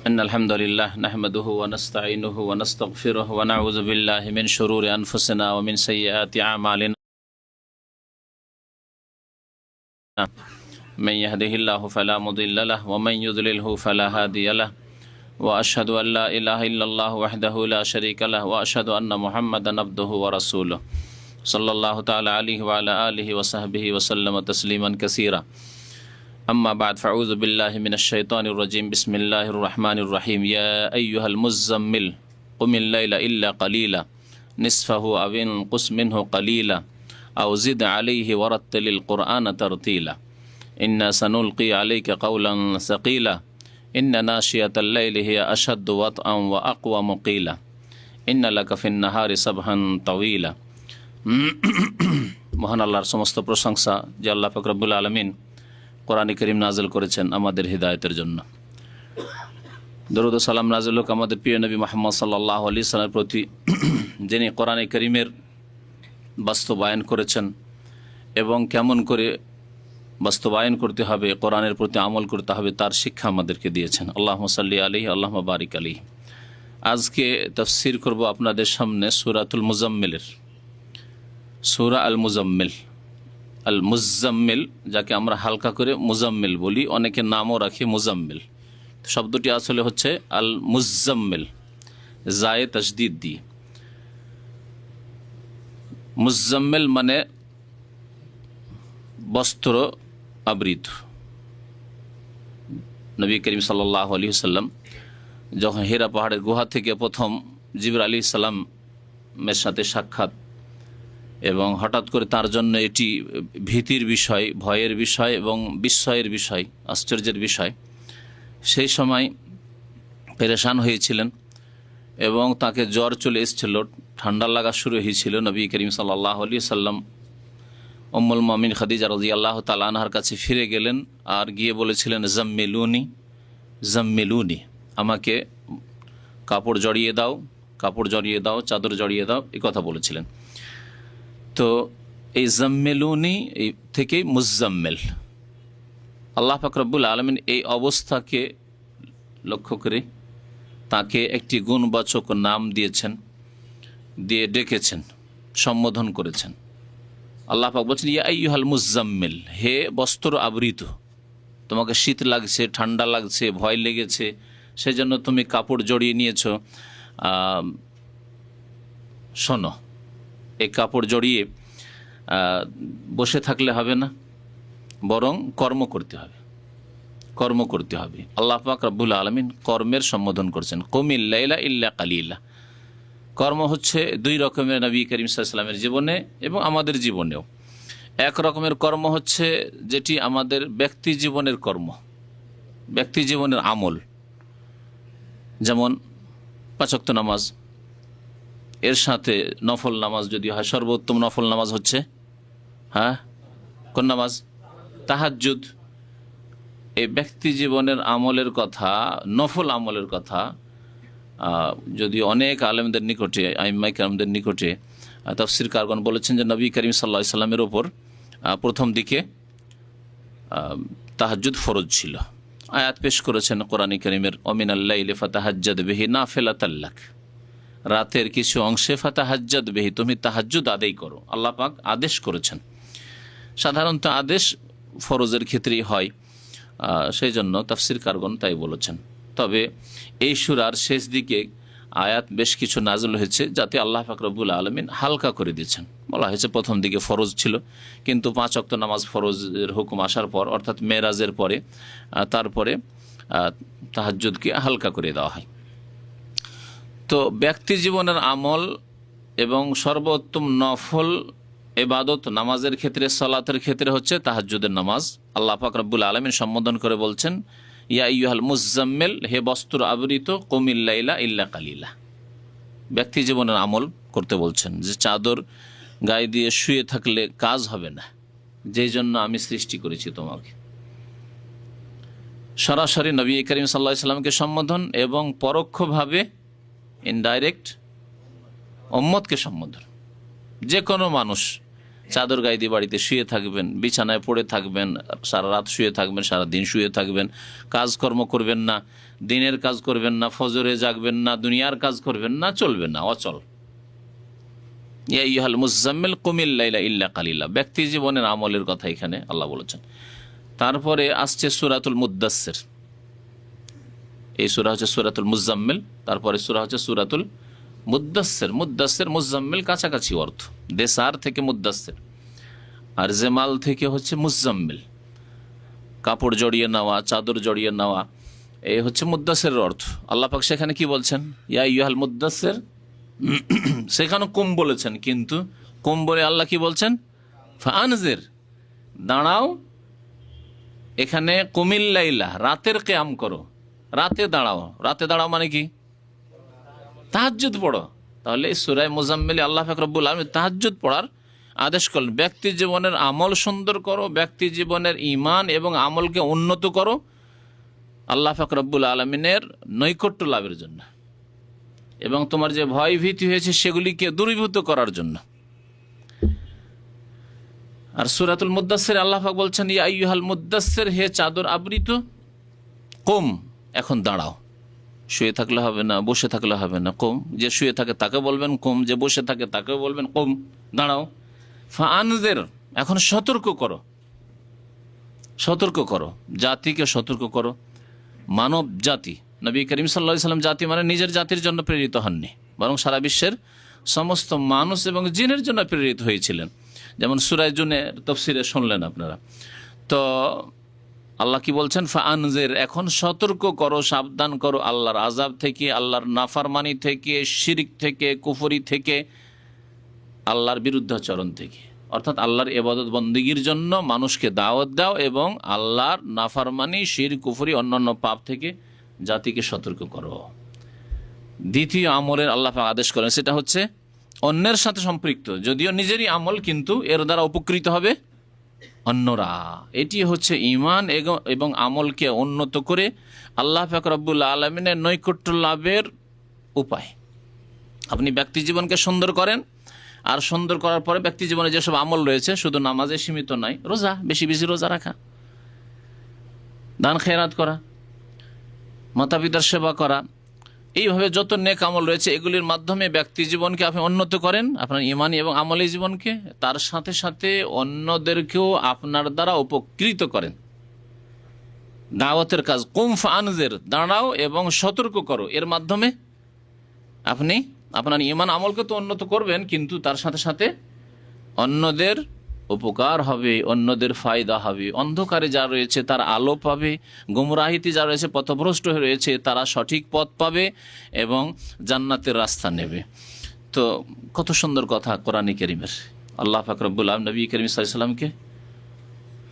إن الحمد لله نحمده ونستعينه ونستغفره ونعوذ بالله من شرور أنفسنا ومن سيئات أعمالنا من يهده الله فلا مضل له ومن يضلله فلا هادي له وأشهد أن لا إله إلا الله وحده لا شريك له وأشهد أن محمدا عبده ورسوله صلى الله تعالى عليه وعلى آله وصحبه وسلم تسليما كثيرا أما بعد فأعوذ بالله من الشيطان الرجيم بسم الله الرحمن الرحيم يا أيها المزمل قم الليل إلا قليلا نصفه أو انقص منه قليلا أو زد عليه ورتل القرآن ترتيلا إنا سنلقي عليك قولا ثقيلا إن ناشئة الليل هي أشد وطئا وأقوم قيلا إن لك في النهار سبحا طويلا মহান আল্লাহর সমস্ত প্রশংসা যে আল্লাহ পাক রব্বুল আলামিন কোরআন কারীম নাযিল করেছেন আমাদের হিদায়াতের জন্য। দরুদ ও সালাম নাযিল হোক আমাদের প্রিয় নবী মুহাম্মদ সাল্লাল্লাহু আলাইহি ওয়াসাল্লামের প্রতি, যিনি কোরআন কারীমের বাস্তবায়ন করেছেন এবং কেমন করে বাস্তবায়ন করতে হবে, কোরআনের প্রতি আমল করতে হবে তার শিক্ষা আমাদেরকে দিয়েছেন। আল্লাহুম্মা সাল্লি আলাইহি আল্লাহুম্মা বারিক আলাইহি। আজকে তাফসীর করব আপনাদের সামনে সূরাতুল মুজাম্মিলের, সূরা আল মুজাম্মিল। আল মুজাম্মিল, যাকে আমরা হালকা করে মুজাম্মিল বলি, অনেকে নামও রাখে মুজাম্মিল। শব্দটি আসলে হচ্ছে আল মুজাম্মিল, জায়ে তাসদিদ দিয়ে। মুজাম্মিল মানে বস্ত্র আবৃত। নবী করিম সাল্লাল্লাহু আলাইহি ওয়াসাল্লাম যখন হেরা পাহাড়ের গুহা থেকে প্রথম জিবরাইল আলাইহিস সালামের সাথে সাক্ষাৎ, এবং হঠাৎ করে তার জন্য এটি ভীতির বিষয়, ভয়ের বিষয় এবং বিস্ময়ের বিষয়, আশ্চর্যের বিষয়, সেই সময় পেরেশান হয়েছিলেন এবং তাকে জ্বর চলে এসেছিল, ঠান্ডা লাগা শুরু হয়েছিল। নবী করিম সাল্লাল্লাহু আলাইহি ওয়াসাল্লাম উম্মুল মুমিনিন খাদিজা রাদিয়াল্লাহু তাআলা আনহার কাছে ফিরে গেলেন আর গিয়ে বলেছিলেন জাম্মিলুনি জাম্মিলুনি, আমাকে কাপড় জড়িয়ে দাও, কাপড় জড়িয়ে দাও, চাদর জড়িয়ে দাও, এই কথা বলেছিলেন। তো এই জাম্মিলুনি এই থেকেই মুজাম্মিল। আল্লাহ পাক রব্বুল আলামিন এই অবস্থাকে লক্ষ্য করে তাকে একটি গুণবাচক নাম দিয়েছেন, দিয়ে ডেকেছেন, সম্বোধন করেছেন। আল্লাহ পাক বলছেন ইয়া আইয়ুহাল মুজাম্মিল, হে বস্ত্র আবৃত, তোমাকে শীত লাগছে, ঠান্ডা লাগছে, ভয় লেগেছে, সেজন্য তুমি কাপড় জড়িয়ে নিয়েছ। শোনো, এই কাপড় জড়িয়ে বসে থাকলে হবে না, বরং কর্ম করতে হবে, কর্ম করতে হবে। আল্লাহ পাক রব্বুল আলামিন কর্মের সম্বোধন করছেন, কুমিল লাইলা ইল্লা কালিলা। কর্ম হচ্ছে দুই রকমের নবী করিম সাল্লাল্লাহু আলাইহি ওয়াসাল্লামের জীবনে এবং আমাদের জীবনেও। এক রকমের কর্ম হচ্ছে যেটি আমাদের ব্যক্তি জীবনের কর্ম, ব্যক্তি জীবনের আমল, যেমন 5 ওয়াক্ত নামাজ, এর সাথে নফল নামাজ যদি হয়, সর্বোত্তম নফল নামাজ হচ্ছে কোন নামাজ? তাহাজ্জুদ। এই ব্যক্তি জীবনের আমলের কথা, নফল আমলের কথা যদি অনেক আলেমদের নিকটে, আইম্মায়ে কেরামদের নিকটে তাফসীর কারগণ বলেছেন যে নবী করিম সাল্লাল্লাহু আলাইহি ওয়াসাল্লামের ওপর প্রথম দিকে তাহাজ্জুদ ফরজ ছিল। আয়াত পেশ করেছেন কোরআন কারীমের, ওমিনাল লাইলি ফাতাহাজ্জাদ বিহি নাফিলাতাল লাক, রাতের কিছু অংশে ফাতাহাজ্জাদ বিহি, তুমি তাহাজ্জুদ আদায় করো। আল্লাহ পাক আদেশ করেছেন। সাধারণত আদেশ ফরজের ক্ষেত্রেই হয়, সেই জন্য তাফসীর কারগণ তাই বলেছেন। তবে এই সূরার শেষ দিকে আয়াত বেশ কিছু নাযিল হয়েছে যাতে আল্লাহ পাক রব্বুল আলামিন হালকা করে দিয়েছেন। বলা হয়েছে প্রথম দিকে ফরজ ছিল, কিন্তু 5 ওয়াক্ত নামাজ ফরজের হুকুম আসার পর, অর্থাৎ মেরাজের পরে, তারপরে তাহাজ্জুদকে হালকা করে দেওয়া হয়। তো ব্যক্তি জীবনের আমল এবং সর্বোত্তম নফল ইবাদত নামাজের ক্ষেত্রে, সালাতের ক্ষেত্রে হচ্ছে তাহাজ্জুদের নামাজ। আল্লাহ পাক রব্বুল আলামিন সম্বোধন করে বলছেন ইয়া আইয়ুহাল মুজাম্মিল, হে বস্ত্র আবৃত, কুমিল লাইলা ইল্লা কালিলা। ব্যক্তি জীবনের আমল করতে বলছেন, যে চাদর গায়ে দিয়ে শুয়ে থাকলে কাজ হবে না, যেই জন্য আমি সৃষ্টি করেছি তোমাকে। সরাসরি নবী করিম সাল্লাল্লাহু আলাইহি ওয়াসাল্লামকে সম্বোধন এবং পরোক্ষভাবে ইনডাইরেক্ট উম্মতকে সম্বোধন। যে কোনো মানুষ চাদর গায়ে দিয়ে বাড়িতে শুয়ে থাকবেন, বিছানায় পড়ে থাকবেন, সারা রাত শুয়ে থাকবেন, সারা দিন শুয়ে থাকবেন, কাজকর্ম করবেন না, দিনের কাজ করবেন না, ফজরে জাগবেন না, দুনিয়ার কাজ করবেন না, চলবে না, অচল। ইয়া আইয়ুহাল মুজাম্মিল কুমিল লাইলা ইল্লা কালিলা, ব্যক্তি জীবনের আমলের কথা এখানে আল্লাহ বলেছেন। তারপরে আসছে সূরাতুল মুদ্দাসসির। এই সূরা হচ্ছে সূরাতুল মুজাম্মিল, তারপরে সূরা হচ্ছে সূরাতুল মুদ্দাসসির। মুদ্দাসসির মুজাম্মিল কাছাকাছি অর্থ, দেসার থেকে মুদ্দাসসির, আর জেমাল থেকে হচ্ছে মুজাম্মিল, কাপড় জড়িয়ে নেওয়া, চাদর জড়িয়ে নেওয়া, এই হচ্ছে মুদ্দাসসিরের অর্থ। আল্লাহ পাক সেখানে কি বলছেন? ইয়া আইয়ুহাল মুদ্দাসসির, সেখানে কুম বলেছেন, কিন্তু কুম বলে আল্লাহ কি বলছেন? ফাআনজির, দাঁড়াও। এখানে কুমিল লাইলা, রাতের কিয়াম করো, রাতে দাঁড়াও। রাতে দাঁড়াও মানে কি? তাহাজ্জুদ পড়ো। তাহলে সূরা মুজাম্মিলে আল্লাহ পাক রব্বুল আলামিন তাহাজ্জুদ পড়ার আদেশ করলেন। ব্যক্তি জীবনের আমল সুন্দর করো, ব্যক্তি জীবনের ঈমান এবং আমলকে উন্নত করো আল্লাহ পাক রব্বুল আলামিনের নৈকট্য লাভের জন্য, এবং তোমার যে ভয় ভীতি হয়েছে সেগুলিকে দূরীভূত করার জন্য। আর সূরাতুল মুদ্দাসসির আল্লাহ পাক বলছেন, ইয়া আইয়ুহাল মুদ্দাসসির, হে চাদর আবৃত, কুম, এখন দাঁড়াও। শুয়ে থাকলে হবে না, বসে থাকলে হবে না, কুম। যে শুয়ে থাকে তাকে বলবেন কুম, যে বসে থাকে তাকে বলবেন কুম, দাঁড়াও। ফাআনজির, এখন সতর্ক করো, সতর্ক করো, জাতিকে সতর্ক করো, মানব জাতি। নবী করিম সাল্লাল্লাহু আলাইহি সাল্লাম জাতি মানে নিজের জাতির জন্য প্রেরিত হননি, বরং সারা বিশ্বের সমস্ত মানুষ এবং জিনের জন্য প্রেরিত হয়েছিলেন। যেমন সূরা জুনের তাফসীরে শুনলেন আপনারা। তো আল্লাহ কি বলছেন? ফাআনজির, এখন সতর্ক করো, সাবধান করো আল্লাহর আযাব থেকে, আল্লাহর নাফরমানি থেকে, শিরক থেকে, কুফরি থেকে, আল্লাহর বিরুদ্ধাচরণ থেকে। অর্থাৎ আল্লাহর ইবাদত বন্দেগীর জন্য মানুষকে দাওয়াত দাও এবং আল্লাহর নাফরমানি, শিরক, কুফরি, অন্যান্য পাপ থেকে জাতিকে সতর্ক করো। দ্বিতীয় আমলের আল্লাহ পাক আদেশ করেন, সেটা হচ্ছে অন্যের সাথে সম্পৃক্ত, যদিও নিজেরই আমল, কিন্তু এর দ্বারা উপকৃত হবে অন্যরা। এটি হচ্ছে ঈমান এবং আমলকে উন্নত করে আল্লাহ পাক রব্বুল আলামিনের নৈকট্য লাভের উপায়। আপনি ব্যক্তি জীবনকে সুন্দর করেন, আর সুন্দর করার পরে ব্যক্তি জীবনে যেসব আমল রয়েছে, শুধু নামাজে সীমিত নয়, রোজা, বেশি বেশি রোজা রাখা, দান খেরাত করা, মাতা পিতার সেবা করা, এইভাবে যত নেক আমল রয়েছে এগুলির মাধ্যমে ব্যক্তি জীবনকে আপনি উন্নত করেন, আপনার ইমানি এবং আমলি জীবনকে, তার সাথে সাথে অন্যদেরকেও আপনার দ্বারা উপকৃত করেন। দাওয়াতের কাজ, কুম ফাআনজির, দাঁড়াও এবং সতর্ক করো, এর মাধ্যমে আপনি আপনার ইমান আমলকে তো উন্নত করবেন, কিন্তু তার সাথে সাথে অন্যদের উপকার হবে, অন্যদের ফায়দা হবে। অন্ধকারে যা রয়েছে তার আলো পাবে, গুমরাহিতে যা রয়েছে, পথভ্রষ্ট হয়ে রয়েছে, তারা সঠিক পথ পাবে এবং জান্নাতের রাস্তা নেবে। তো কত সুন্দর কথা কোরআনে কারীমের। আল্লাহ পাক রব্বুল আলামিন নবী করিম সাল্লাল্লাহু আলাইহি ওয়াসাল্লামকে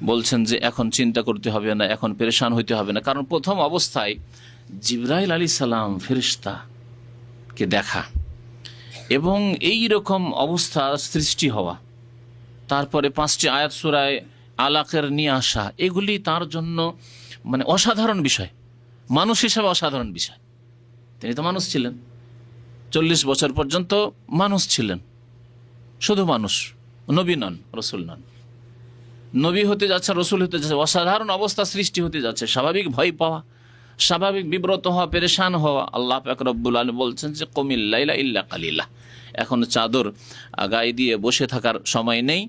বলছেন যে এখন চিন্তা করতে হবে না, এখন পেরেশান হইতে হবে না। কারণ প্রথম অবস্থায় জিবরাইল আলাইহিস সালাম ফেরেশতাকে দেখা এবং এই রকম অবস্থা সৃষ্টি হওয়া, তারপরে 5টি আয়াত সূরায়ে আলাকের নিয়ে আসা, এগুলি তার জন্য মানে অসাধারণ বিষয়, মানুষ হিসাবে অসাধারণ বিষয়। তিনি তো মানুষ ছিলেন, 40 বছর পর্যন্ত মানুষ ছিলেন, শুধু মানুষ, নবী নন, রসুল নন। নবী হতে যাচ্ছে, রসুল হতে যাচ্ছে, অসাধারণ অবস্থা সৃষ্টি হতে যাচ্ছে। স্বাভাবিক ভয় পাওয়া, স্বাভাবিক বিব্রত হওয়া, পেরেশান হওয়া। আল্লাহ পাক রব্বুল আলামিন বলছেন যে কুমিল লাইলা ইল্লা কালিলা, এখন চাদর গায়ে দিয়ে বসে থাকার সময় নেই,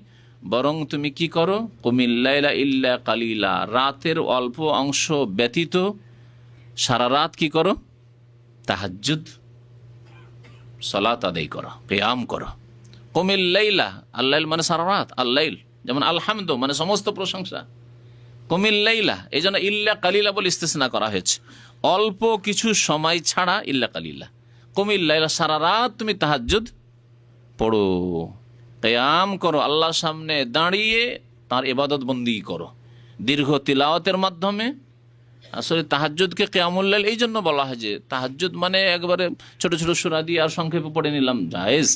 বরং তুমি কি করো? কুমিল লাইলা ইল্লা কালিলা, রাতের অল্প অংশ ব্যতীত সারা রাত কি করো? তাহাজ্জুদ, সালাত আদায় করো, কিয়াম করো। কুমিল লাইলা, আল্লাইল মানে সারা রাত, আল্লাইল যেমন আলহামদু মানে সমস্ত প্রশংসা, কুমিল লাইলা, এই জন্য ইল্লা কালিলা বলে ইস্তিসনা করা হয়েছে, অল্প কিছু সময় ছাড়া ইল্লা কালিলা। কুমিল লাইলা, সারা রাত তুমি তাহাজ্জুদ পড়ো, কিয়াম করো, আল্লাহর সামনে দাঁড়িয়ে তার ইবাদত বন্দি করো দীর্ঘ তিলাওয়াতের মাধ্যমে। আসলে তাহাজ্জুদকে কিয়ামুল লাইল এই জন্য বলা হয় যে তাহাজ্জুদ মানে একবারে ছোট ছোট সূরা দিয়ে আর সংক্ষেপে পড়ে নিলাম, জায়েজ,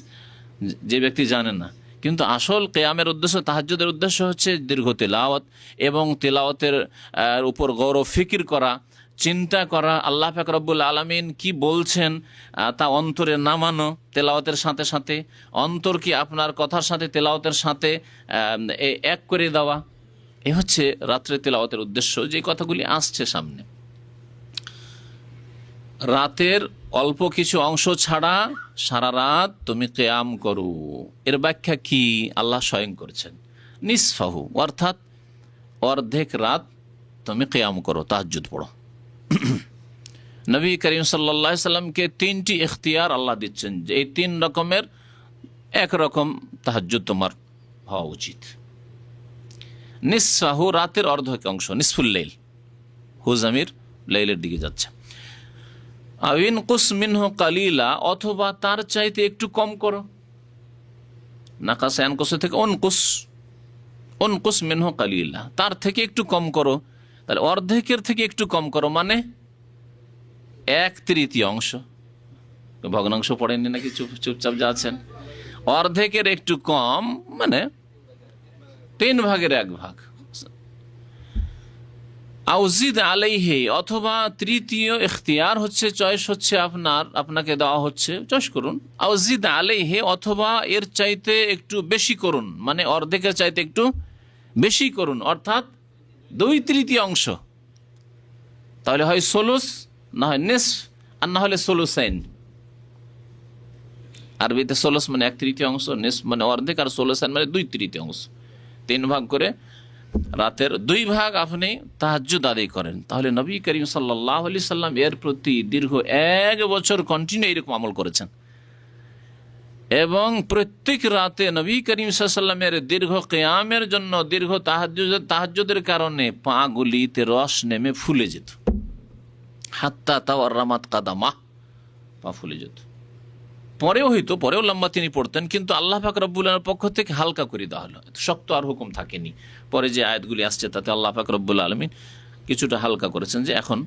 যে ব্যক্তি জানে না। কিন্তু আসল কিয়ামের উদ্দেশ্য, তাহাজ্জুদের উদ্দেশ্য হচ্ছে দীর্ঘ তিলাওয়াত এবং তিলাওয়াতের উপর গৌর ফিকির করা, চিন্তা করা, আল্লাহ পাক রব্বুল আলামিন কি বলছেন তা অন্তরে নামানো তেলাওয়াতের সাথে সাথে, অন্তর কি আপনার কথার সাথে তেলাওয়াতের সাথে এক করে দেওয়া, এ হচ্ছে রাত্রে তেলাওয়াতের উদ্দেশ্য। যে কথাগুলি আসছে সামনে, রাতের অল্প কিছু অংশ ছাড়া সারা রাত তুমি কিয়াম করো, এর ব্যাখ্যা কি আল্লাহ স্বয়ং করেছেন। নিসফাহু অর্থাৎ অর্ধেক রাত তুমি কিয়াম করো, তাহাজ্জুদ পড়ো। নবী করিম সাল্লাল্লাহু আলাইহি সাল্লামকে তিনটি ইখতিয়ার আল্লাহ দিচ্ছেন যে এই তিন রকমের এক রকম তাহাজ্জুদ তোমার হওয়া উচিত। নিসফাহু রাতের অর্ধেক অংশ, নিসফুল লাইল, হুজামির লাইলের দিকে যাচ্ছে। আউইন কুস মিনহু কালিলা অথবা তার চাইতে একটু কম করো, নাকাসা আনকুস থেকে উনকুস মিনহু কালিলা, তার থেকে একটু কম করো। তাহলে অর্ধেকের থেকে একটু কম করো মানে 1/3 অংশ। ভগ্নাংশ পড়েননি নাকি চুপচাপ যাচ্ছেন? অর্ধেকের একটু কম মানে 1/3 আউজিদ আলাইহি অথবা তৃতীয় ইখতিয়ার হচ্ছে, চয়েস হচ্ছে আপনাকে দেওয়া হচ্ছে, চয়েস করুন। আউজিদ আলাইহি অথবা এর চাইতে একটু বেশি করুন, মানে অর্ধেকের চাইতে একটু বেশি করুন, অর্থাৎ 2/3 অংশ। তাহলে হয় সোলুস, না হয় নিসফ, আর না হলে সোলুসাইন। আরবিতে সোলুস মানে 1/3 অংশ, নিসফ মানে অর্ধেক, আর সোলুসাইন মানে 2/3 অংশ। 3 ভাগ করে রাতের 2 ভাগ আপনি তাহাজ্জুদ আদায় করেন। তাহলে নবী করিম সাল্লাল্লাহু আলাইহি সাল্লাম এর প্রতি দীর্ঘ 1 বছর কন্টিনিউ এরকম আমল করেছেন, এবং প্রত্যেক রাতে নবী করিম সাল্লাল্লাহু আলাইহি সাল্লামের দীর্ঘ কিয়ামের জন্য, দীর্ঘ তাহাজ্জুদের কারণে পা গুলিতে রস নেমে ফুলে যেত, হাত্তা তাওয়াররামাত কাদামা, পা ফুলে যেত। পরেও লম্বা তিনি পড়তেন, কিন্তু আল্লাহ পাক রব্বুল আলামিনের পক্ষ থেকে হালকা করে দেওয়া হলো, শক্ত আর হুকুম থাকেনি। পরে যে আয়াতগুলি আসছে তাতে আল্লাহ পাক রব্বুল আলামিন কিছুটা হালকা করেছেন, যে এখন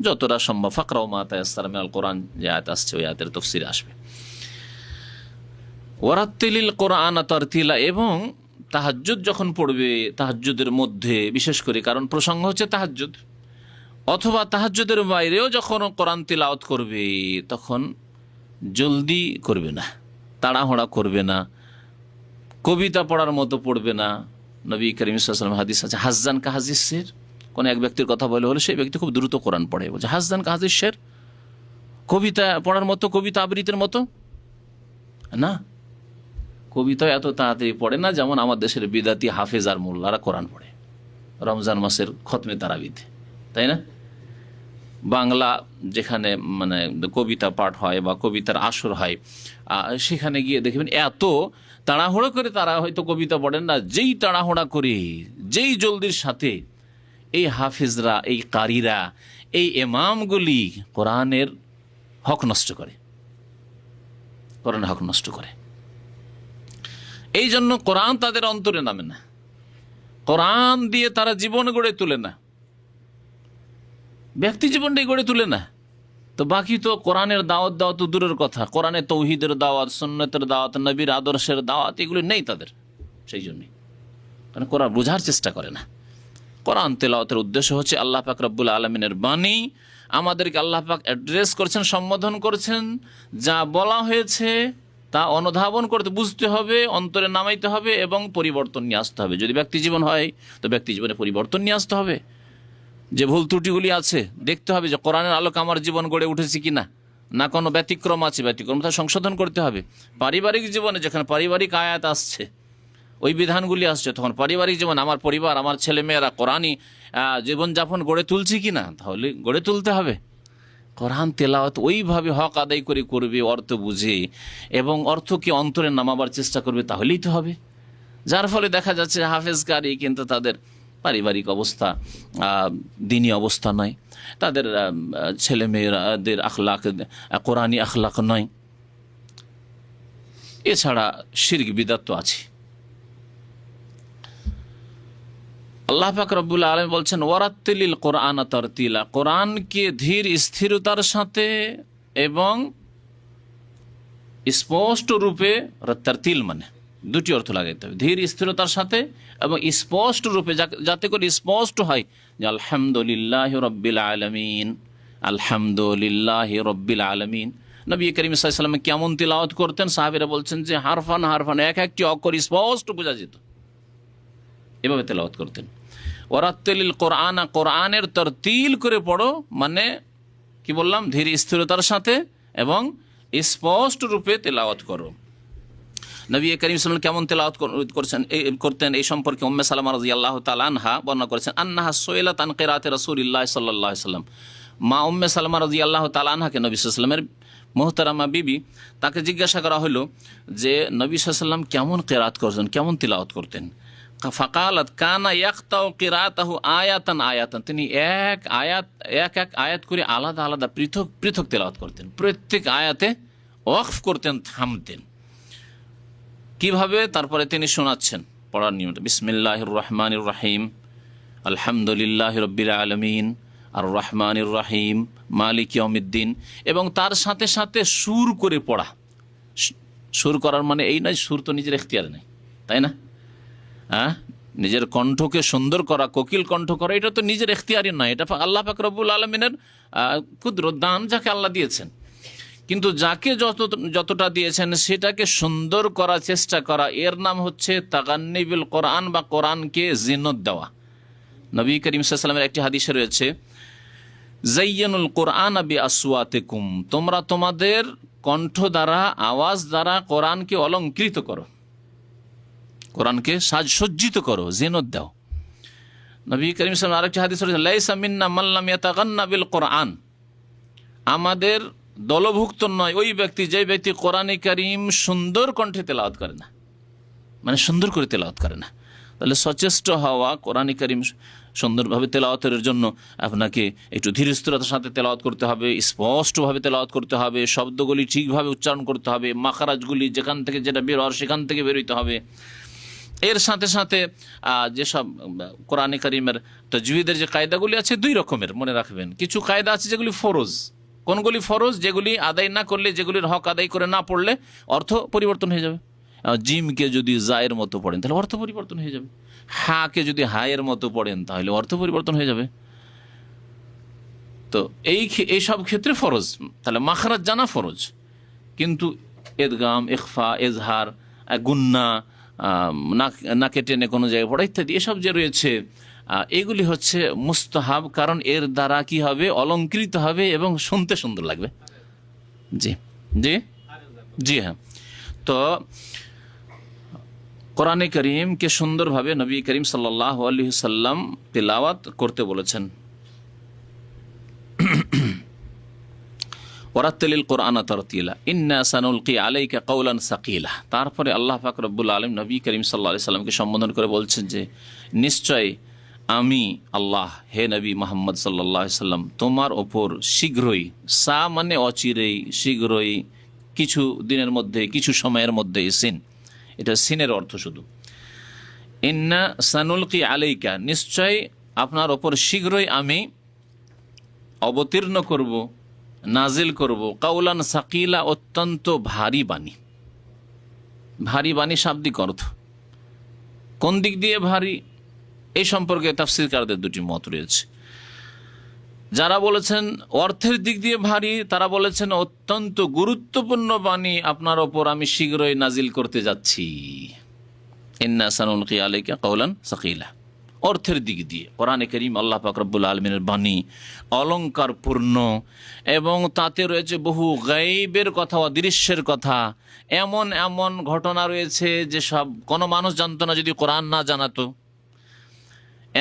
যতটা সম্ভব ফাকরাউ মা তায়াসসারা মিনাল কোরআন, যে আয়াত আসছে ওই আয়াতের তাফসীরে আসবে। ওয়ারাত্তিলিল কোরআন তারতিলা, এবং তাহাজ্জুদ যখন পড়বে, তাহাজ্জুদের মধ্যে বিশেষ করে, কারণ প্রসঙ্গ হচ্ছে তাহাজ্জুদ, অথবা তাহাজ্জুদের বাইরেও যখন কোরআন তিলাওয়াত করবে তখন জলদি করবে না, তাড়াহুড়া করবে না, কবিতা পড়ার মতো পড়বে না। নবী করিম সাল্লাল্লাহু আলাইহি ওয়াসাল্লাম হাদিস আছে, হাজ্জান কা হাজিস শের, কোন এক ব্যক্তির কথা বলে হলে সেই ব্যক্তি খুব দ্রুত কোরআন পড়ে, বলছে হাজ্জান কা হাজিস শের, কবিতা পড়ার মতো, কবিতা আবৃত্তির মতো না। কবিতা এত তাড়াতাড়ি পড়ে না যেমন আমার দেশের বিদাতি হাফেজ আর মোল্লারা কোরআন পড়ে রমজান মাসের খতমে তারাবিতে, তাই না? বাংলা যেখানে মানে কবিতা পাঠ হয় বা কবিতার আসর হয়, সেখানে গিয়ে দেখবেন এত তাড়াহুড়ো করে তারা হয়তো কবিতা পড়েন না, যেই তাড়াহুড়া করে, যেই জলদির সাথে এই হাফিজরা, এই কারিরা, এই ইমামগুলি কোরআনের হক নষ্ট করে, কোরআনের হক নষ্ট করে। এই জন্য কোরআন তাদের অন্তরে নামে না, কোরআন দিয়ে তারা জীবন গড়ে তোলে না, ব্যক্তি জীবনটাই গড়ে তুলে না। তো বাকি তো কোরআনের দাওয়াত দেওয়া তো দূরের কথা, কোরআনে তৌহিদের দাওয়াত, সুন্নতের দাওয়াত, নবীর আদর্শের দাওয়াত এগুলো নেই তাদের। সেই জন্যই কারণ কোরআন বোঝার চেষ্টা করে না। কোরআন তেলাওয়াতের উদ্দেশ্য হচ্ছে আল্লাহ পাক রব্বুল আলামিনের বাণী, আমাদেরকে আল্লাহ পাক অ্যাড্রেস করছেন, সম্বোধন করছেন, যা বলা হয়েছে তা অনুধাবন করতে, বুঝতে হবে, অন্তরে নামাইতে হবে এবং পরিবর্তন নিয়ে আসতে হবে। যদি ব্যক্তি জীবন হয় তো ব্যক্তি জীবনে পরিবর্তন নিয়ে আসতে হবে, যে ভুল ত্রুটিগুলি আছে দেখতে হবে যে কোরআনের আলোকে আমার জীবন গড়ে উঠেছে কিনা, না কোনো ব্যতিক্রম আছে, ব্যতিক্রম তা সংশোধন করতে হবে। পারিবারিক জীবনে যেখানে পারিবারিক আয়াত আসছে, ওই বিধানগুলি আসছে, তখন পারিবারিক জীবন, আমার পরিবার, আমার ছেলেমেয়েরা কোরআনই জীবনযাপন গড়ে তুলছে কিনা, তাহলে গড়ে তুলতে হবে। কোরআন তেলাওয়াত ওইভাবে হক আদায় করে করবে, অর্থ বুঝে এবং অর্থকে অন্তরে নামাবার চেষ্টা করবে, তাহলেই তো হবে। যার ফলে দেখা যাচ্ছে হাফেজ কারি কিন্তু তাদের পারিবারিক অবস্থা দিনী অবস্থা নয়, তাদের ছেলেমেয়েদের আখলাক কোরআনী আখলাক নয়, এছাড়া শিরক বিদআত তো আছে। আল্লাহ পাক রব্বুল আলামিন বলছেন ওয়ারাত্তিলিল কোরআন তারতিলা, কোরআনকে ধীর স্থিরতার সাথে এবং স্পষ্ট রূপে, তারতিল মানে দুটি অর্থ লাগাইতে হবে, ধীর স্থিরতার সাথে এবং স্পষ্ট রূপে, যাতে করে স্পষ্ট হয় যে আলহামদুলিল্লাহ রব্বিল আলামিন, আলহামদুলিল্লাহ রব্বিল আলামিন। নবী করিম সাল্লাল্লাহু আলাইহি ওয়াসাল্লাম কেমন তিলাওয়াত করতেন, সাহাবীরা বলছেন যে হারফান হারফান, এক একটি অক্ষর স্পষ্ট বোঝা যেত, এভাবে তেলাওয়াত করতেন। ওয়ারাত্তিলিল কোরআন, কোরআনের তরতিল করে পড়ো, মানে কি বললাম, ধীর স্থিরতার সাথে এবং স্পষ্ট রূপে তেলাওয়াত করো। নবী করিম সাল্লাল্লাহু আলাইহি ওয়াসাল্লাম কেমন তেলাওয়াত করতেন এই সম্পর্কে উম্মে সালামা রাদিয়াল্লাহু তাআলা আনহা বর্ণনা করেছেন, আন্নাহা সুইলাত আন কিরাআতি রাসূলিল্লাহ সাল্লাল্লাহু আলাইহি ওয়াসাল্লাম। মা উম্মে সালামা রাদিয়াল্লাহু তাআলা আনহাকে, নবী সাল্লাল্লাহু আলাইহি ওয়াসাল্লামের মুহতারামা বিবি, তাকে জিজ্ঞাসা করা হলো যে নবী সাল্লাল্লাহু আলাইহি ওয়াসাল্লাম কেমন কিরাআত করতেন, কেমন তিলাওয়াত করতেন। ফাকালাত কানা ইয়াকতাউ কিরাআতাহু আয়াতান আয়াতান, তিনি এক এক আয়াত করে আলাদা আলাদা পৃথক পৃথক তেলাওয়াত করতেন, প্রত্যেক আয়াতে ওয়াকফ করতেন, থামতেন। কিভাবে? তারপরে তিনি শোনাচ্ছেন পড়ার নিয়মটা, বিসমিল্লাহির রহমানির রহিম, আলহামদুলিল্লাহি রাব্বিল আলামিন, আর রহমানির রহিম, মালিক ইয়াউমিদ্দিন, এবং তার সাথে সাথে সুর করে পড়া। সুর করার মানে এই নয়, সুর তো নিজের এখতিয়ার নেই, তাই না? হ্যাঁ, নিজের কণ্ঠকে সুন্দর করা, কোকিল কণ্ঠ করা, এটা তো নিজের এখতিয়ারই নয়, এটা আল্লাহ পাক রব্বুল আলামিনের কুদরত, দান, যাকে আল্লাহ দিয়েছেন। কিন্তু যাকে যতটা দিয়েছেন সেটাকে সুন্দর করার চেষ্টা করা, এর নাম হচ্ছে তাগান্নি বিল কোরআন, বা কোরআনকে জিনত দেওয়া। নবী করিম সাল্লাল্লাহু আলাইহি ওয়াসাল্লামের একটি হাদিসে রয়েছে, যায়্যানুল কোরআন বিআসওয়াতিকুম, তোমরা তোমাদের কণ্ঠ দ্বারা, আওয়াজ দ্বারা কোরআনকে অলংকৃত করো, কোরআনকে সাজসজ্জিত করো, জিনত দাও। নবী করিম সাল্লাল্লাহু আলাইহি ওয়াসাল্লাম আরেকটি হাদিসে রয়েছে, লাইসা মিন্না মান লাম ইয়াতাগান্না বিল কোরআন, আমাদের দলভুক্ত নয় ওই ব্যক্তি, যে ব্যক্তি কোরআনে কারীম সুন্দর কণ্ঠে তেলাওয়াত করে না, মানে সুন্দর করে তেলাওয়াত করে না। তাহলে সচেষ্ট হওয়া, কোরআনে কারীম সুন্দরভাবে তেলাওয়াতের জন্য আপনাকে একটু ধীর স্থিরতার সাথে তেলাওয়াত করতে হবে, স্পষ্টভাবে তেলাওয়াত করতে হবে, শব্দগুলি ঠিকভাবে উচ্চারণ করতে হবে, মাখারাজগুলি যেখান থেকে যেটা বের হওয়ার সেখান থেকে বেরোতে হবে। এর সাথে সাথে যেসব কোরআনে কারীমের তাজউইদের যে কায়দাগুলি আছে, দুই রকমের মনে রাখবেন। কিছু কায়দা আছে যেগুলি ফরজ। কোনগুলি ফরজ? যেগুলি আদায় না করলে, যেগুলির হক আদায় করে না পড়লে অর্থ পরিবর্তন হয়ে যাবে। জিমকে যদি জায়ের মতো পড়েন তাহলে অর্থ পরিবর্তন হয়ে যাবে, হাকে যদি হায়ের মতো পড়েন তাহলে অর্থ পরিবর্তন হয়ে যাবে। তো এই সব ক্ষেত্রে ফরজ, তাহলে মাখরাজ জানা ফরজ। কিন্তু ইদগাম, ইখফা, ইজহার, গুন্না, নাকে টেনে কোনো জায়গায় পড়া ইত্যাদি, এসব যে রয়েছে এগুলি হচ্ছে মুস্তাহাব, কারণ এর দ্বারা কি হবে, অলংকৃত হবে এবং শুনতে সুন্দর লাগবে। জি জি জি হ্যাঁ। তো কোরআনে কারীমকে সুন্দরভাবে নবী করিম সাল্লাল্লাহু আলাইহি ওয়াসাল্লাম তিলাওয়াত করতে বলেছেন। ওয়ারাত্তিলিল কোরআনা তারতিলা ইন্না সানুলকি আলাইকা কওলান সাকিলা। তারপরে আল্লাহ পাক রব্বুল আলামিন নবী করিম সাল্লাল্লাহু আলাইহি ওয়াসাল্লামকে সম্বোধন করে বলছেন যে নিশ্চয় আমি আল্লাহ, হে নবী মুহাম্মদ সাল্লাল্লাহু আলাইহি ওয়াসাল্লাম, তোমার ওপর শীঘ্রই, সা মানে অচিরেই, শীঘ্রই, কিছু দিনের মধ্যে, কিছু সময়ের মধ্যে, সিন, এটা সিনের অর্থ শুধু। ইন্না সানুলকি আলাইকা, নিশ্চয় আপনার ওপর শীঘ্রই আমি অবতীর্ণ করব, নাজিল করব, কাউলান সাকিলা, অত্যন্ত ভারী বাণী। ভারী বাণী শাব্দিক অর্থ, কোন দিক দিয়ে ভারী, এই সম্পর্কে তাফসীরকারদের দুটি মত রয়েছে। যারা বলেছেন অর্থের দিক দিয়ে ভারী, তারা বলেছেন অত্যন্ত গুরুত্বপূর্ণ বাণী আপনার ওপর আমি শীঘ্রই নাজিল করতে যাচ্ছি। ইন্না সানুলকি আলাইকা কাউলান সাকিলা। অর্থের দিক দিয়ে কোরআনে কারীম আল্লাহ পাক রব্বুল আলামিনের বাণী অলংকারপূর্ণ, এবং তাতে রয়েছে বহু গায়বের কথা, অদৃশ্যের কথা, এমন এমন ঘটনা রয়েছে যে সব কোনো মানুষ জানতো না যদি কোরআন না জানাতো।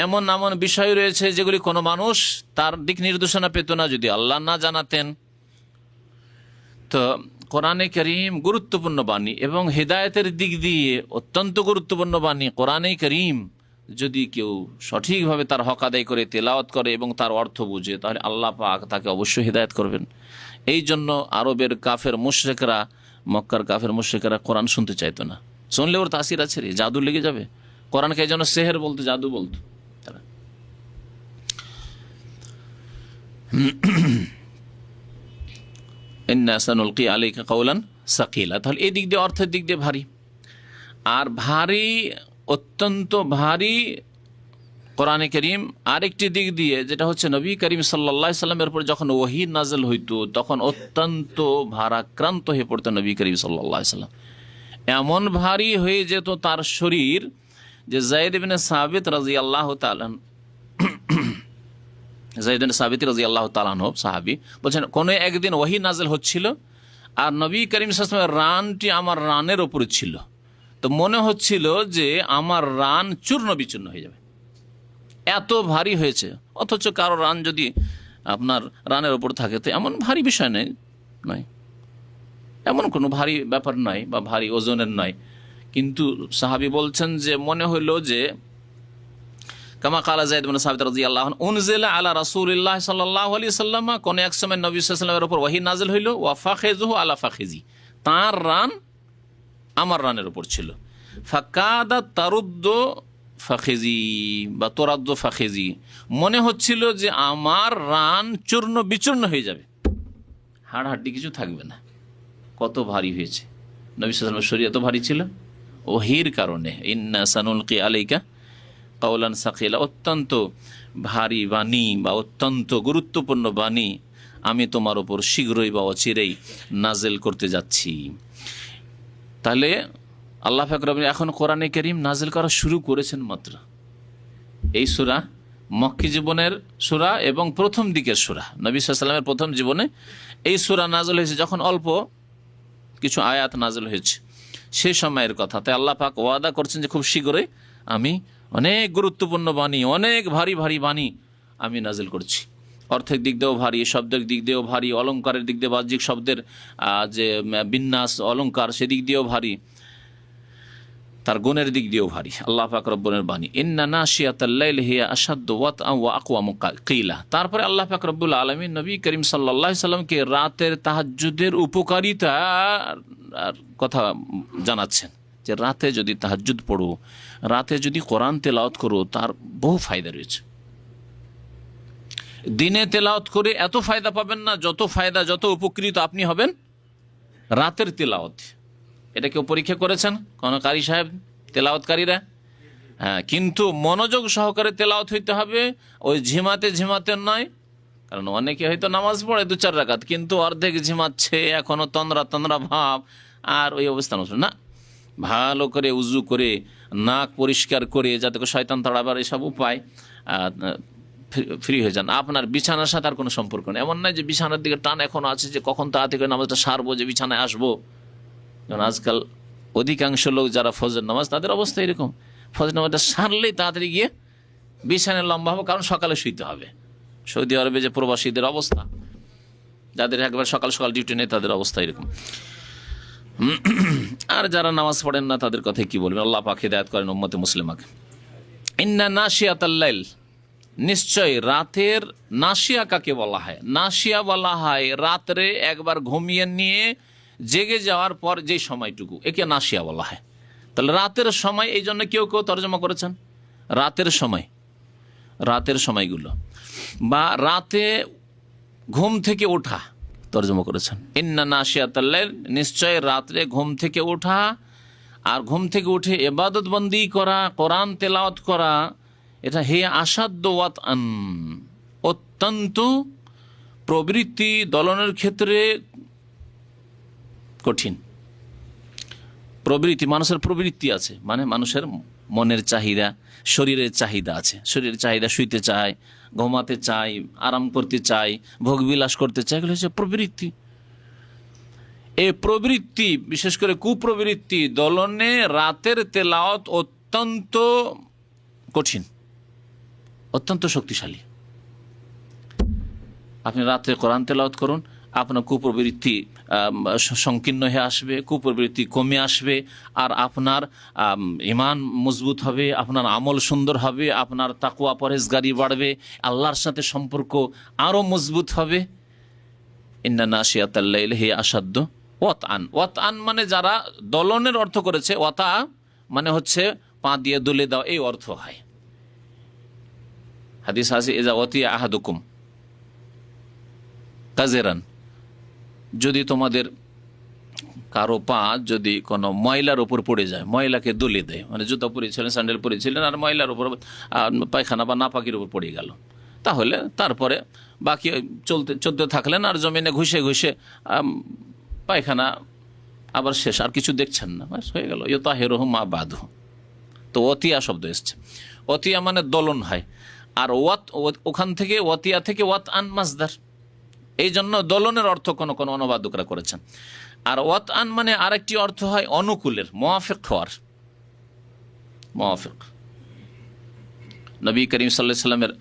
এমন এমন বিষয় রয়েছে যেগুলি কোনো মানুষ তার দিক নির্দেশনা পেত না যদি আল্লাহ না জানাতেন। তো কোরআনে কারীম গুরুত্বপূর্ণ বাণী এবং হেদায়েতের দিক দিয়ে অত্যন্ত গুরুত্বপূর্ণ বাণী। কোরআনে কারীম যদি কেউ সঠিকভাবে তার হক আদায় করে তেলাওয়াত করে এবং তার অর্থ বুঝে, তাহলে আল্লাহ পাক তাকে অবশ্যই হেদায়েত করবেন। এই জন্য আরবের কাফের মুশরিকরা, মক্কার কাফের মুশরিকরা কোরআন শুনতে চাইতো না। শুনলে ওর তাসির আছে রে, জাদু লেগে যাবে। কোরআনকে এই জন্য সেহের বলতো, জাদু বলতো তারা। ইন্না সানুলকি আলাইকা কাওলান সাকিলা, তাহলে এই দিক দিয়ে, অর্থের দিক দিয়ে ভারী। আর ভারী, অত্যন্ত ভারী কোরআনে করিম। আরেকটি দিক দিয়ে যেটা হচ্ছে নবী করিম সাল্লাল্লাহু আলাইহি সাল্লামের উপর যখন ওহী নাযিল হইতো তখন অত্যন্ত ভারাক্রান্ত হয়ে পড়তো নবী করিম সাল্লাল্লাহু আলাইহি সাল্লাম। এমন ভারী হয়ে যেত তার শরীর যে যায়েদ ইবনে সাবিত রাদিয়াল্লাহু তাআলা, যায়েদ ইবনে সাবিত রাদিয়াল্লাহু তাআলা আনহু সাহাবী বলছেন, কোনো একদিন ওহী নাযিল হচ্ছিল আর নবী করিম সাল্লাল্লাহু আলাইহি সাল্লামের রানটি আমার রানের উপরে ছিল, তো মনে হচ্ছিল যে আমার রান চূর্ণ বিচূর্ণ হয়ে যাবে, এত ভারী হয়েছে। অথচ কারো রান যদি আপনার রানের ওপর থাকে তো এমন ভারী বিষয় নয়, এমন কোনো ভারী ব্যাপার নয় বা ভারী ওজনের নয়। কিন্তু সাহাবী বলছেন যে মনে হইল যে কামা কালা যায়েদ ইবনে সাবিত রাদিয়াল্লাহু আনহু উনজিলা আলা রাসূলিল্লাহ সাল্লাল্লাহু আলাইহি ওয়াসাল্লাম, কোন এক সময় নবী সাল্লাল্লাহু আলাইহি ওয়াসাল্লামের উপর ওহী নাযিল হইল, ওয়া ফাখিযুহু আলা ফাখিজি, তার রান আমার রানের উপর ছিল, ফাকাদা তারুদ্দু ফাখিজি বা তোরাদ্দু ফাখিজি, মনে হচ্ছিল যে আমার রান চূর্ণ বিচূর্ণ হয়ে যাবে, হাড় হাড্ডি কিছু থাকবে না, কত ভারী হয়েছে। নবী সাল্লাল্লাহু আলাইহি ওয়াসাল্লামের শরীর এত ভারী ছিল ওহীর কারণে। ইন্না সানুলকি আলাইকা কাওলান সাকিলা, অত্যন্ত ভারী বাণী বা অত্যন্ত গুরুত্বপূর্ণ বাণী আমি তোমার উপর শীঘ্রই বা অচিরেই নাজেল করতে যাচ্ছি। তাহলে আল্লাহ পাক রব্বুল এখন কোরআনে কারীম নাজিল করা শুরু করেছেন মাত্র। এই সূরা মক্কি জীবনের সূরা এবং প্রথম দিকের সূরা, নবী সাল্লাল্লাহু আলাইহি ওয়াসাল্লামের প্রথম জীবনে এই সূরা নাজিল হয়েছে, যখন অল্প কিছু আয়াত নাজিল হয়েছে সেই সময়ের কথা। তাই আল্লাহ পাক ওয়াদা করছেন যে খুব শীঘ্রই আমি অনেক গুরুত্বপূর্ণ বাণী, অনেক ভারী ভারী বাণী আমি নাজিল করছি। অর্থের দিক দিয়েও ভারী, শব্দের দিক দিয়েও ভারী, অলঙ্কারের দিক দিয়ে বাহ্যিক শব্দের যে বিন্যাস অলঙ্কার সেদিক দিয়েও ভারী, তার গুণের দিক দিয়েও ভারী। আল্লাহ পাক রব্বুল বাণী ইন্না নাশিয়াতাল লাইলি হিয়া আশাদ্দু ওয়াতআন ওয়া আকওয়ামু কিলা। তারপরে আল্লাহ পাক রব্বুল আলামিন নবী করিম সাল্লাল্লাহু আলাইহি সাল্লামকে রাতের তাহাজ্জুদের উপকারিতার কথা জানাচ্ছেন, যে রাতে যদি তাহাজ্জুদ পড়ো, রাতে যদি কোরআন তেলাওয়াত করো তার বহু ফায়দা রয়েছে। দিনে তেলাওয়াত করে এত ফায়দা পাবেন না যত ফায়দা, যত উপকৃত আপনি হবেন রাতের তেলাওয়াত। এটা কেউ পরীক্ষা করেছেন কোনো কারি সাহেব, তেলাওয়াতকারীরা? হ্যাঁ, কিন্তু মনোযোগ সহকারে তেলাওয়াত হইতে হবে, ওই ঝিমাতে ঝিমাতে নয়। কারণ অনেকে হয়তো নামাজ পড়ে 2-4 রাকাত কিন্তু অর্ধেক ঝিমাচ্ছে, এখনো তন্দ্রা তন্দ্রা ভাব, আর ওই অবস্থা না। ভালো করে উজু করে নাক পরিষ্কার করে যাতে করে শয়তান তাড়াবার এসব উপায় ফ্রি হয়ে যান। আপনার বিছানার সাথে আর কোনো সম্পর্ক নেই। এমন নয় যে বিছানার দিকে টান এখনো আছে যে কখন তাড়াতাড়ি করে নামাজটা সারবো, যে বিছানায় আসবো। যেমন আজকাল অধিকাংশ লোক যারা ফজর নামাজ, তাদের অবস্থা এরকম, ফজর নামাজটা সারলেই তাড়াতাড়ি গিয়ে বিছানায় লম্বা হবে, কারণ সকালে শুইতে হবে। সৌদি আরবে যে প্রবাসীদের অবস্থা, যাদের একবার সকাল সকাল ডিউটি নেই, তাদের অবস্থা এরকম। আর যারা নামাজ পড়েন না তাদের কথা কি বলবেন। আল্লাহ পাক হিদায়াত করেন উম্মতে মুসলিমাকে। ইন্না নাশিয়াতাল লাইল, নিশ্চয় রাতের, নাশিয়া কাকে বলা হয়? নাশিয়া বলা হয় রাত্রে একবার ঘুমিয়ে নিয়ে জেগে যাওয়ার পর যে সময়টুকু, একে নাশিয়া বলা হয়। তাহলে রাতের সময়, এই জন্য কেউ কেউ তর্জমা করেছেন রাতের সময়, রাতের সময়গুলো, বা রাতে ঘুম থেকে ওঠা তর্জমা করেছেন। ইন্না নাশিয়াতাল লাইল, নিশ্চয় রাত্রে ঘুম থেকে ওঠা, আর ঘুম থেকে উঠে ইবাদত বন্দি করা, কোরআন তেলাওয়াত করা, এটা হে আসাদ্দু ওয়াতআন, অত্যন্ত প্রবৃত্তি দলনের ক্ষেত্রে কঠিন। প্রবৃত্তি, মানুষের প্রবৃত্তি আছে, মানে মানুষের মনের চাহিদা, শরীরের চাহিদা আছে। শরীরের চাহিদা, শুইতে চায়, ঘুমাতে চায়, আরাম করতে চায়, ভোগবিলাস করতে চায়, এগুলো হচ্ছে প্রবৃত্তি। এই প্রবৃত্তি, বিশেষ করে কুপ্রবৃত্তি দলনে রাতের তেলাওয়াত অত্যন্ত কঠিন, অত্যন্ত শক্তিশালী। আপনি রাতে কোরআন তেলাওয়াত করুন, আপনার কুপ্রবৃত্তি সংকীর্ণ হয়ে আসবে, কুপ্রবৃত্তি কমে আসবে, আর আপনার ঈমান মজবুত হবে, আপনার আমল সুন্দর হবে, আপনার তাকওয়া পরহেজগারি বাড়বে, আল্লাহর সাথে সম্পর্ক আরও মজবুত হবে। ইন্না নাশিয়াতাল লাইলি হিয়া আশাদ্দু ওয়াতআন। ওয়াতআন মানে যারা দলনের অর্থ করেছে, ওয়াতা মানে হচ্ছে পা দিয়ে দুলে দাও, এই অর্থ হয়। হাদিস আছে ইজা ওয়াতিয়া আহাদুকুম কাজেরান, যদি তোমাদের কারো পা যদি কোনো ময়লার উপর পড়ে যায়, ময়লাকে দলে দেয়, মানে জুতা পরেছিলেন, স্যান্ডেল পরেছিলেন, আর ময়লার উপর পায়খানা বা নাপাকির উপর পড়ে গেল, তাহলে তারপরে বাকি চলতে থাকলেন আর জমিনে ঘুষে ঘুষে পায়খানা আবার শেষ, আর কিছু দেখছেন না, বাস হয়ে গেল। ইউতাহিরুহু মা বাদু। তো ওতিয়া শব্দ এসছে। ওতিয়া মানে দলন হয়, আর ওখান থেকে ওতিয়া থেকে ওয়াত আন মাসদার, এই জন্য দলনের অর্থ কোন কোন অনুবাদকরা করেছেন। আর ওয়াত আন মানে আরেকটি অর্থ হয় অনুকূলের, মুওয়াফিক হওয়ার। মুওয়াফিক, নবী করিম সাল্লাল্লাহু আলাইহি সাল্লামের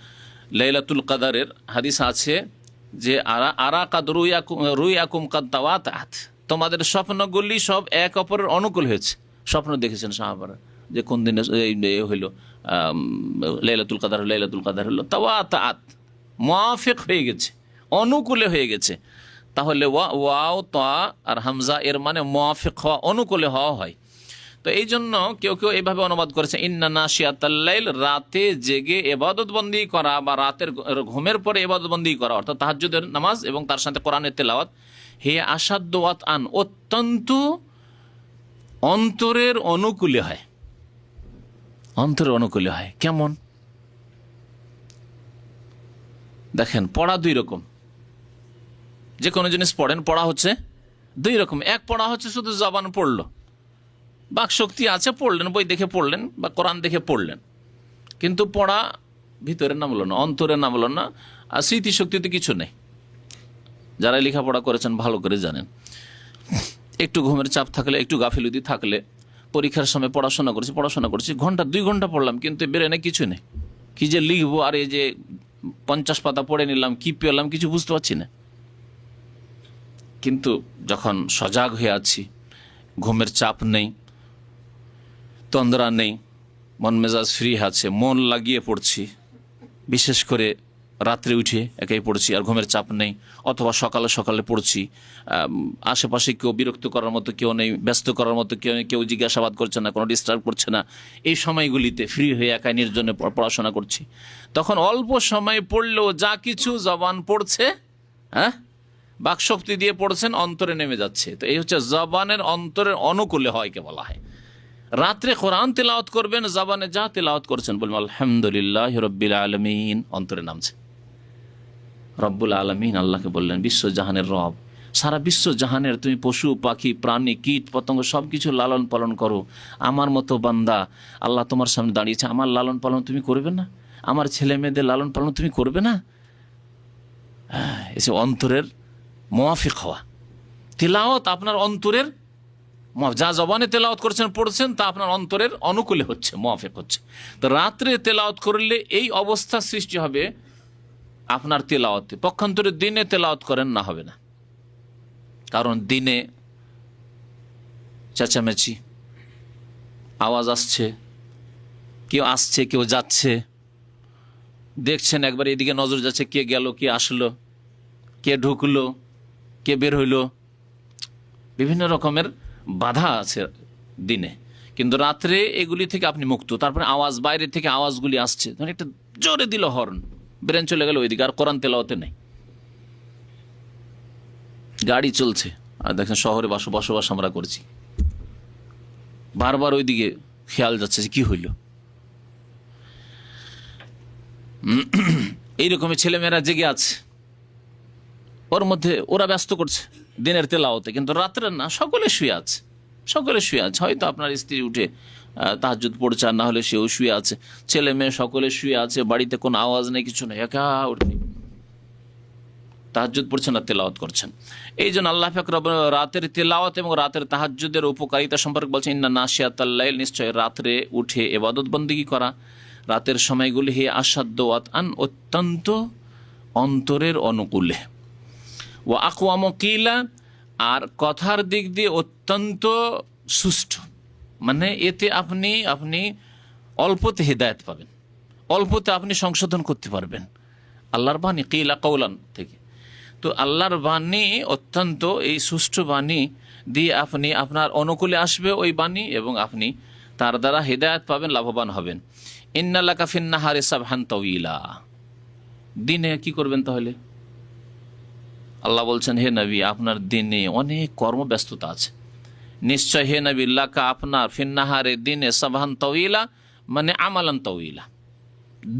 লাইলাতুল কদরের হাদিস আছে যে আরা কাদ রুয়াকুম কাদ তাওয়াতাত, তোমাদের স্বপ্নগুলি সব এক অপরের অনুকূল হয়েছে। স্বপ্ন দেখেছেন সাহাবারা যে কোন দিনে হইল লাইলাতুল কদর হলো, তাওয়াতাত মুওয়াফিক হয়ে গেছে, অনুকূলে হয়ে গেছে। তাহলে ওয়াও তা আর হামজা এর মানে মুওয়াফিক হওয়া, অনুকূলে হওয়া হয়। তো এই জন্য কেউ কেউ এইভাবে অনুবাদ করেছে ইন্না নাশিয়াতাল লাইল, রাতে জেগে ইবাদত বন্দি করা বা রাতের ঘুমের পরে ইবাদত বন্দি করা, অর্থাৎ তাহাজ্জুদের নামাজ এবং তার সাথে কোরআনের তেলাওয়াত, হে আসাদ্দু ওয়াত আন, অত্যন্ত অন্তরের অনুকূলে হয়। অন্তরের অনুকূলে হয় কেমন? দেখেন, পড়া দুই রকম। যে কোনো জিনিস পড়েন, পড়া হচ্ছে দুই রকম। এক পড়া হচ্ছে শুধু জবান পড়লো, বাকশক্তি আছে, পড়লেন, বই দেখে পড়লেন বা কোরআন দেখে পড়লেন, কিন্তু পড়া ভিতরের নাম হলো না, অন্তরের নাম হলো না, আর স্মৃতিশক্তিতে কিছু নেই। যারা লেখাপড়া করেছেন ভালো করে জানেন, একটু ঘুমের চাপ থাকলে, একটু গাফিলতি থাকলে, পরীক্ষার সময় পড়াশোনা করছি, ঘন্টা 2 ঘন্টা পড়লাম, কিন্তু ব্রেনে কিছু নেই, কি যে লিখবো, আর এই যে 50 পাতা পড়ে নিলাম, কি পেলাম কিছু বুঝতে পারছি না। কিন্তু যখন সজাগ হয়ে আছি, ঘুমের চাপ নেই, তন্দ্রা নেই, মন মেজাজ ফ্রি আছে, মন লাগিয়ে পড়ছি, বিশেষ করে রাত্রে উঠে একাই পড়ছি আর ঘুমের চাপ নেই, অথবা সকালে সকালে পড়ছি, আশেপাশে কেউ বিরক্ত করার মতো কেউ নেই, ব্যস্ত করার মতো কেউ নেই, কেউ জিজ্ঞাসাবাদ করছে না, কোনো ডিস্টার্ব করছে না, এই সময়গুলিতে ফ্রি হয়ে একাই নির্জনে পড়াশোনা করছি, তখন অল্প সময় পড়লেও যা কিছু জবান পড়ছে, হ্যাঁ, বাকশক্তি দিয়ে পড়ছেন, অন্তরে নেমে যাচ্ছে। তো এই হচ্ছে জবানের অন্তরের অনুকূলে হয় কে বলা হয়। রাত্রে কোরআন তেলাওয়াত করবেন, জবানে যা তেলাওয়াত করছেন বলবেন আলহামদুলিল্লাহ রব্বিল আলামিন, অন্তরে নামছে। রব্বুল আলামিন আল্লাহকে বললেন, বিশ্বজাহানের রব, সারা বিশ্ব জাহানের তুমি পশু পাখি প্রাণী কীট পতঙ্গ সব কিছু লালন পালন করো, আমার মতো বান্দা আল্লাহ তোমার সামনে দাঁড়িয়েছে, আমার লালন পালন তুমি করবে না? আমার ছেলে মেয়েদের লালন পালন তুমি করবে না? এসে অন্তরের মুওয়াফিক হওয়া, তেলাওয়াত আপনার অন্তরের, যা জবানে তেলাওয়াত করছেন পড়ছেন তা আপনার অন্তরের অনুকূলে হচ্ছে, মুওয়াফিক হচ্ছে। তো রাত্রে তেলাওয়াত করলে এই অবস্থা সৃষ্টি হবে আপনার তেলাওয়াতে। পক্ষান্তরে দিনে তেলাওয়াত করেন না, হবে না। কারণ দিনে চেঁচামেচি, আওয়াজ আসছে, কেউ যাচ্ছে, দেখছেন একবার এদিকে নজর যাচ্ছে, কে গেল, কে আসলো, কে ঢুকলো, কে বের হইলো, বিভিন্ন রকমের বাধা আছে দিনে। কিন্তু রাত্রে এগুলি থেকে আপনি মুক্ত। তারপরে আওয়াজ, বাইরে থেকে আওয়াজগুলি আসছে, ধরেন একটা জোরে দিল হর্ন, ব্রেন চলে গেল ওইদিকে, আর কোরআন তেলাওয়াতে নেই। গাড়ি চলছে, আর দেখেন শহরে বসবাস আমরা করছি, বারবার ওইদিকে খেয়াল যাচ্ছে যে কি হইল। এইরকমের ছেলেমেয়েরা জেগে আছে, ওর মধ্যে ওরা ব্যস্ত করছে দিনের তেলাওয়াতে, কিন্তু রাত্রে না, সকলে শুয়ে আছে। হয়তো আপনার স্ত্রী উঠে তাহাজ্জুদ পড়ছে, আর না হলে সেও শুয়ে আছে, ছেলে মেয়ে সকলে শুয়ে আছে, বাড়িতে কোনো আওয়াজ নেই, কিছু নেই, একা উঠে তাহাজ্জুদ পড়ছেন আর তেলাওয়াত করছেন। এই জন্য আল্লাহ পাক রব্বুল রাতের তেলাওয়াত এবং রাতের তাহাজ্জুদের উপকারিতা সম্পর্কে বলছেন, ইন্না নাশিয়াতাল লাইল, নিশ্চয় রাত্রে উঠে ইবাদত বন্দেগী করা, রাতের সময়গুলি হে আসাদ্দু ওয়াত আন, অত্যন্ত অন্তরের অনুকূলে, ও আকওয়ামু কিলা, আর কথার দিক দিয়ে অত্যন্ত সুষ্ঠু, মানে এতে আপনি অল্পতে হেদায়েত পাবেন, অল্পতে আপনি সংশোধন করতে পারবেন। আল্লাহর বাণী কিলা কওলান থেকে, তো আল্লাহর বাণী অত্যন্ত এই সুষ্ঠু বাণী দিয়ে আপনি আপনার অনুকূলে আসবে ওই বাণী, এবং আপনি তার দ্বারা হেদায়েত পাবেন, লাভবান হবেন। ইন্না লাকা ফিন নাহারি সাবহান তাওয়িলা, দিনে কি করবেন তাহলে? আল্লাহ বলছেন, হে নবী, আপনার দিনে অনেক কর্মব্যস্ততা আছে, নিশ্চয় হে নবী লাকা আপনার ফিন্নাহারে দিনে সাবহান তওয়িলা মানে আমালান তওয়িলা,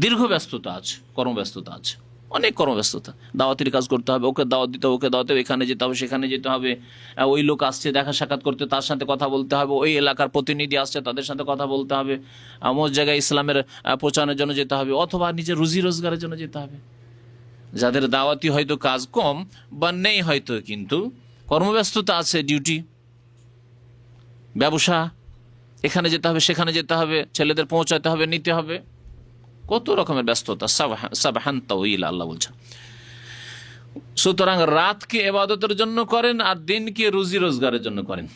দীর্ঘ ব্যস্ততা আছে, কর্মব্যস্ততা আছে, অনেক কর্মব্যস্ততা। দাওয়াতের কাজ করতে হবে, ওকে দাওয়াত দিতে হবে, ওকে দাওয়াতে এখানে যেতে হবে, সেখানে যেতে হবে, ওই লোক আসছে দেখা সাক্ষাৎ করতে, তার সাথে কথা বলতে হবে, ওই এলাকার প্রতিনিধি আসছে তাদের সাথে কথা বলতে হবে, আমার জায়গায় ইসলামের প্রচারের জন্য যেতে হবে, অথবা নিজের রুজি রোজগারের জন্য যেতে হবে। যাদের দাওয়াতি হয়তো কাজ কম বা নেই হয়তো, কিন্তু কর্মব্যস্ততা আছে, ডিউটি, ব্যবসা, এখানে যেতে হবে, সেখানে যেতে হবে, ছেলেদের পৌঁছাতে হবে, নিতে হবে, কত রকমের ব্যস্ততা। সাবহান তাওয়িলা আল্লাহ বলছেন। সুতরাং রাতকে ইবাদতের জন্য করেন আর দিনকে রুজি রোজগারের জন্য করেন।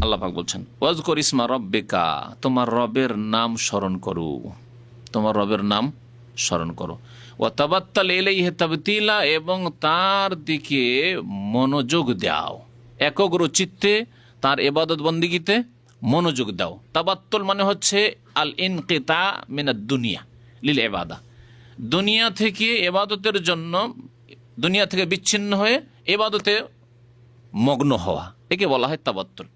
আল্লাহ পাক বলছেন ওয়াজকুর ইসমা রব্বিকা, তোমার রবের নাম স্মরণ করো, তোমার রবের নাম স্মরণ করো। ওয়া তাবাত্তাল ইলাইহি তাবতিলা, এবং তার দিকে মনোযোগ দাও, একগ্র চিত্তে তার ইবাদত বন্দিগিতে মনোযোগ দাও। তাবাত্তুল মানে হচ্ছে আল ইনকিতা মিনাদ দুনিয়া লিল ইবাদা, দুনিয়া থেকে ইবাদতের জন্য, দুনিয়া থেকে বিচ্ছিন্ন হয়ে ইবাদতে মগ্ন হওয়া, একে বলা হয় তাবাত্তুল।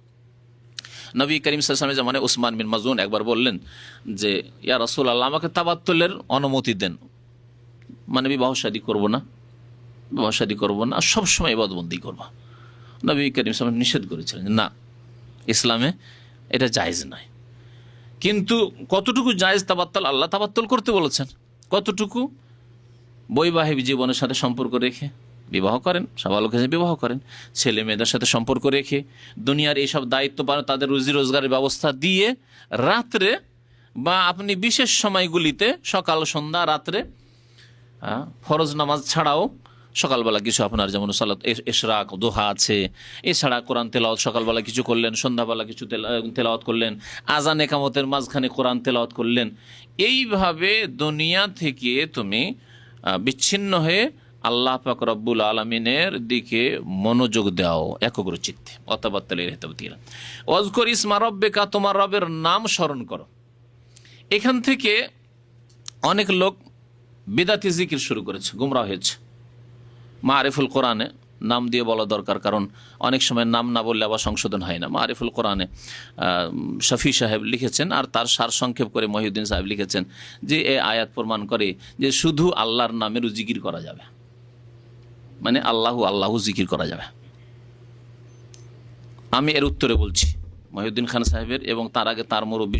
নবী করিম সাল্লাল্লাহু আলাইহি ওয়াসাল্লামের জামানে উসমান বিন মাজুন একবার বললেন যে ইয়া রাসূলুল্লাহ, আমাকে তাবাত্তুলের অনুমতি দেন, মানে বিবাহ শাদী করবো না, বিবাহ শাদী করবো না, আর সবসময় ইবাদতবন্দি করবো। নবী করিম সাল্লাল্লাহু আলাইহি ওয়াসাল্লাম নিষেধ করেছিলেন, না, ইসলামে এটা জায়েজ নয়। কিন্তু কতটুকু জায়েজ তাবাত্তুল, আল্লাহ তাবাত্তুল করতে বলেছেন, কতটুকু বৈবাহিক জীবনের সাথে সম্পর্ক রেখে বিবাহ করেন, সবালোকের সাথে বিবাহ করেন, ছেলে মেয়েদের সাথে সম্পর্ক রেখে, দুনিয়ার এইসব দায়িত্ব পালন, তাদের রুজি রোজগারের ব্যবস্থা দিয়ে, রাত্রে বা আপনি বিশেষ সময়গুলিতে, সকাল সন্ধ্যা রাত্রে, ফরজ নামাজ ছাড়াও সকালবেলা কিছু আপনার যেমন সালাত ইশরাক দোহা আছে, এছাড়া কোরআন তেলাওয়াত সকালবেলা কিছু করলেন, সন্ধ্যাবেলা কিছু তেলাওয়াত করলেন, আজান একামতের মাঝখানে কোরআন তেলাওয়াত করলেন। এইভাবে দুনিয়া থেকে তুমি বিচ্ছিন্ন হয়ে আল্লাহ পাক রব্বুল আলামিনের দিকে মনোযোগ দাও একগ্র চিত্তে। ওয়াজকুর ইসমা রব্বিকা, তোমার রবের নাম স্মরণ করো। এখান থেকে অনেক লোক বিদাতি জিকির শুরু করেছে, গুমরাহ হয়েছে। মারিফুল কোরআনে নাম দিয়ে বলা দরকার, কারণ অনেক সময় নাম না বললে আবার সংশোধন হয় না। মারিফুল কোরআনে শফি সাহেব লিখেছেন, আর তার সার সংক্ষেপ করে মহিউদ্দিন সাহেব লিখেছেন যে এই আয়াত প্রমাণ করে যে শুধু আল্লাহর নামেরও জিকির করা যাবে, মানে আল্লাহু আল্লাহু জিকির করা যাবে। আমি এর উত্তরে বলছি মহিউদ্দিন খান সাহেবের, এবং তার আগে তার মুরব্বী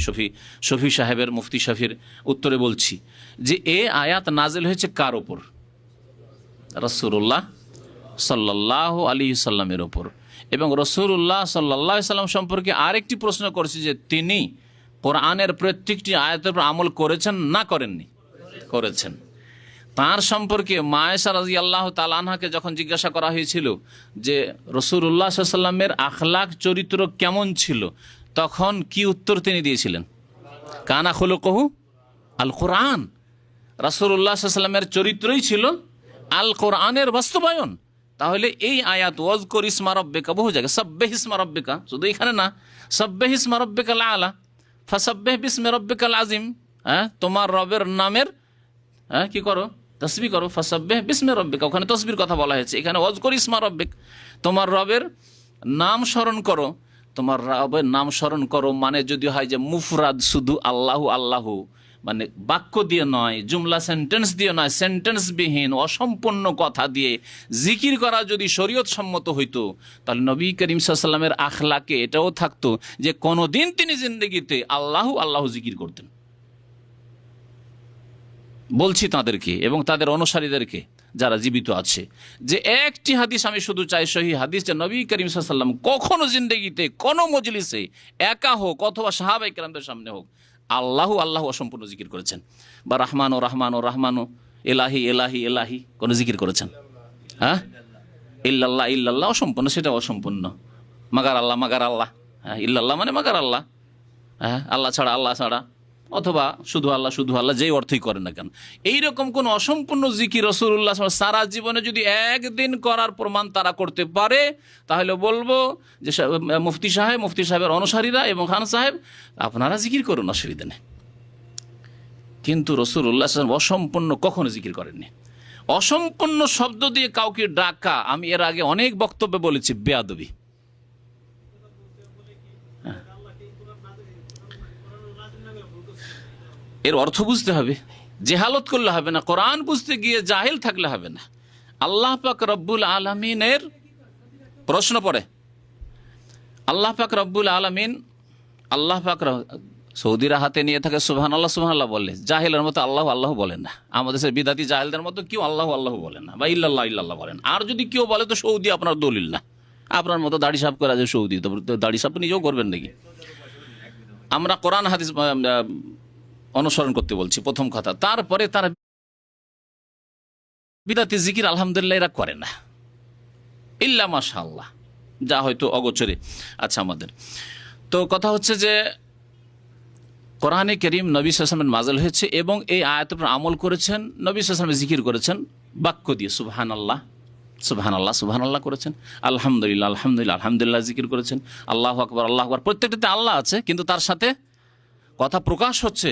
শফি সাহেবের, মুফতি শফির উত্তরে বলছি যে এ আয়াত নাজিল হয়েছে কার ওপর? রাসূলুল্লাহ সাল্লাল্লাহু আলাইহি সাল্লামের ওপর। এবং রাসূলুল্লাহ সাল্লাল্লাহু আলাইহি সাল্লাম সম্পর্কে আরেকটি প্রশ্ন করছি যে তিনি কোরআনের প্রত্যেকটি আয়াতের উপর আমল করেছেন না করেননি? করেছেন। তার সম্পর্কে মা আয়েশা রাদিয়াল্লাহু তাআলা আনহাকে যখন জিজ্ঞাসা করা হয়েছিল যে রাসূলুল্লাহ সাল্লাল্লাহু আলাইহি সাল্লামের আখলাক চরিত্র কেমন ছিল, তখন কি উত্তর তিনি দিয়েছিলেন? কানা খুলুকুহু আল কোরআন। রাসূলুল্লাহ সাল্লাল্লাহু আলাইহি সাল্লামের চরিত্রই ছিল আল কোরআনের বাস্তবায়ন। তাহলে এই আয়াত ওয়াজকুর ইসমা রব্বিকা বহু জায়গায়, সাব্বিহ ইসমা রব্বিকা শুধু এখানে না, সাব্বিহ ইসমা রব্বিকাল আলা ফাসাব্বিহ বিসমি রব্বিকাল আযীম, তোমার রবের নামের কি করো? তাসবিহ করো। ফাসাব্বিহ বিসমি রব্বিকা, ওখানে তাসবিহর কথা বলা হয়েছে, এখানে ওয়াজকুর ইসমা রব্বিক, তোমার রবের নাম স্মরণ করো। তোমার রবের নাম স্মরণ করো মানে যদি হয় যে মুফরাদ, শুধু আল্লাহু আল্লাহু, মানে বাক্য দিয়ে নয়, জুমলা সেন্টেন্স দিয়ে নয়, সেন্টেন্সবিহীন অসম্পূর্ণ কথা দিয়ে জিকির করা যদি শরীয়ত সম্মত হইতো, তাহলে নবী করিম সাল্লাল্লাহু আলাইহি ওয়াসাল্লামের আখলাকে এটাও থাকতো যে কোনোদিন তিনি জিন্দেগিতে আল্লাহু আল্লাহু জিকির করতেন। বলছি তাদেরকে এবং তাদের অনুসারীদেরকে যারা জীবিত আছে, যে একটি হাদিস আমি শুধু চাই, সহিহ হাদিস, যে নবী করিম সাল্লাল্লাহু আলাইহি ওয়াসাল্লাম কখনো জিন্দেগিতে কোনো মজলিসে একা হোক অথবা সাহাবায়ে কেরামদের সামনে হোক আল্লাহু আল্লাহু অসম্পূর্ণ জিকির করেছেন, বা রহমান ও রহমান ও রহমান ও এলাহি এলাহি এলাহি কোন জিকির করেছেন? ইল্লাল্লাহ ইল্লাল্লাহ অসম্পূর্ণ, সেটা অসম্পূর্ণ। মাগার আল্লাহ মাগার আল্লাহ, ইল্লাল্লাহ মানে মাগার আল্লাহ, আল্লাহ ছাড়া আল্লাহ ছাড়া, অথবা শুধু আল্লাহ, যেই অর্থই করেন না কেন, এইরকম কোন অসম্পূর্ণ জিকির রাসূলুল্লাহ সারা জীবনে যদি একদিন করার প্রমাণ তারা করতে পারে, তাহলে বলবো যে মুফতি সাহেবের অনুসারীরা এবং খান সাহেব, আপনারা জিকির করুন, অসুবিধা নেই। কিন্তু রাসূলুল্লাহ অসম্পূর্ণ কখনো জিকির করেননি। অসম্পূর্ণ শব্দ দিয়ে কাউকে ডাকা, আমি এর আগে অনেক বক্তব্যে বলেছি, বেয়াদবি। এর অর্থ বুঝতে হবে, জেহালত করলে হবে না, কোরআন বুঝতে গিয়ে জাহেল থাকলে হবে না। আল্লাহ পাক রব্বুল আলামিনের প্রশ্ন পড়ে, আল্লাহ পাক রব্বুল আলামিন, আল্লাহ পাক সৌদিরা হাতে নিয়ে থাকে সুবহানাল্লাহ সুবহানাল্লাহ বলে, জাহেলের মতো আল্লাহ আল্লাহ বলেন না। আমাদের সে বিদাতি জাহেলদের মতো কেউ আল্লাহ আল্লাহ বলেন না, বা ইল্লাল্লাহ ইল্লাল্লাহ বলেন। আর যদি কেউ বলে তো সৌদি আপনার দলিল না, আপনার মতো দাড়ি সাফ করা যে সৌদি, তো দাড়ি সাফ নিজেও করবেন নাকি? আমরা কোরআন হাদিস অনুসরণ করতে বলছি, প্রথম কথা। তারপরে তারা বিদাতি জিকির আলহামদুলিল্লাহ এরা করে না, ইল্লা মাশাআল্লাহ, যা হয়তো অগোচরে। আচ্ছা, আমাদের তো কথা হচ্ছে যে কোরআনে কারীম নবী সাল্লাল্লাহু আলাইহি ওয়াসাল্লামের নাযিল হয়েছে এবং এই আয়াতের উপর আমল করেছেন। নবী সাল্লাল্লাহু আলাইহি ওয়াসাল্লাম জিকির করেছেন বাক্য দিয়ে, সুবহানাল্লাহ সুবহানাল্লাহ সুবহানাল্লাহ করেছেন, আলহামদুলিল্লাহ আলহামদুলিল্লাহ আলহামদুলিল্লাহ জিকির করেছেন, আল্লাহু আকবার আল্লাহু আকবার। প্রত্যেকটাতে আল্লাহ আছে, কিন্তু তার সাথে কথা প্রকাশ হচ্ছে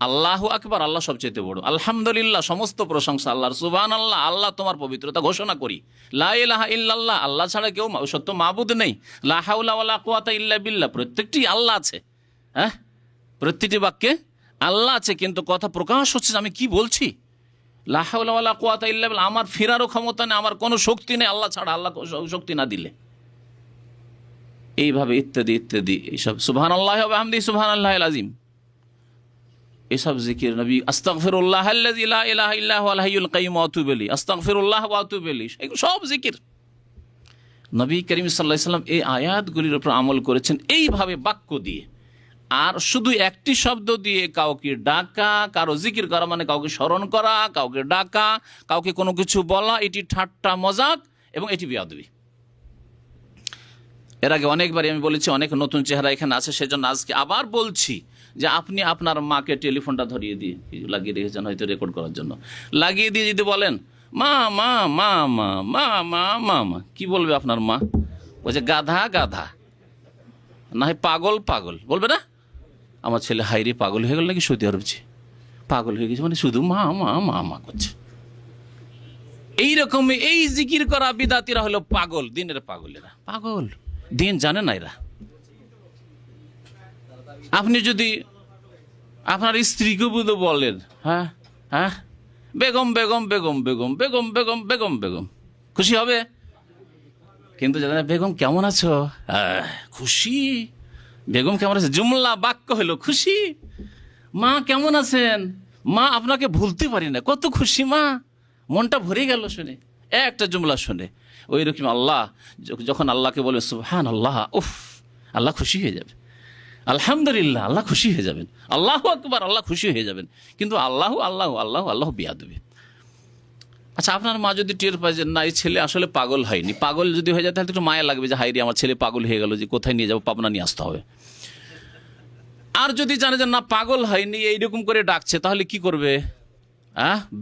আল্লাহু আকবার, আল্লাহ সবচেয়ে বড়, আলহামদুলিল্লাহ সমস্ত প্রশংসা আল্লাহর, সুবহানাল্লাহ আল্লাহ তোমার পবিত্রতা ঘোষণা করি, লা ইলাহা ইল্লাল্লাহ আল্লাহ ছাড়া কেউ সত্য মাবুদ নেই, লা হাওলা ওয়ালা কুওয়াতা ইল্লা বিল্লাহ, প্রত্যেকটি আল্লাহ আছে। হ্যাঁ, প্রতিটি বাক্যে আল্লাহ আছে, কিন্তু কথা প্রকাশ হচ্ছে যে আমি কি বলছি, লা হাওলা ওয়ালা কুওয়াতা ইল্লা বিল্লাহ, আমার ফেরারও ক্ষমতা নেই, আমার কোনো শক্তি নেই আল্লাহ ছাড়া, আল্লাহ শক্তি না দিলে। এইভাবে ইত্যাদি ইত্যাদি, এইসব সুবহানাল্লাহি ওয়া বিহামদিহি সুবহানাল্লাহিল আযীম, এসব জিকির নবী, আস্তাগফিরুল্লাহ আল্লাযী লা ইলাহা ইল্লা হুয়াল হাইয়ুল কাইয়্যুম ওয়া আতুবু ইলাইহি, আস্তাগফিরুল্লাহ ওয়া আতুবু ইলাইহি, এগুলো সব জিকির। নবী করিম সাল্লাল্লাহু আলাইহি ওয়াসাল্লাম এই আয়াতগুলির উপর আমল করেছেন এইভাবে বাক্য দিয়ে। আর শুধু একটি শব্দ দিয়ে কাউকে ডাকা, কারো জিকির করা মানে কাউকে স্মরণ করা, কাউকে ডাকা, কাউকে কোনো কিছু বলা, এটি ঠাট্টা মজাক এবং এটি বেয়াদবি। এর আগে অনেকবারই আমি বলেছি, অনেক নতুন চেহারা এখানে আছে, সেজন্য আজকে আবার বলছি যে আপনি আপনার মাকে টেলিফোনটা ধরিয়ে দিয়ে লাগিয়ে রেখেছেন হয়তো রেকর্ড করার জন্য, লাগিয়ে দিয়ে যদি বলেন মা মা মা মা মা মা মা মা, কি বলবে আপনার মা? বলছে গাধা গাধা, না হয় পাগল পাগল, বলবে না? আমার ছেলে হাইরে পাগল হয়ে গেল নাকি সৌদি আরব, পাগল হয়ে গেছে, মানে শুধু মা মা মা মা করছে। এইরকমই এই জিকির করা বিদাতিরা হলো পাগল, দিনের পাগলেরা, পাগল, দিন জানে না এরা। আপনি যদি আপনার স্ত্রীকে বুঝে বলেন হ্যাঁ হ্যাঁ বেগম বেগম বেগম বেগম বেগম বেগম বেগম বেগম, খুশি হবে? কিন্তু জানেন বেগম কেমন আছো, খুশি। বেগম কেমন আছে জুমলা বাক্য হলো খুশি। মা কেমন আছেন, মা আপনাকে ভুলতে পারি না, কত খুশি মা, মনটা ভরে গেল শুনে, একটা জুমলা শুনে। ওই রকম আল্লাহ যখন আল্লাহকে বলে সুবহানাল্লাহ, উফ, আল্লাহ খুশি হয়ে যাবে, আলহামদুলিল্লাহ আল্লাহ খুশি হয়ে যাবেন, আল্লাহু আকবার আল্লাহ খুশি হয়ে যাবেন। কিন্তু আল্লাহ আল্লাহ আল্লাহ আল্লাহ বিয়াদবি। আচ্ছা, আপনার মা যদি টের পায় যে না এই ছেলে আসলে পাগল হয়নি, পাগল যদি হয়ে যায় তাহলে একটু মায়া লাগবে যে হাইরে আমার ছেলে পাগল হয়ে গেল, যে কোথায় নিয়ে যাবো, পাবনা নিয়ে আসতে হবে। আর যদি জানে যে না পাগল হয়নি, এইরকম করে ডাকছে, তাহলে কি করবে?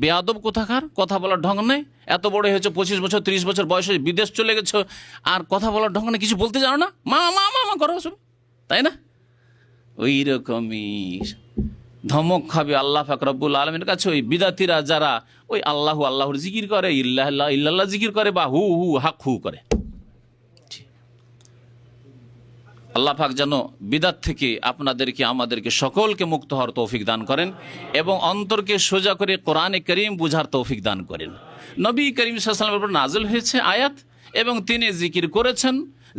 বেয়াদব কোথাকার, কথা বলার ঢং নেই, এত বড় হয়েছে 25 বছর 30 বছর বয়স হয়ে বিদেশ চলে গেছো, আর কথা বলার ঢং নেই, কিছু বলতে জানো না, মা মা মা মা করো, তাই না? ওই রকমই ধমক খাবে আল্লাহ পাক রব্বুল আলামিনের কাছে ওই বিদাতিরা, যারা ওই আল্লাহু আল্লাহর জিকির করে, ইল্লাহ ইল্লাল্লাহ জিকির করে, বা হু হু হাক হু করে। আল্লাহ পাক যেন বিদাত থেকে আপনাদেরকে আমাদেরকে সকলকে মুক্ত হওয়ার তৌফিক দান করেন এবং অন্তরকে সোজা করে কোরআনে কারীম বুঝার তৌফিক দান করেন। নবী করিম সাল্লাল্লাহু আলাইহি ওয়াসাল্লামের উপর নাযিল হয়েছে আয়াত এবং তিনি জিকির করেছেন।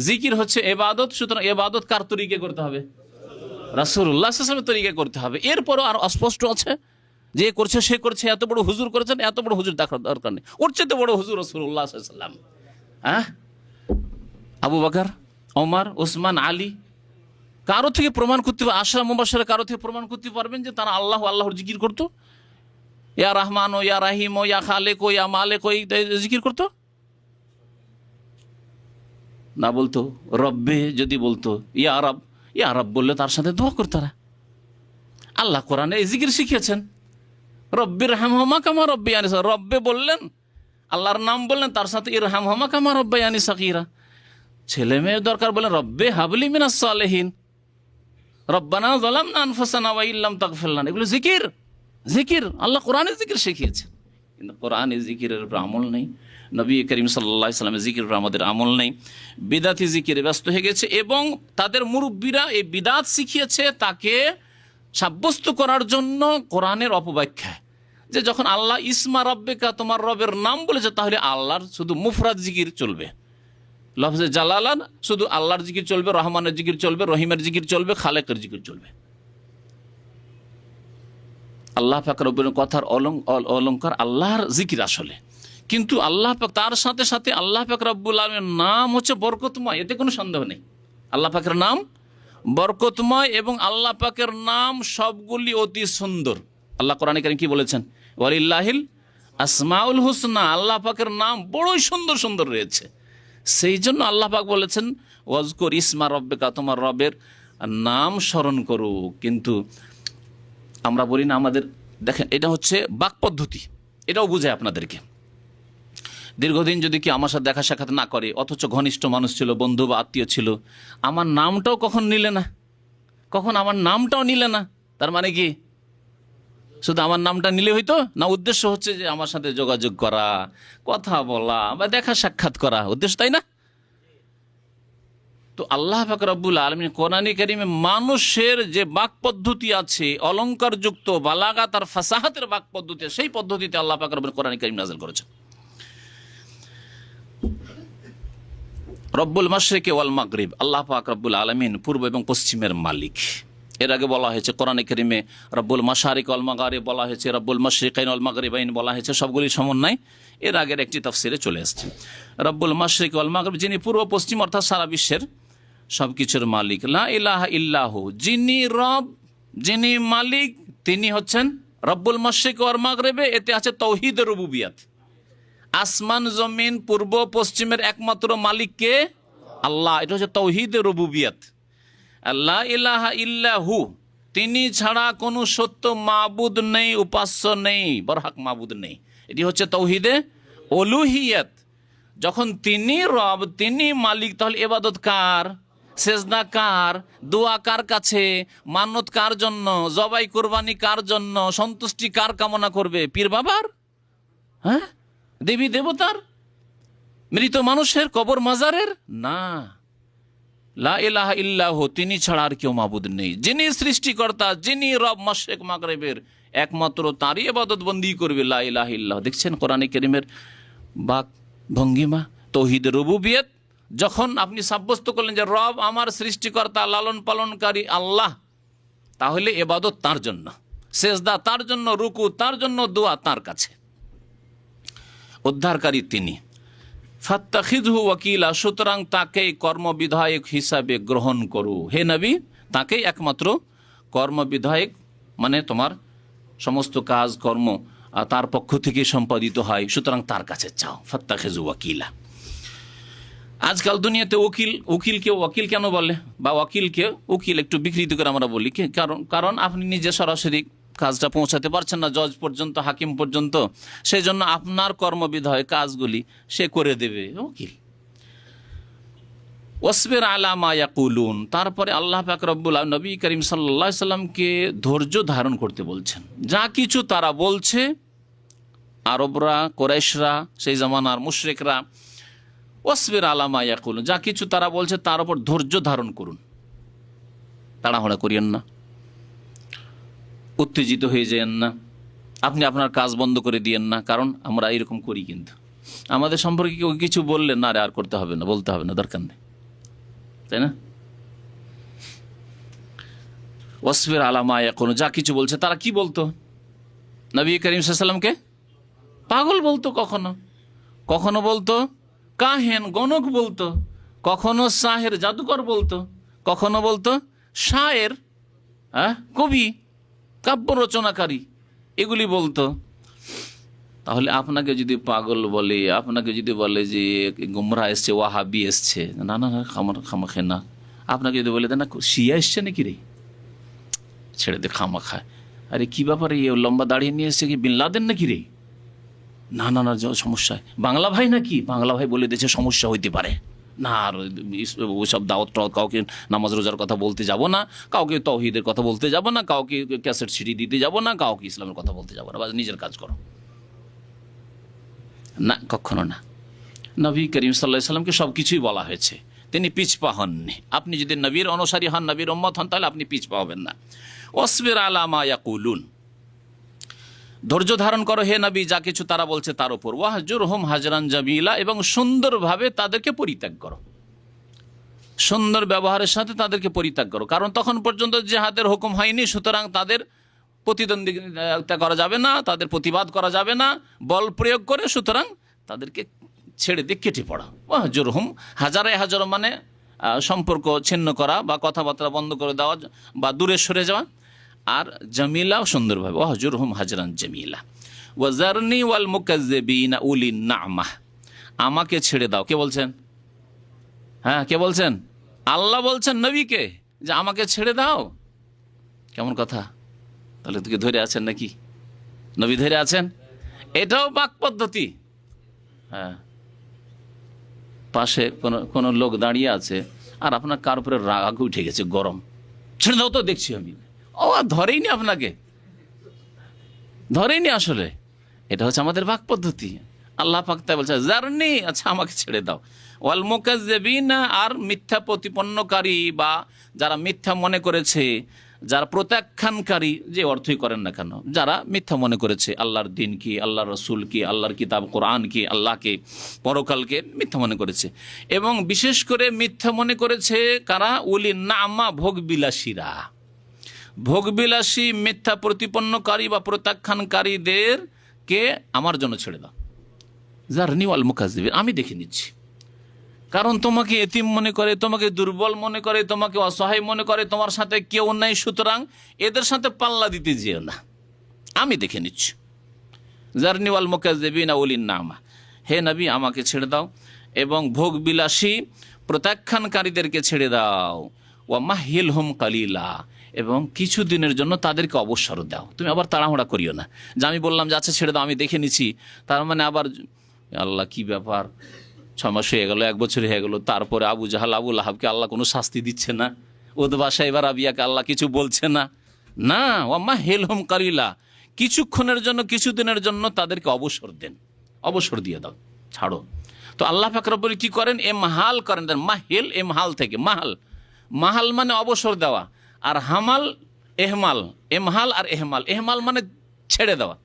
জিকির হচ্ছে ইবাদত, সুতরাং ইবাদত কার তরিকে করতে হবে? রাসূলুল্লাহ সাল্লাল্লাহু আলাইহি ওয়াসাল্লামের তরিকে করতে হবে। এরপরও আর অস্পষ্ট আছে, যে করছে সে করছে, এত বড় হুজুর করেছেন, এত বড় হুজুর দেখার দরকার নেই, ওর চেয়ে বড় হুজুর রাসূলুল্লাহ সাল্লাল্লাহু আলাইহি ওয়াসাল্লাম। আবু বকর, ওমর, ওসমান, আলী, কারো থেকে প্রমাণ করতে, আশরা মুবাশশারা কারো থেকে প্রমাণ করতে পারবেন যে তারা আল্লাহ আল্লাহর জিকির করতো? ইয়া রহমান ও ইয়া রাহিম ও ইয়া খালেক ও ইয়া মালেক ও জিকির করতো না? বলতো রব্বে, যদি বলতো ইয়া রব, ইয়া রব বললে তার সাথে দোয়া করতো তারা। আল্লাহ কোরআনে এই জিকির শিখিয়েছেন, রব্বির হামহুমা কামা রব্বিয়ানি সাগীরা, রব্বে বললেন, আল্লাহর নাম বললেন, তার সাথে ইরহামহুমা কামা রব্বিয়ানি সাগীরা। ছেলে মেয়ের দরকার বলেন রব্বে হাবলি মিনাস সালিহিন, রব্বানা যালামনা আনফুসানা ওয়া ইল্লাম তাগফির লানা। এগুলো জিকির, জিকির আল্লাহ কোরআনে জিকির শিখিয়েছেন, কিন্তু কোরআনে জিকিরের উপর আমল নেই, নবী করিম সাল্লাল্লাহু আলাইহি ওয়াসাল্লামের জিকিরের উপর আমাদের আমল নেই। বিদাতি জিকিরে ব্যস্ত হয়ে গেছে এবং তাদের মুরব্বীরা এই বিদাত শিখিয়েছে, তাকে সাব্যস্ত করার জন্য কোরআনের অপব্যাখ্যা, যে যখন আল্লাহ ইসমা রব্বিকা, তোমার রবের নাম বলেছে, তাহলে আল্লাহর শুধু মুফরাদ জিকির চলবে, লফজে জালালা শুধু আল্লাহর জিকির চলবে, রহমানের জিকির চলবে, রহিমের জিকির চলবে, খালেকের জিকির চলবে। আল্লাহ পাক রব্বুল কথার অলংকার আল্লাহর জিকির আসলে, কিন্তু আল্লাহ পাক তার সাথে সাথে আল্লাহ পাক রব্বুল আলামিনের নাম হচ্ছে বরকতময়, এতে কোনো সন্দেহ নেই। আল্লাহ পাকের নাম বরকতময় এবং আল্লাহ পাকের নাম সবগুলি অতি সুন্দর। আল্লাহ কোরআনে কারীম কি বলেছেন? ওয়ালিল্লাহিল আসমাউল হুসনা, আল্লাহ পাকের নাম বড়ই সুন্দর সুন্দর রয়েছে। সেই জন্য আল্লাহ পাক বলেছেন ওয়াজকুর ইসমা রব্বিকা, তোমার রবের নাম স্মরণ করো। কিন্তু আমরা বলি না, আমাদের দেখেন এটা হচ্ছে বাক পদ্ধতি, এটাও বুঝায় আপনাদেরকে। দীর্ঘদিন যদি কি আমার সাথে দেখা সাক্ষাৎ না করে, অথচ ঘনিষ্ঠ মানুষ ছিল, বন্ধু বা আত্মীয় ছিল, আমার নামটাও কখন নিলে না, কখন আমার নামটাও নিলে না, তার মানে কি শুধু আমার নামটা নিলে হইতো না? উদ্দেশ্য হচ্ছে যে আমার সাথে যোগাযোগ করা, কথা বলা বা দেখা সাক্ষাৎ করা উদ্দেশ্য, তাই না? তো আল্লাহ পাক রব্বুল আলামিন কোরআনে কারিমে মানুষের যে বাক পদ্ধতি আছে, অলংকারযুক্ত বালাগাত আর ফাসাহাতের বাক পদ্ধতি, সেই পদ্ধতিতে আল্লাহ পাক রব্বুল কোরআনে কারিম নাযিল করেছেন। রব্বুল মাশরিকি ওয়াল মাগরিব, আল্লাহ পাক রব্বুল আলামিন পূর্ব এবং পশ্চিমের মালিক। এর আগে বলা হয়েছে কোরআনে কারিমে রব্বুল মাশারিক ওয়াল মাগারিব বলা হয়েছে, রব্বুল মাশরিকাইন ওয়াল মাগরিবাইন বলা হয়েছে, সবগুলি সমন্বয় এর আগের একটি তাফসিরে চলে আসছে। রব্বুল মাশরিক ওয়াল মাগরিব, যিনি পূর্ব পশ্চিম অর্থাৎ সারা বিশ্বের সবকিছুর মালিক। লা ইলাহা ইল্লাহু, যিনি রব, যিনি মালিক, তিনি হচ্ছেন রব্বুল মাশরিক ওয়াল মাগরিবে। এতে আছে তাওহীদের রুবুবিয়ত, আসমান জমিন পূর্ব পশ্চিমের একমাত্র মালিক কে? আল্লাহ। এটা হচ্ছে তাওহীদের রুবুবিয়ত। লা ইলাহা ইল্লাহু, তিনি ছাড়া কোনো সত্য মাবুদ নেই, উপাস্য নেই, বরহাক মাবুদ নেই। এটি হচ্ছে তাওহীদে উলুহিয়ত। যখন তিনি রব, তিনি মালিক, তাহলে ইবাদত কার? সেজদা কার? দোয়া কার কাছে? মান্নত কার জন্য? জবাই কুরবানি কার জন্য? সন্তুষ্টি কার কামনা করবে? পীর বাবার? হ্যাঁ, দেবী দেবতার? মৃত মানুষের? কবর মাজারের? না। লা ইলাহা ইল্লাহু, তিনি ছাড়া আর কেউ মাবুদ নেই। যিনি সৃষ্টিকর্তা, যিনি রব মাশরিক মাগরিবের, একমাত্র তারই ইবাদত বন্দি করবে। লা ইলাহা ইল্লাহু। দেখছেন কোরআনে কারীমের বাক ভঙ্গিমা, তাওহীদের রুবুবিয়ত। যখন আপনি সাব্যস্ত করলেন যে রব আমার সৃষ্টিকর্তা, লালন পালনকারী আল্লাহ, তাহলে ইবাদত তার জন্য, সেজদা তার জন্য, রুকু তার জন্য, দোয়া তার কাছে। উদ্ধারকারী তিনি। ফাত্তাখিযহু ওয়াকিলা, সুতরাং তাকেই কর্মবিধায়ক হিসাবে গ্রহণ করো। হে নবী, তাকেই একমাত্র কর্মবিধায়ক, মানে তোমার সমস্ত কাজ কর্ম তার পক্ষ থেকে সম্পাদিত হয়, সুতরাং তার কাছে চাও। ফাত্তাখিযহু ওয়াকিলা। আজকাল দুনিয়াতে উকিলকে ওয়াকিল কেন বলে, বা ওয়াকিলকে উকিল একটু বিকৃত করে আমরা বলি, কারণ আপনি নিজে সরাসরি কাজটা পৌঁছাতে পারছেন না জজ পর্যন্ত, হাকিম পর্যন্ত, সেই জন্য আপনার কর্মবিধায় কাজগুলি সে করে দেবে উকিল। ওয়াসবির আলা মা ইয়াকুলুন, তারপরে আল্লাহ পাক রব্বুল আলামিন নবী করিম সাল্লাল্লাহু আলাইহি সাল্লামকে ধৈর্য ধারণ করতে বলছেন। যা কিছু তারা বলছে, আরবরা, কুরাইশরা, সেই জামানার মুশরিকরা, ওয়াসবির আলা মা ইয়াকুলুন, যা কিছু তারা বলছে তার উপর ধৈর্য ধারণ করুন, তাড়াহুড়া করিয়েন না, উত্তেজিত হয়ে যান না, আপনি আপনার কাজ বন্ধ করে দিয়েন না। কারণ আমরা এরকম করি, কিন্তু আমাদের সম্পর্কে কেউ কিছু বললেন না, আর করতে হবে না, বলতে হবে না, দরকার নেই, তাই না? ওয়াসবির আলা মা ইয়াকুলুন, যা কিছু বলছে, তারা কি বলতো? নবী করিম সাল্লাল্লাহু আলাইহি সাল্লামকে পাগল বলতো, কখনো কখনো বলতো কাহেন, গণক বলতো, কখনো সাহের, জাদুকর বলতো, কখনো বলতো শায়ের, কবি, কাব্য রচনাকারী, এগুলি বলতো। তাহলে আপনাকে যদি পাগল বলে, আপনাকে যদি বলে যে গুমরা এসছে, ওয়াহাবি এসছে, না না না, খামাখে না, আপনাকে যদি বলে না শিয়া এসছে নাকি রে, ছেড়ে দে খামাখায়, আরে কি ব্যাপারে লম্বা দাঁড়িয়ে নিয়ে এসছে কি বিন লাদেন নাকি রে, না না না, সমস্যা, বাংলা ভাই নাকি, বাংলা ভাই বলে দিয়েছে সমস্যা হইতে পারে না, আর ওইসব দাওয়াত কাউকে নামাজ রোজার কথা বলতে যাব না, কাউকে তাওহীদের কথা বলতে যাব না, কাউকে ক্যাসেট সিডি দিতে যাব না, কাউকে ইসলামের কথা বলতে যাব না, বাস নিজের কাজ করো। না, কখনো না। নবী করিম সাল্লাল্লাহু আলাইহি সাল্লামকে সব কিছুই বলা হয়েছে, তিনি পিছপা হননি। আপনি যদি নবীর অনুসারী হন, নবীর উম্মত হন, তাহলে আপনি পিছপা হবেন না। ওয়াসবির আলা মা ইয়াকুলুন, ধৈর্য ধারণ করো হে নবী যা কিছু তারা বলছে তার উপর। ওয়াহজুরহুম হাজরান জামিলা, এবং সুন্দরভাবে তাদেরকে পরিত্যাগ করো, সুন্দর ব্যবহারের সাথে তাদেরকে পরিত্যাগ করো। কারণ তখন পর্যন্ত জিহাদের হুকুম হয়নি, সুতরাং তাদের প্রতিদ্বন্দ্বিতা করা যাবে না, তাদের প্রতিবাদ করা যাবে না বল প্রয়োগ করে, সুতরাং তাদেরকে ছেড়ে দিয়ে কেটে পড়া। ওয়াহজুরহুম হাজারে হাজার মানে সম্পর্ক ছিন্ন করা বা কথাবার্তা বন্ধ করে দেওয়া বা দূরে সরে যাওয়া। আর জামিলা সুন্দরভাবে, ওয়াহজুরহুম হাজরান জামিলা। ওয়াজারনি ওয়াল মুকাজ্জিবিনা উলিন নামাহ, আমাকে ছেড়ে দাও। কে বলছেন? হ্যাঁ, কে বলছেন? আল্লাহ বলছেন নবীকে যে আমাকে ছেড়ে দাও। কেমন কথা? তাহলে তোকে ধরে আছেন নাকি? নবী ধরে আছেন? এটাও বাক পদ্ধতি। হ্যাঁ, পাশে কোনো লোক দাঁড়িয়ে আছে আর আপনার কার উপরে রাগ উঠে গেছে, গরম, ছেড়ে দাও তো, দেখছি আমি। ও ধরেইনি, আপনাকে ধরেইনি আসলে। এটা হচ্ছে আমাদের বাক পদ্ধতি। আল্লাহ পাক তাই বলছে জারনি, আচ্ছা আমাকে ছেড়ে দাও। ওয়াল মুকাজ্জিবিনা, আর মিথ্যা প্রতিপন্নকারী বা যারা মিথ্যা মনে করেছে, যারা প্রত্যাখ্যানকারী, যে অর্থই করেন না কেন, যারা মিথ্যা মনে করেছে আল্লাহর দিন কি, আল্লাহর রসুল কি, আল্লাহর কিতাব কোরআন কি, আল্লাহকে, পরকালকে মিথ্যা মনে করেছে। এবং বিশেষ করে মিথ্যা মনে করেছে কারা? উলি নামা, ভোগবিলাসীরা। ভোগবিলাসী মিথ্যা প্রতিপন্নকারী বা প্রত্যাখ্যানকারীদেরকে আমার জন্য ছেড়ে দাও। জারনি ওয়াল মুকাজ্জিবিন, আমি দেখে নিচ্ছি। কারণ তোমাকে এতিম মনে করে, তোমাকে দুর্বল মনে করে, তোমাকে অসহায় মনে করে, তোমার সাথে কেউ নাই, সুতরাং এদের সাথে পাল্লা দিতে যেও না, আমি দেখে নিচ্ছি। জারনি ওয়াল মুকাজ্জিবিনা উলিন নামা, হে নবী আমাকে ছেড়ে দাও এবং ভোগবিলাসী প্রত্যাখ্যানকারীদেরকে ছেড়ে দাও। ওয়া মাহিলহুম কালিলা, এবং কিছু দিনের জন্য তাদেরকে অবসর দাও। তুমি আবার তাড়াহুড়া করিও না যে আমি বললাম যে আচ্ছা ছেড়ে দাও, আমি দেখে নিচ্ছি, তার মানে আবার আল্লাহ কি ব্যাপার, 6 মাস হয়ে গেল, 1 বছর হয়ে গেল, তারপরে আবু জাহাল আবু লাহাবকে আল্লাহ কোনো শাস্তি দিচ্ছে না, উতবা সাইবা রাবিয়াকে আল্লাহ কিছু বলছে না। না, ওয়া মাহিলহুম কালিলা, কিছুক্ষণের জন্য, কিছুদিনের জন্য তাদেরকে অবসর দেন, অবসর দিয়ে দাও, ছাড়ো। তো আল্লাহ পাক রব্বুল কি করেন? এমহাল করেন। মাহিল, এমহাল থেকে মাহাল, মাহাল মানে অবসর দেওয়া, আর হামাল এহমাল, এমহাল আর এহমাল। এহমাল মানে ছেড়ে দেওয়া,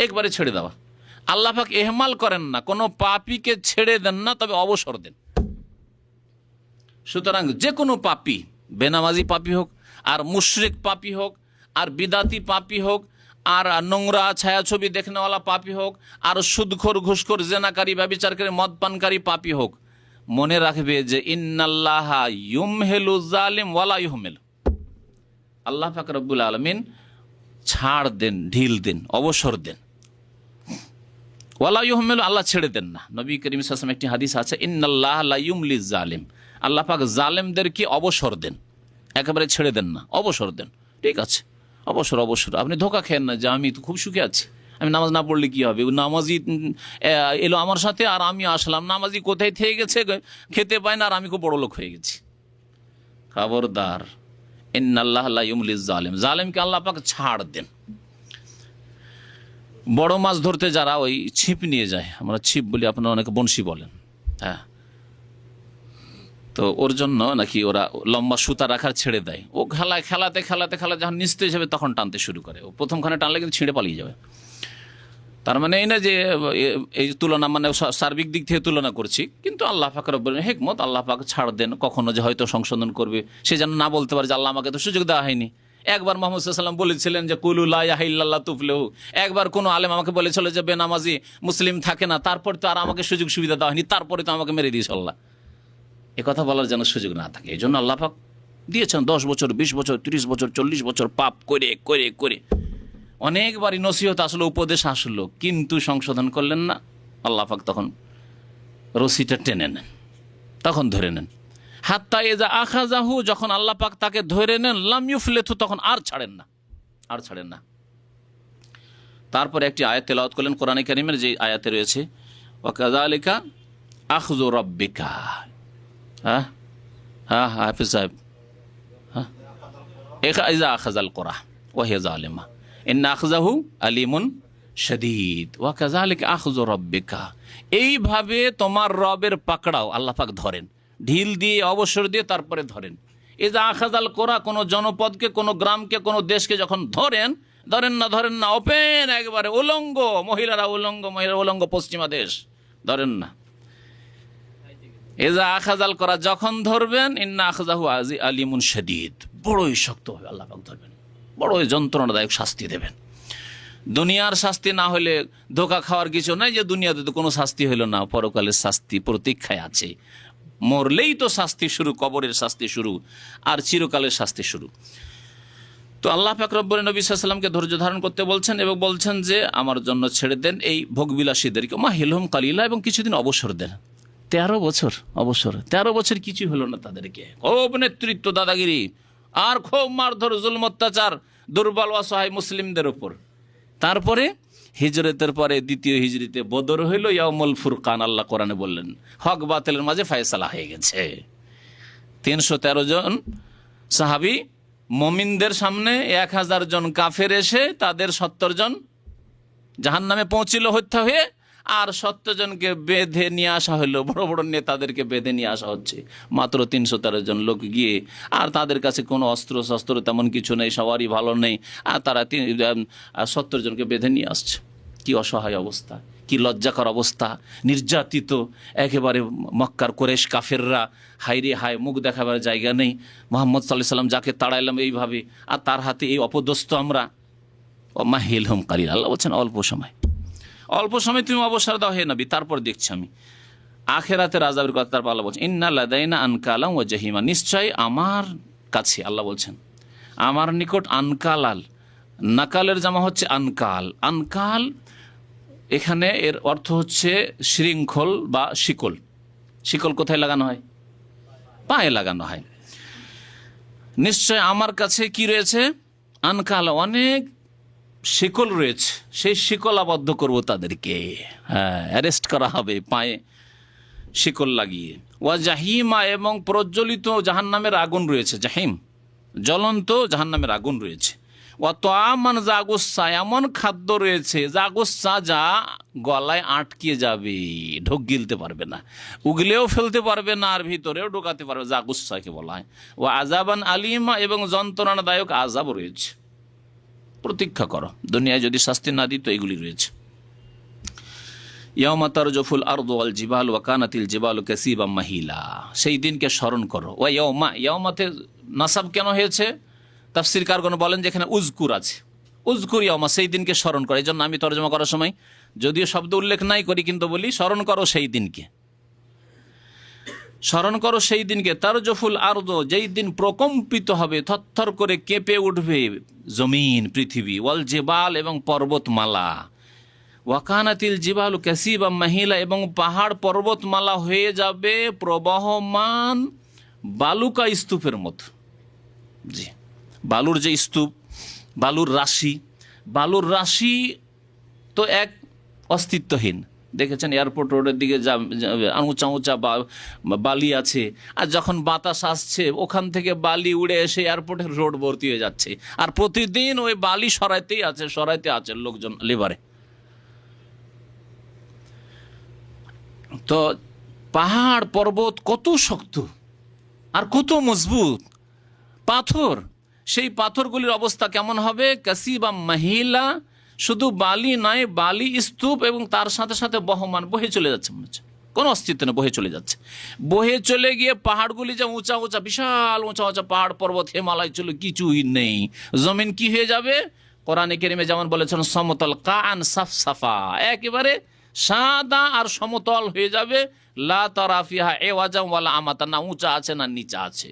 একবারে ছেড়ে দেওয়া। আল্লাহ পাক এহমাল করেন না, কোনো পাপীকে ছেড়ে দেন না, তবে অবসর দেন। সুতরাং যে কোনো পাপী, বেনামাজি পাপী হোক, আর মুশরিক পাপী হোক, আর বিদাতি পাপী হোক, আর নোংরা ছায়াছবি দেখনেওয়ালা পাপী হোক, আর সুদখোর ঘুষখোর জেনাকারী ব্যভিচারকারী মদপানকারী পাপী হোক, মনে রাখবে যে ইন্নাল্লাহা ইউমহিলু জালিম ওয়ালা ইউহমিল, আল্লাহ পাক রব্বুল আলামিন ছাড় দেন, ঢিল দেন, অবসর দেন। ওয়ালা ইউহমিল, আল্লাহ ছেড়ে দেন না। নবী করিম সাল্লাল্লাহু আলাইহি ওয়াসাল্লাম একটি হাদিস আছে, ইন্নাল্লাহা লা ইউমলিজ জালিম, আল্লাহ পাক জালেমদেরকে অবসর দেন, একেবারে ছেড়ে দেন না, অবসর দেন। ঠিক আছে, অবসর, অবসর। আপনি ধোকা খেয়েন না যে আমি তো খুব সুখে আছি, আমি নামাজ না পড়লে কি হবে, নামাজি এলো আমার সাথে আর আমি আসলাম, নামাজি কোথায় থেকে গেছে, খেতে পায় না, আর আমি খুব বড় লোক হয়ে গেছি। খবরদার, ইন্নাল্লাহা লা ইউমলিজ জালিম, জালেমকে আল্লাহ পাক ছাড় দেন। বড় মাছ ধরতে যারা ওই ছিপ নিয়ে যায়, আমরা ছিপ বলি, আপনারা অনেকে বনশি বলেন, হ্যাঁ, তো ওর জন্য নাকি ওরা লম্বা সুতা রাখার ছেড়ে দেয়, ও খেলাতে যখন নিস্তেজ হবে তখন টানতে শুরু করে। ও প্রথমখানে টানলে কিন্তু ছিঁড়ে পালিয়ে যাবে। তার মানে এই না যে এই তুলনা, মানে সার্বিক দিক থেকে তুলনা করছি, কিন্তু আল্লাহ পাক রব্বুল হিকমত, আল্লাহ পাক ছাড় দেন, কখনো যে হয়তো সংশোধন করবে, সে যেন না বলতে পারে যে আল্লাহ আমাকে তো সুযোগ দেওয়া হয়নি। একবার মুহাম্মদ সাল্লাল্লাহু আলাইহি ওয়াসাল্লাম বলেছিলেন যে কুলু লা ইলাহা ইল্লাল্লাহ তুফলিহু, একবার কোনো আলেম আমাকে বলেছিল যে বেনামাজি মুসলিম থাকে না, তারপর তো আর আমাকে সুযোগ সুবিধা দেওয়া হয়নি, তারপরে তো আমাকে মেরে দিয়েছে আল্লাহ। এ কথা বলার যেন সুযোগ না থাকে, এই জন্য আল্লাহ পাক দিয়েছেন 10 বছর, 20 বছর, 30 বছর, 40 বছর পাপ করে করে করে অনেকবারই নসিহত আসলো, উপদেশ আসলো, কিন্তু সংশোধন করলেন না। আল্লাহ পাক তখন রশিটা টেনে নেন, তখন ধরে নেন। হাত্তা ইযা আখাযাহু, যখন আল্লাহ পাক তাকে ধরে নেন, লাম ইউফলিতু, তখন আর ছাড়েন না, আর ছাড়েন না। তারপরে একটি আয়াত তেলাওয়াত করলেন কোরআনে কারীমের, যে আয়াতে রয়েছে ওয়া কাযালিকা আখযু রাব্বিকা। হ্যাঁ হ্যাঁ হাফিজ সাহেব, হ্যাঁ, ইযা আখাযাল কুরা ওয়া হিয়া যালিমা ইন্না আখযাহু আলিমুন শাদীদ ওয়া কাযালিকা আখযু রাব্বিকা। এইভাবে তোমার রবের পাকড়াও আল্লাহ পাক ধরেন, ঢিল দিয়ে, অবসর দিয়ে, তারপরে ধরেন। এজা আখাযাল কোরা, কোনো জনপদকে, কোনো গ্রামকে, কোনো দেশকে যখন ধরেন না ওপেন, একবারে উলঙ্গ, মহিলারা উলঙ্গ, পশ্চিমা দেশ ধরেন না। এজা আখাযাল করা, যখন ধরবেন, ইন্না আখাযাহু আলিমুন শাদীদ, বড়ই শক্ত হবে আল্লাহ পাক ধরবেন, বড়ই যন্ত্রণাদায়ক শাস্তি দেবেন। দুনিয়ার শাস্তি না হলে ধোঁকা খাওয়ার কিছু নাই, যে দুনিয়াতে তো কোনো শাস্তি হইল না, পরকালের শাস্তি প্রতীক্ষায় আছে। মরলেই তো শাস্তি শুরু, কবরের শাস্তি শুরু, আর চিরকালের শাস্তি শুরু। তো আল্লাহ পাক রব্বুল নবী সাল্লাল্লাহু আলাইহি ওয়াসাল্লামকে ধৈর্য ধারণ করতে বলছেন এবং বলছেন যে আমার জন্য ছেড়ে দেন এই ভোগবিলাসীদেরকে, মাহিলহুম কালিলা, এবং কিছুদিন অবসর দেন। 13 বছর অবসর, 13 বছর কিছু হলো না তাদেরকে, খুব নেতৃত্ব, দাদাগিরি, আর খুব মারধর, জুলম, অত্যাচার দুর্বল অসহায় মুসলিমদের উপর। তারপরে হিজরতের পরে দ্বিতীয় হিজরিতে বদর হইল, ইয়াউমুল ফুরকান, আল্লাহ কোরআনে বললেন হক বাতিলের মাঝে ফায়সালা হয়ে গেছে। 313 জন সাহাবী মুমিনদের সামনে 1000 জন কাফের এসে তাদের 70 জন জাহান্নামে পৌঁছিল হত্যা হয়ে, আর 70 জনকে বেঁধে নিয়ে আসা হলো, বড় বড় নেতাদেরকে বেঁধে নিয়ে আসা হচ্ছে। মাত্র 313 জন লোক গিয়ে, আর তাদের কাছে কোনো অস্ত্র শস্ত্র তেমন কিছু নেই, সবারই ভালো নেই, আর তারা 70 জনকে বেঁধে নিয়ে আসছে। কি অসহায় অবস্থা, কি লজ্জাকর অবস্থা, নির্যাতিত একেবারে মক্কার কুরাইশ কাফেররা, হাইরে হায়, মুখ দেখাবার জায়গা নেই। মুহাম্মদ সাল্লাল্লাহু আলাইহি ওয়াসাল্লাম যাকে তাড়াইলাম এইভাবে, আর তার হাতে এই অপদস্থ আমরা। মাহিলহুম কালিলা, আল্লাহ বলছেন অল্প সময় তুমি অবসর দাও হে নবী, তারপর দেখছি আমি আখেরাতের আযাবের কথা। তারপর আল্লাহ বলছেন ইন্না লাদাইনা আনকালাম ওয়া জাহিমা, নিশ্চয় আমার কাছে, আল্লাহ বলছেন আমার নিকট, আনকালাল, নাকালের জামা হচ্ছে আনকাল। আনকাল এখানে এর অর্থ হচ্ছে শৃঙ্খল বা শিকল। শিকল কোথায় লাগানো হয়? পায়ে লাগানো হয়। নিশ্চয় আমার কাছে কি রয়েছে? আনকাল, অনেক শিকল রয়েছে, সেই শিকল আবদ্ধ করবো তাদেরকে, হ্যাঁ, অ্যারেস্ট করা হবে পায়ে শিকল লাগিয়ে। ওয়া জাহিমা, এবং প্রজ্বলিত জাহান্নামের আগুন রয়েছে, জাহিম জ্বলন্ত জাহান্নামের আগুন রয়েছে। ওয়া তাআমান যা গুসসা, এমন খাদ্য রয়েছে যা গুসসা, যা গলায় আটকে যাবে, ঢোক গিলতে পারবে না, উগলেও ফেলতে পারবে না, আর ভিতরেও ঢোকাতে পারবে, যা গুসসাকে বলা হয়। ওয়া আযাবান আলিমা, এবং যন্ত্রণাদায়ক আযাব রয়েছে, প্রতীক্ষা করো, দুনিয়ায় যদি শাস্তি না দিত এগুলি রয়েছে। ইয়াউমা তারজুফুল আরদু ওয়াল জিবালু ওয়া কানাতিল জিবালু কাসীবাম মাহিলা, সেই দিনকে স্মরণ করো। ওয়া ইয়াউমাতে নাসাব কেন হয়েছে? তাফসীরকারগণ বলেন যে এখানে উজকুর আছে, উজকুর ইয়াউমা, সেই দিনকে স্মরণ করো। এই জন্য আমি তরজমা করার সময় যদিও শব্দ উল্লেখ নাই করি, কিন্তু বলি স্মরণ করো সেই দিনকে, স্মরণ করো সেই দিনকে। তারজুফুল আরদু, যেই দিন প্রকম্পিত হবে, থরথর করে কেঁপে উঠবে জমিন, পৃথিবী। ওয়াল জিবাল, এবং পর্বতমালা। ওয়াকানাতিল জিবালু কাসীবাম মাহিলা, এবং পাহাড় পর্বতমালা হয়ে যাবে প্রবাহমান বালুকা স্তূপের মতো। জি, বালুর যে স্তূপ, বালুর রাশি তো এক অস্তিত্বহীন। দেখেছেন এয়ারপোর্ট রোডের দিকে যা উঁচা উঁচা বালি আছে, আর যখন বাতাস আসছে ওখান থেকে বালি উড়ে এসে এয়ারপোর্টের রোড ভর্তি হয়ে যাচ্ছে, আর প্রতিদিন ওই বালি সরাইতে আছে লোকজন লেবারে। তো পাহাড় পর্বত কত শক্ত আর কত মজবুত, পাথর, সেই পাথরগুলির অবস্থা কেমন হবে? কাসীবাম মাহিলা, শুধু বালি নয়, বালি স্তূপ, এবং তার সাথে সাথে বহমান, বহে চলে যাচ্ছে, মনে হচ্ছে কোনো অস্তিত্ব নেই, বহে চলে যাচ্ছে। বহে চলে গিয়ে পাহাড়গুলি যে উঁচা উঁচা, বিশাল উঁচা উঁচা পাহাড় পর্বত, হিমালয় চলে, কিছুই নেই। জমিন কি হয়ে যাবে? কোরআনে কারিমে যেমন বলেছেন সমতল, কান সাফসাফা, একেবারে সাদা আর সমতল হয়ে যাবে। লা তারা ফিহা ইওয়াজাম ওয়ালা আমাতা, না উঁচা আছে না নিচা আছে,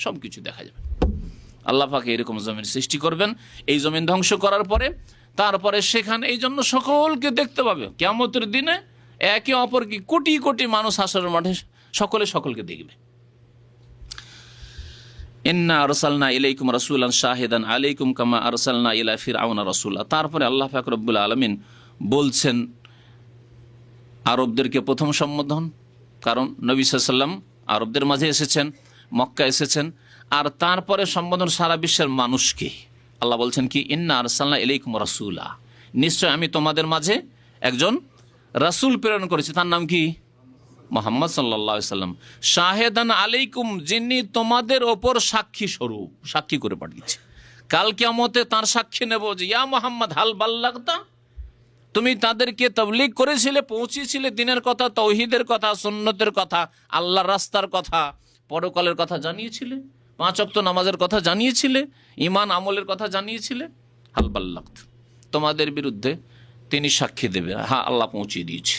সব কিছু দেখা যাবে। আল্লাহ পাক এরকম জমিন সৃষ্টি করবেন। এই জমিন ধ্বংস করার পরে তারপরে সেখানে এই জন্য সকলকে দেখতে পাবে কিয়ামতের দিনে, একে অপরকে, কোটি কোটি মানুষ হাসরের মাঠে সকলকে দেখবে। ইন্না আরসালনা ইলাইকুম রাসূলান শাহিদান আলাইকুম কামা আরসালনা ইলা ফিরআউনা রাসূলা। তারপরে আল্লাহ পাক রব্বুল আলামিন বলছেন আরবদেরকে প্রথম সম্বোধন, কারণ নবী সাল্লাল্লাহু আলাইহি ওয়াসাল্লাম আরবদের মাঝে এসেছেন, মক্কা এসেছেন, আর তারপরে সম্বোধন সারা বিশ্বের মানুষকে। আল্লাহ বলছেন কি, ইন্না আরসালনা ইলাইকুম রাসূলা, নিশ্চয় আমি তোমাদের মাঝে একজন রাসূল প্রেরণ করেছি। তার নাম কি? মুহাম্মদ সাল্লাল্লাহু আলাইহি সাল্লাম, শাহেদান আলাইকুম, যিনি তোমাদের ওপর সাক্ষী স্বরূপ, সাক্ষী করে পাঠিয়েছে। কাল কিয়ামতে তার সাক্ষী নেব যে ইয়া মুহাম্মদ হাল বাল্লাগতা, তুমি তাদেরকে তাবলীগ করেছিলে, পৌঁছেছিলে দিনের কথা, তাওহীদের কথা, সুন্নতের কথা, আল্লাহর রাস্তার কথা, পরকালের কথা জানিয়েছিলে, 5 ওয়াক্ত নামাজের কথা জানিয়েছিলে, ঈমান আমলের কথা জানিয়েছিলে। হাল বাল্লাগত, তোমাদের বিরুদ্ধে তিনি সাক্ষী দেবে, হ্যাঁ আল্লাহ পৌঁছিয়ে দিয়েছে,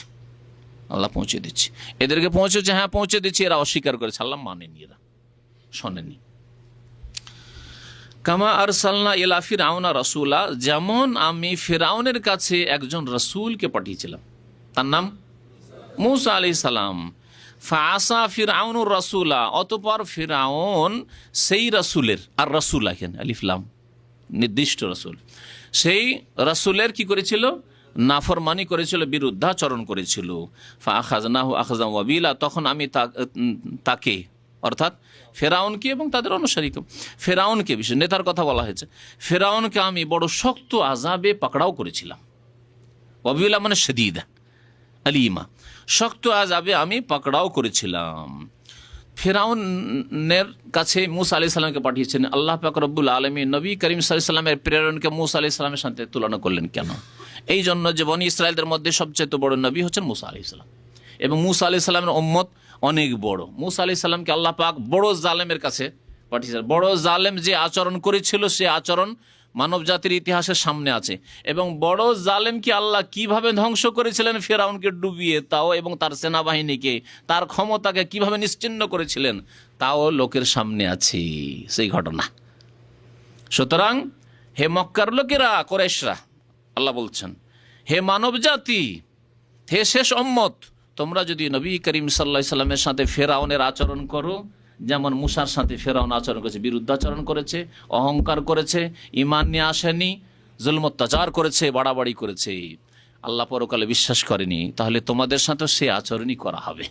আল্লাহ পৌঁছে দিচ্ছি। এদেরকে পৌঁছেছে, হ্যাঁ পৌঁছে দিচ্ছি, এরা অস্বীকার করেছে, আল্লাহ মানেনি, এরা শোনেনি। কামা আরসালনা ইলা ফিরআউনা রাসূলা, যেমন আমি ফিরআউনের কাছে একজন রাসূলকে পাঠিয়েছিলাম, তার নাম মূসা আলাইহিস সালাম। ফাআসা ফিরআউনুর রাসূলা, অতঃপর ফিরআউন সেই রাসূলের, আর রাসূল এখানে আলিফ লাম নির্দিষ্ট রাসূল, সেই রাসূলের কি করেছিল? নাফরমানি করেছিল, বিরুদ্ধাচরণ করেছিল। ফাআখাযনাহু আখযাম ওয়াবিলা, তখন আমি তাকে অর্থাৎ ফেরাউনকে এবং তাদের অনুসারীকে, ফেরাউনকে বিশেষ নেতার কথা বলা হয়েছে, ফেরাউনকে আমি বড় শক্ত আযাবে পাকড়াও করেছিলাম। ওয়াবিলা মানে শদীদা আলিমা, শক্ত আযাবে আমি পাকড়াও করেছিলাম। ফেরাউনের কাছে মূসা আলাইহিস সালামকে পাঠিয়েছেন আল্লাহ পাক রব্বুল আলামিন। নবী করিম সাল্লাল্লাহু আলাইহি সাল্লামের প্রেরণকে মূসা আলাইহিস সালামের সাথে তুলনা করলেন কেন? এই জন্য যে বনি ইসরায়েলদের মধ্যে সবচেয়ে বড় নবী হচ্ছেন মূসা আলাইহিস সালাম, এবং মূসা আলাইহিস সালামের উম্মত অনেক বড়। মূসা আলাইহিস সালামকে আল্লাহ পাক বড় জালেমের কাছে পাঠিয়েছেন। বড় জালেম যে আচরণ করেছিল, সে আচরণ মানব জাতির ইতিহাসের সামনে আছে, এবং বড় জালেমকে আল্লাহ কিভাবে ধ্বংস করেছিলেন, ফেরাউনকে ডুবিয়ে, তাও এবং তার সেনাবাহিনীকে, তার ক্ষমতাকে কিভাবে নিশ্চিহ্ন করেছিলেন, তাও লোকের সামনে আছে সেই ঘটনা। সুতরাং হে মক্কার লোকেরা, কুরাইশরা, আল্লাহ বলছেন হে মানব জাতি, হে শেষ উম্মত, তোমরা যদি নবী করিম সাল্লাল্লাহু আলাইহি সাল্লামের সাথে ফেরাউনের আচরণ করো, যেমন মুসার সাথে ফেরাউন আচরণ করেছে, বিরুদ্ধাচরণ করেছে, অহংকার করেছে, ঈমান নিয়ে আসেনি, জুলম অত্যাচার করেছে, বাড়াবাড়ি করেছে, আল্লাহ পরকালে বিশ্বাস করেনি, তাহলে তোমাদের সাথে সে আচরণই করা হবে।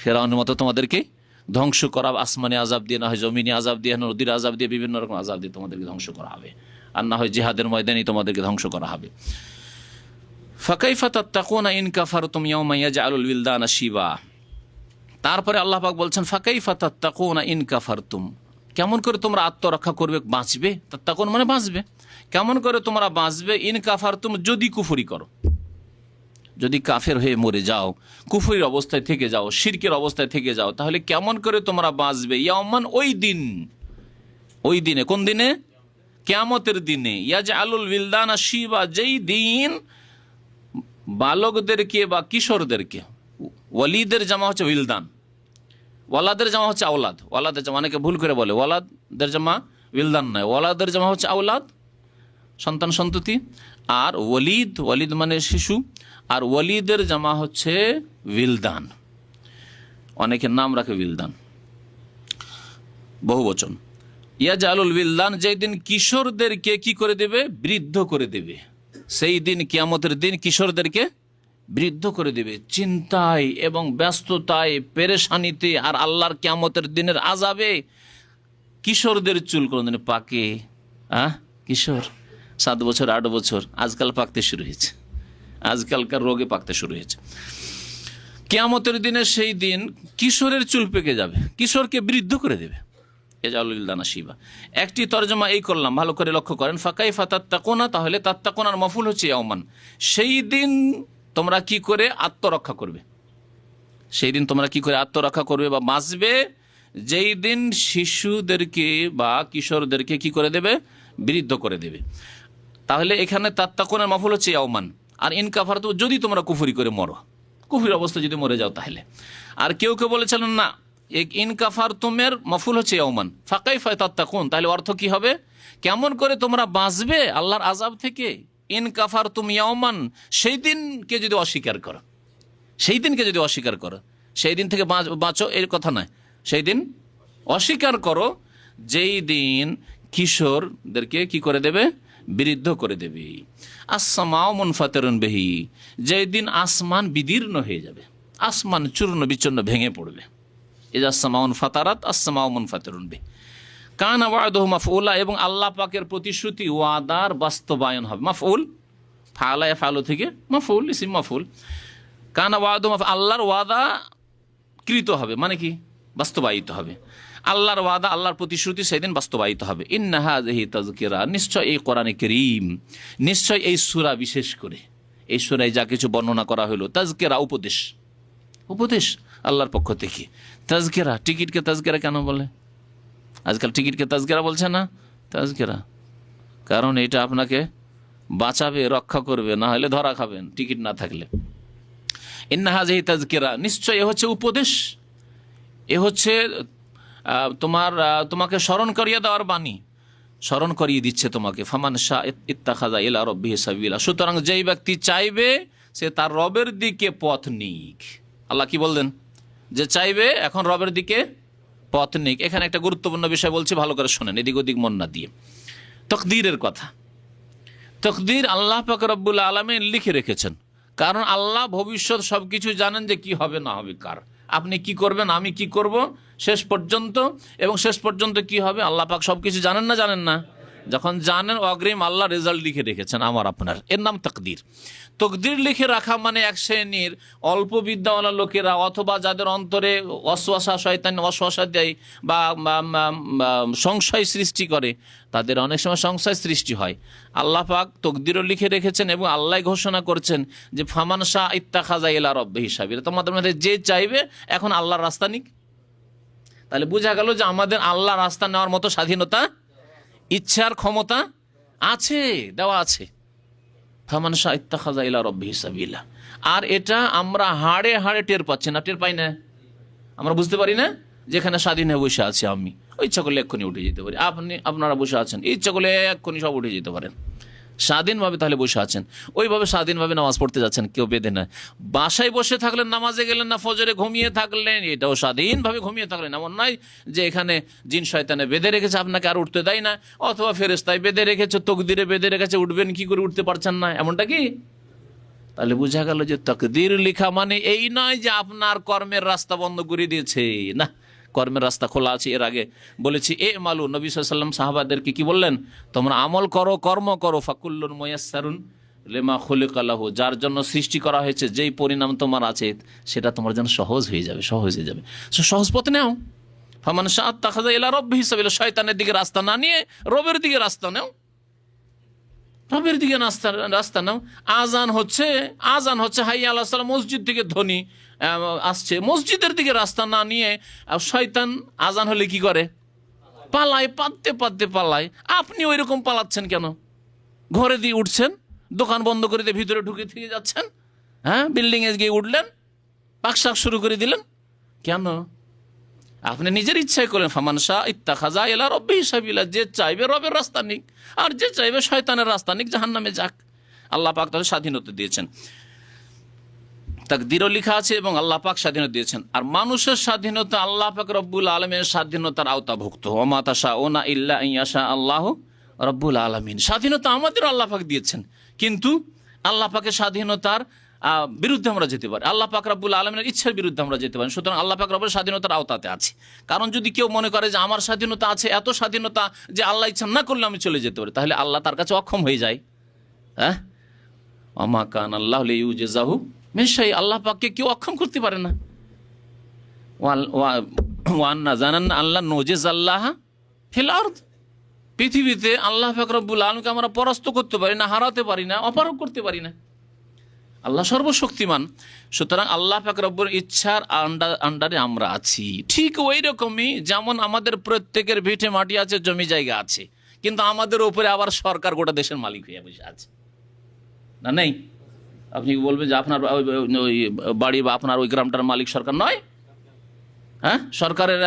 ফেরাউনের মতো তোমাদেরকে ধ্বংস করা, আসমানে আযাব দিয়ে, না হয় জমিনে আযাব দিয়ে, নদীর আযাব দিয়ে, বিভিন্ন রকম আযাব দিয়ে তোমাদেরকে ধ্বংস করা হবে, আর না হয় জিহাদের ময়দানে তোমাদেরকে ধ্বংস করা হবে। ফাকাইফা তাত্তাকুনা ইন কাফারতুম ইয়াওমা ইয়াজআলুল বিলদানা শিবা। তারপরে আল্লাহ পাক বলছেন ফাকাইফা তাত্তাকুনা ইন কাফারতুম, কেমন করে তোমরা আত্মরক্ষা করবে, বাঁচবে? তাত্তাকুন মানে বাঁচবে। কেমন করে তোমরা বাঁচবে? ইন কাফারতুম, যদি কুফরি করো, যদি কাফের হয়ে মরে যাও, কুফরির অবস্থায় থেকে যাও, শিরকের অবস্থায় থেকে যাও, তাহলে কেমন করে তোমরা বাঁচবে? ইয়াওমান, ওই দিন, ওই দিনে, কোন দিনে? কিয়ামতের দিনে। ইয়াজআলুল বিলদানা শিবা, যেই দিন বালকদেরকে বা কিশোরদেরকে, ওয়ালিদের জামা হচ্ছে উইলদান, ওয়ালাদের জামা হচ্ছে আওলাদ, ওয়ালাদের জামা, অনেকে ভুল করে বলে ওয়ালাদের জামা উইলদান নয়, ওয়ালাদের জামা হচ্ছে আওলাদ, সন্তান সন্ততি, আর ওয়ালিদ, ওয়ালিদ মানে শিশু, আর ওয়ালিদের জামা হচ্ছে উইলদান, অনেকের নাম রাখে উইলদান, বহু বচন। ইয়াজআলুল উইলদান, যেই দিন কিশোরদেরকে কি করে দেবে? বৃদ্ধ করে দেবে। সেই দিন, কিয়ামতের দিন, কিশোরদেরকে বৃদ্ধ করে দেবে, চিন্তায় এবং ব্যস্ততায়, পেরেশানিতে, আর আল্লাহর কিয়ামতের দিনের আযাবে। কিশোরদের চুল কোনদিন পাকে? কিশোর 7 বছর 8 বছর, আজকাল পাকতে শুরু হয়েছে, আজকালকার রোগে পাকতে শুরু হয়েছে। কিয়ামতের দিনে সেই দিন কিশোরের চুল পেকে যাবে, কিশোরকে বৃদ্ধ করে দেবে। ইয়াজআলুল বিলদানা শিবা, একটি তরজমা এই করলাম, ভালো করে লক্ষ্য করেন। ফাকাইফা তাত্তাকুনা, তাহলে তাত্তাকুনার মফুল হচ্ছে ইয়াওমান, সেই দিন তোমরা কি করে আত্মরক্ষা করবে, সেই দিন তোমরা কি করে আত্মরক্ষা করবে বা বাঁচবে? যেই দিন শিশুদেরকে বা কিশোরদেরকে কি করে দেবে? বৃদ্ধ করে দেবে। তাহলে এখানে তাত্তাকুনার মফুল হচ্ছে ইয়াওমান, আর ইন কাফারতু, যদি তোমরা কুফরি করে মরো, কুফরির অবস্থা যদি মরে যাও তাহলে। আর কেউ কেউ বলেছিলেন না, ইন কাফারতুমের মফুল হচ্ছে ইয়াওমান, ফাকাইফা তাত্তাকুন, তাহলে অর্থ কি হবে? কেমন করে তোমরা বাঁচবে আল্লাহর আযাব থেকে? ইন কাফারতুম ইয়াওমান, সেই দিনকে যদি অস্বীকার করো, সেই দিনকে যদি অস্বীকার করো, সেই দিন থেকে বাঁচো এর কথা নয়, সেই দিন অস্বীকার করো, যেই দিন কিশোরদেরকে কি করে দেবে? বৃদ্ধ করে দেবে। আসসামাউ মুনফাতিরুন বিহি, যেই দিন আসমান বিদীর্ণ হয়ে যাবে, আসমান চূর্ণ বিচূর্ণ ভেঙে পড়বে। ইযা আসসামাউন ফাতারাত আসসামাউ মুনফাতিরুন বিহি কানা ওয়াদুহু মাফউলা, এবং আল্লাহ পাকের প্রতিশ্রুতি ওয়াদার বাস্তবায়ন হবে। মাফউল, ফাআলা ইয়াফআলু থেকে মাফউল, ইসম মাফউল, কানা ওয়াদু আল্লাহর ওয়াদা কৃত হবে, মানে কি বাস্তবায়িত হবে। আল্লাহর ওয়াদা, আল্লাহর প্রতিশ্রুতি সেদিন বাস্তবায়িত হবে। ইন্না হাযিহি তাযকিরা, নিশ্চয় এই কোরআনে কারীম, নিশ্চয় এই সূরা, বিশেষ করে এই সূরায় যা কিছু বর্ণনা করা হলো, তাযকিরা উপদেশ, উপদেশ আল্লাহর পক্ষ থেকে। তাযকিরা, টিকিটকে তাযকিরা কেন বলে? আজকাল টিকিটকে তাযকিরা বলছে না, তাযকিরা, কারণ এটা আপনাকে বাঁচাবে, রক্ষা করবে, না হলে ধরা খাবেন টিকিট না থাকলে। ইন্না হাযিহি তাযকিরা, নিশ্চয় এ হচ্ছে উপদেশ, এ হচ্ছে তোমাকে স্মরণ করিয়ে দেওয়ার বাণী, স্মরণ করিয়ে দিচ্ছে তোমাকে। ফামান শাআ ইত্তাখাযা ইলা রাব্বিহি সাবিলা, সুতরাং যেই ব্যক্তি চাইবে সে তার রবের দিকে পথ নিক। আল্লাহ কি বললেন? যে চাইবে এখন রবের দিকে পথ নিক। এখানে একটা গুরুত্বপূর্ণ বিষয় বলছি, ভালো করে শোনেন, এদিক ওদিক মন না দিয়ে। তকদিরের কথা, তকদির আল্লাহ পাক রব্বুল আলামিন লিখে রেখেছেন, কারণ আল্লাহ ভবিষ্যৎ সবকিছু জানেন যে কি হবে না হবে, কার আপনি কি করবেন, আমি কি করব, শেষ পর্যন্ত, এবং শেষ পর্যন্ত কি হবে আল্লাহ পাক সবকিছু জানেন না, জানেন না? যখন জানেন, অগ্রিম আল্লাহ রেজাল্ট লিখে রেখেছেন আমার আপনার, এর নাম তকদির। তকদির লিখে রাখা মানে এক শ্রেণীর অল্প বিদ্যাওয়ালা লোকেরা, অথবা যাদের অন্তরে ওয়াসওয়াসা, শয়তান ওয়াসওয়াসা দেয় বা সংশয় সৃষ্টি করে, তাদের অনেক সময় সংশয় সৃষ্টি হয়। আল্লাহ পাক তকদিরও লিখে রেখেছেন এবং আল্লাহ ঘোষণা করছেন যে ফামান শাআ ইত্তাখাযা ইলা রাব্বিহি সাবিলা, তোমাদের মধ্যে যে চাইবে এখন আল্লাহর রাস্তা নিক। তাহলে বোঝা গেল যে আমাদের আল্লাহর রাস্তা নেওয়ার মতো স্বাধীনতা, ইচ্ছার ক্ষমতা আছে, দেওয়া আছে। ফামান শাআ ইত্তাখাযা ইলা রাব্বিহি সাবিলা। আর এটা আমরা হাড়ে হাড়ে টের পাচ্ছি না, টের পাই না, আমরা বুঝতে পারি না। যেখানে স্বাধীন হয়ে বসে আছি আমি, ইচ্ছা করলে এক্ষুনি উঠে যেতে পারি, আপনারা বসে আছেন, ইচ্ছা করলে এক্ষুনি সব উঠে যেতে পারেন, স্বাধীনভাবে তাহলে বসে আছেন। ওইভাবে স্বাধীনভাবে নামাজ পড়তে যাচ্ছেন, কেউ বেঁধে না। বাসায় বসে থাকলেন, নামাজে গেলেন না, ফজরে ঘুমিয়ে থাকলেন, এটাও স্বাধীনভাবে ঘুমিয়ে থাকলেন। এমন নয় যে এখানে জিন শয়তানে বেঁধে রেখেছে, আপনাকে আর উঠতে দেয় না, অথবা ফেরেশতায় বেঁধে রেখেছে, তকদিরে বেঁধে রেখেছে, উঠবেন কি করে, উঠতে পারছেন না, এমনটা কি? তাহলে বোঝা গেল যে তাকদীর লিখা মানে এই নয় যে আপনার কর্মের রাস্তা বন্ধ করে দিয়েছে, না, কর্মের রাস্তা খোলা আছে। এর আগে বলেছি, এ মালু, নবী সাল্লাল্লাহু আলাইহি ওয়াসাল্লাম সাহাবাদেরকে কি বললেন? তোমরা আমল করো, কর্ম করো, ফাকুল্লুন মুয়াসসারুন লিমা খুলিকা লাহু, যার জন্য সৃষ্টি করা হয়েছে, যেই পরিণাম তোমার আছে সেটা তোমার জন্য সহজ হয়ে যাবে, সহজ হয়ে যাবে। সহজ পথ নাও। ফামান শাআ ইত্তাখাযা ইলা রাব্বিহি সাবিলা, শয়তানের দিকে রাস্তা না নিয়ে রবের দিকে রাস্তা নাও, রবের দিকে রাস্তা নাও। আজান হচ্ছে হাইয়া আলাস সালাহ, মসজিদ থেকে ধ্বনি আসছে, মসজিদের দিকে রাস্তা না নিয়ে শয়তান আজান হলে কি করে? পালায়, পাততে পাততে পালায়। আপনি ওই রকম পালাচ্ছেন কেন? ঘরে দিয়ে উঠছেন, দোকান বন্ধ করে দিয়ে ভিতরে ঢুকে থেকে যাচ্ছেন, হ্যাঁ, বিল্ডিং এ গিয়ে উঠলেন, পাকশাক শুরু করে দিলেন কেন? আপনি নিজের ইচ্ছায় করেন। ফামান শাআ ইত্তাখাযা ইলা রাব্বিহি সাবিলা, যে চাইবে রবের রাস্তা নিক, আর যে চাইবে শয়তানের রাস্তা নিক, জাহান্নামে যাক। আল্লাহ পাক তাদের স্বাধীনতা দিয়েছেন, তাকদীরও লেখা আছে এবং আল্লাহ পাক স্বাধীনতা দিয়েছেন। আর মানুষের স্বাধীনতা আল্লাহ পাক রব্বুল আলামিনের স্বাধীনতার আওতাভুক্ত। ওয়া মা তাশাউনা ইল্লা আন ইয়াশা আল্লাহু রব্বুল আলামিন। স্বাধীনতা আমাদের আল্লাহ পাক দিয়েছেন, কিন্তু আল্লাহ পাকের স্বাধীনতার বিরুদ্ধে আমরা যেতে পারি, আল্লাহ পাক রব্বুল আলামিনের ইচ্ছার বিরুদ্ধে আমরা যেতে পারি। সুতরাং আল্লাহ পাক রব্বুল স্বাধীনতার আওতাতে আছে। কারণ যদি কেউ মনে করে যে আমার স্বাধীনতা আছে, এত স্বাধীনতা যে আল্লাহ ইচ্ছা না করলে আমি চলে যেতে পারি, তাহলে আল্লাহ তার কাছে অক্ষম হয়ে যায়। হ্যাঁ, ওমা কান আল্লাহু লিইউজিজাহু মিন শাই, আল্লাহ পাককে কেউ অক্ষম করতে পারে না। ওয়ান্না জানান্না আল্লাহ নজিজ আল্লাহ ফিল আরদ, পৃথিবীতে আল্লাহ পাক রব্বুল আলামিনকে আমরা পরাস্ত করতে পারি না, হারাতে পারি না, অপারগ করতে পারি না। আল্লাহ সর্বশক্তিমান। সুতরাং আল্লাহ পাক রব্বুল ইচ্ছার আন্ডারে আমরা আছি। ঠিক ওই রকমই যেমন আমাদের প্রত্যেকের ভিটে মাটি আছে, জমি জায়গা আছে, কিন্তু আমাদের উপরে আবার সরকার গোটা দেশের মালিক হয়ে বসে আছে, না নেই? আপনি বলবেন যে আপনার ওই বাড়ি বা আপনার ওই গ্রামটার মালিক সরকার নয়? হ্যাঁ, সরকারের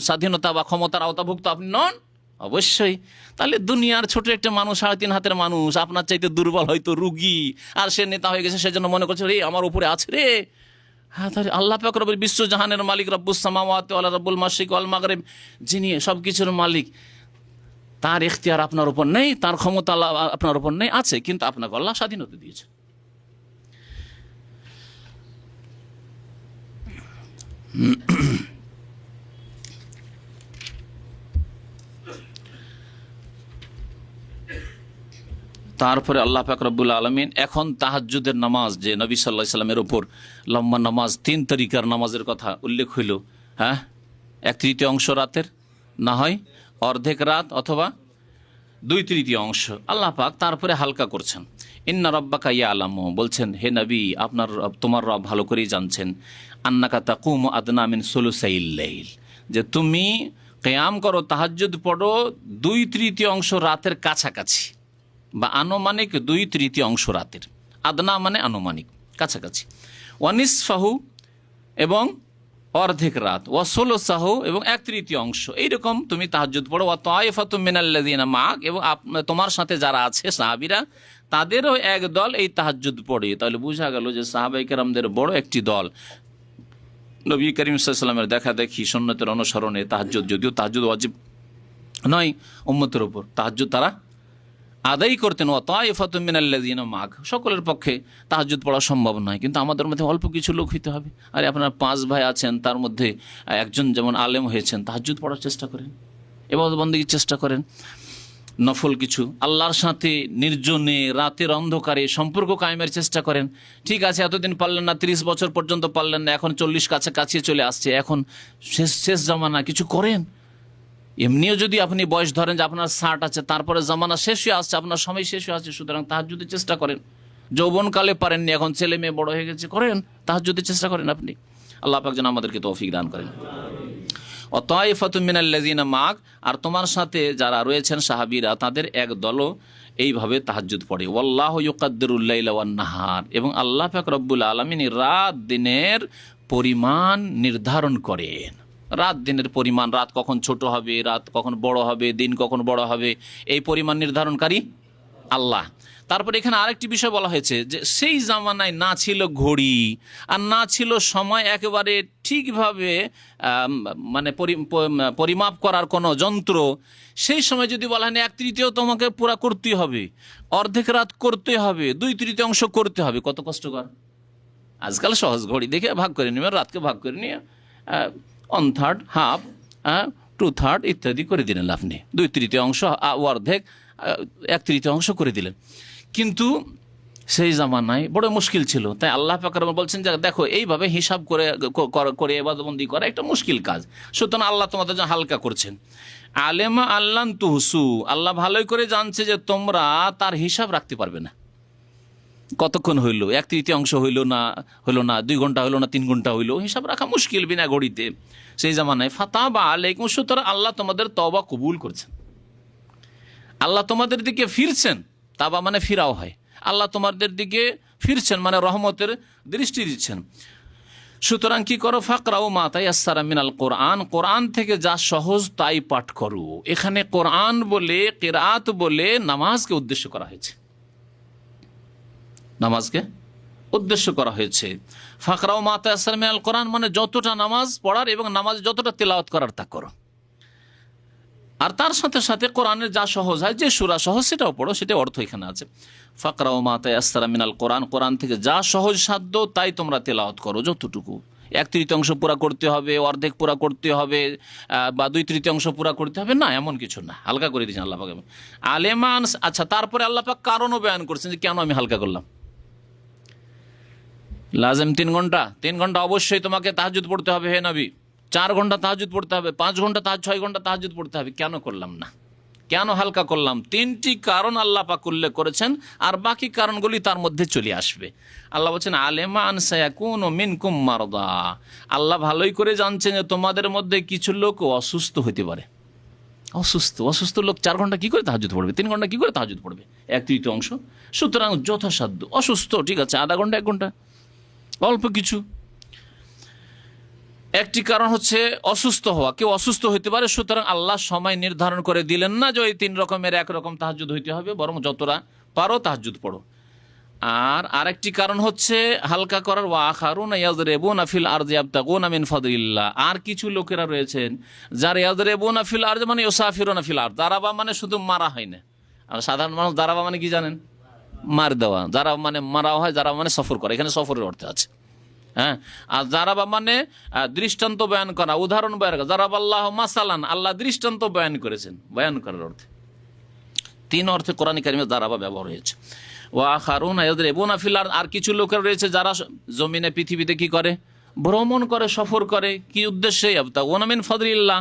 স্বাধীনতা বা ক্ষমতার আওতাভুক্ত আপনি নন? অবশ্যই। তাহলে দুনিয়ার ছোট একটা মানুষ, 3.5 হাতের মানুষ, আপনার চাইতে দুর্বল, হয়তো রুগী, আর সে নেতা হয়ে গেছে, সেজন্য মনে করছে রে আমার উপরে আছে রে। হ্যাঁ, তাহলে আল্লাহ পাক রব্বুল বিশ্বজাহানের মালিক, রব্বুস সামাওয়াতি ওয়াল রব্বুল মাশরিক ওয়াল মাগরিব, যিনি সব কিছুর মালিক, তার ইখতিয়ার আপনার উপর নেই, তার ক্ষমতা আপনার উপর নেই, আছে, কিন্তু আপনাকে আল্লাহ স্বাধীনতা দিয়েছে। তারপরে আল্লাহ পাক রব্বুল আলামিন এখন তাহাজ্জুদের নামাজ, যে নবী সাল্লাল্লাহু আলাইহি সাল্লামের উপর লম্বা নামাজ, 3 তরিকার নামাজের কথা উল্লেখ হইল। হ্যাঁ, 1/3 অংশ রাতের, না হয় অর্ধেক রাত, অথবা 2/3 অংশ। আল্লাহ পাক তারপরে হালকা করছেন। ইন্না রাব্বাকা ইয়ালামু, বলছেন হে নবী, আপনার রব, তোমার রব ভালো করেই জানছেন, আন্নাকা তাকুমু আদনা মিন সুলুসাইল লাইল, যে তুমি কিয়াম করো, তাহাজ্জুদ পড়ো 2/3 অংশ রাতের কাছাকাছি, বা আনুমানিক 2/3 অংশ রাতের। আদনা মানে আনুমানিক, কাছাকাছি। ওয়ানিসফাহু, এবং অর্ধেক রাত। ওয়াসুলুসাহু, এবং 1/3 অংশ। এইরকম তুমি তাহাজ্জুদ পড়ো। ওয়া তায়ফাতুম মিনাল্লাযিনা মাআক, এবং তোমার সাথে যারা আছে সাহাবীরা, তাদেরও এক দল এই তাহাজ্জুদ পড়ে। তাহলে বোঝা গেল যে সাহাবায়ে কেরামদের বড় একটি দল নবী করিম সাল্লাল্লাহু আলাইহি ওয়াসাল্লামের দেখা দেখি সুন্নতের অনুসরণে তাহাজ্জুদ, যদিও তাহাজ্জুদ ওয়াজিব নয় উম্মতের উপর, তাহাজ্জুদ তারা আদায় করতেন। ওয়া তায়ফাতুম মিনাল্লাযিনা মাআক, সকলের পক্ষে তাহাজ্জুদ পড়া সম্ভব নয়, কিন্তু আমাদের মধ্যে অল্প কিছু লোক হইতে হবে। আর আপনার 5 ভাই আছেন, তার মধ্যে একজন যেমন আলেম হয়েছেন, তাহাজ্জুদ পড়ার চেষ্টা করেন, ইবাদত বন্দেগীর চেষ্টা করেন, নফল কিছু আল্লাহর সাথে নির্জনে রাতের অন্ধকারে সম্পর্ক কায়েমের চেষ্টা করেন। ঠিক আছে, এতদিন পারলেন না, 30 বছর পর্যন্ত পারলেন না, এখন 40 কাছাকাছি চলে আসছে, এখন শেষ জামানা, কিছু করেন। এমনিও যদি আপনি বয়স ধরেন যে আপনার 60 আছে, তারপরে জামানা শেষ হয়ে আসছে, আপনার সময় শেষ হয়ে আসছে, সুতরাং তাহাজ্জুদের চেষ্টা করেন। যৌবনকালে পারেননি, এখন ছেলে মেয়ে বড় হয়ে গেছে, করেন, তাহাজ্জুদের চেষ্টা করেন আপনি। আল্লাহ পাক যেন আমাদেরকে তৌফিক দান করেন। ওয়া তায়ফাতুম মিনাল্লাযিনা মাআক, আর তোমার সাথে যারা রয়েছেন সাহাবীরা, তাদের এক দলও এইভাবে তাহাজ্জুদ পড়ে। ওয়াল্লাহু ইউকাদ্দিরুল লাইলা ওয়ান নাহার, এবং আল্লাহ পাক রব্বুল আলামিন রাত দিনের পরিমাণ নির্ধারণ করেন। রাত দিনের পরিমাণ, রাত কখন ছোট হবে, রাত কখন বড় হবে, দিন কখন বড় হবে, এই পরিমাণ নির্ধারণকারী আল্লাহ। তারপর এখানে আরেকটি বিষয় বলা হয়েছে যে সেই জামানায় না ছিল ঘড়ি, আর না ছিল সময় একেবারে ঠিকভাবে মানে পরিমাপ করার কোনো যন্ত্র। সেই সময় যদি বলা হয় 1/3 তোমাকে পুরা করতে হবে, অর্ধেক রাত করতে হবে, 2/3 অংশ করতে হবে, কত কষ্টকর। আজকাল সহজ, ঘড়ি দেখে ভাগ করে নিবে, রাতকে ভাগ করে নিয়ে 1/3, হাফ, 2/3 ইত্যাদি করে দিলেন আপনি, 2/3 অংশ, অর্ধেক, 1/3 অংশ করে দিলেন। কিন্তু সেই জামানায় বড় মুশকিল ছিল। তাই আল্লাহ পাক বলছেন যে দেখো, এইভাবে হিসাব করে ইবাদতবন্দি করা একটা মুশকিল কাজ, সুতরাং আল্লাহ তোমাদের জন্য হালকা করছেন। আলেমা আল্লান তুহসু, আল্লাহ ভালোই করে জানছে যে তোমরা তার হিসাব রাখতে পারবে না। কতক্ষণ হইল, 1/3 অংশ হইল না 2 ঘন্টা হইল না 3 ঘন্টা হইল, হিসাব রাখা মুশকিল বিনা ঘড়িতে সেই জামানায়। ফাতাবা আলাইকুম, সুতরাং আল্লাহ তোমাদের তওবা কবুল করছেন, আল্লাহ তোমাদের দিকে ফিরছেন। তাবা মানে ফিরাও হয়, আল্লাহ তোমাদের দিকে ফিরছেন মানে রহমতের দৃষ্টি দিচ্ছেন। সুতরাং কি করো, ফাকরাউ মা তায়াসসারা মিনাল কোরআন, কোরআন থেকে যা সহজ তাই পাঠ করো। এখানে কোরআন বলে, কিরাত বলে নামাজকে উদ্দেশ্য করা হয়েছে, নামাজকে উদ্দেশ্য করা হয়েছে। ফাকরাউ মা তায়াসসারা মিনাল কোরআন মানে যতটা নামাজ পড়ার এবং নামাজ যতটা তেলাওয়াত করার তা করো। আর তার সাথে সাথে কোরআনের যা সহজ হয়, যে সূরা সহজ সেটাও পড়ো, সেটা অর্থ এখানে আছে। ফাকরাউ মা তায়াসসারা মিনাল কোরআন, কোরআন থেকে যা সহজ সাধ্য তাই তোমরা তেলাওয়াত করো, যতটুকু। 1/3 অংশ পুরা করতে হবে, অর্ধেক পুরা করতে হবে, বা 2/3 অংশ পুরা করতে হবে না, এমন কিছু না, হালকা করে দিয়েছেন আল্লাহ পাক। আলেমান, আচ্ছা, তারপরে আল্লাহ পাক কারণও বয়ান করছেন যে কেন আমি হালকা করলাম। লাজেম 3 ঘন্টা অবশ্যই তোমাকে তাহাজ্জুদ পড়তে হবে হে নবী, 4 ঘন্টা তাহাজ্জুদ পড়তে হবে, 5 ঘন্টা, 6 ঘন্টা তাহাজ্জুদ পড়তে হবে, কেন করলাম না, কেন হালকা করলাম? 3টি কারণ আল্লাহ পাক উল্লেখ করেছেন, আর বাকি কারণগুলি তার মধ্যে চলে আসবে। আল্লাহ বলছেন আলেমা আন সায়াকুনু মিনকুম মারদা, আল্লাহ ভালোই করে জানছেন যে তোমাদের মধ্যে কিছু লোক অসুস্থ হতে পারে। অসুস্থ লোক 4 ঘন্টা কি করে তাহাজ্জুদ পড়বে, 3 ঘন্টা কি করে তাহাজ্জুদ পড়বে, 1/3 অংশ। সুতরাং যথাসাধ্য, অসুস্থ ঠিক আছে, আধা ঘন্টা 1 ঘন্টা, অল্প কিছু। একটি কারণ হচ্ছে অসুস্থ হওয়া, কেউ অসুস্থ হইতে পারে, সুতরাং আল্লাহ সময় নির্ধারণ করে দিলেন না যে ওই 3 রকমের একরকম তাহাজ্জুদ হইতে হবে, বরং যতটা পারো তাহাজ্জুদ পড়ো। আর আরেকটি কারণ হচ্ছে হালকা করার, ওয়া আখারুনা ইয়াযরিবুনা ফিল আরদি ইয়াবতাগুনা মিন ফাদলিল্লাহ, আর কিছু লোকেরা রয়েছেন যারা ইয়াযরিবুনা ফিল আরদি মানে ইউসাফিরুনা ফিল আরদ, দারাবা মানে শুধু মারা হয় না। আর সাধারণ মানুষ দারাবা মানে কি জানেন, মার দেওয়া, যারা মানে মারা হয়, যারা মানে সফর করে, এখানে সফরের অর্থে আছে। হ্যাঁ, আর জারাবা মানে দৃষ্টান্ত বয়ান করা, উদাহরণ বয়ান করা। জারাবাল্লাহু মাসালান, আল্লাহ দৃষ্টান্ত বয়ান করেছেন, বয়ান করার অর্থে। তিন অর্থে কোরআন কারিমে দারাবা ব্যবহার হয়েছে। ওয়া আখারুনা ইয়াদরিবুনা ফিল আরদ, আর কিছু লোকের রয়েছে যারা জমিনে পৃথিবীতে কি করে, ভ্রমণ করে, সফর করে। কি উদ্দেশ্যে? ইয়াবতাগুনা মিন ফাদলিল্লাহ,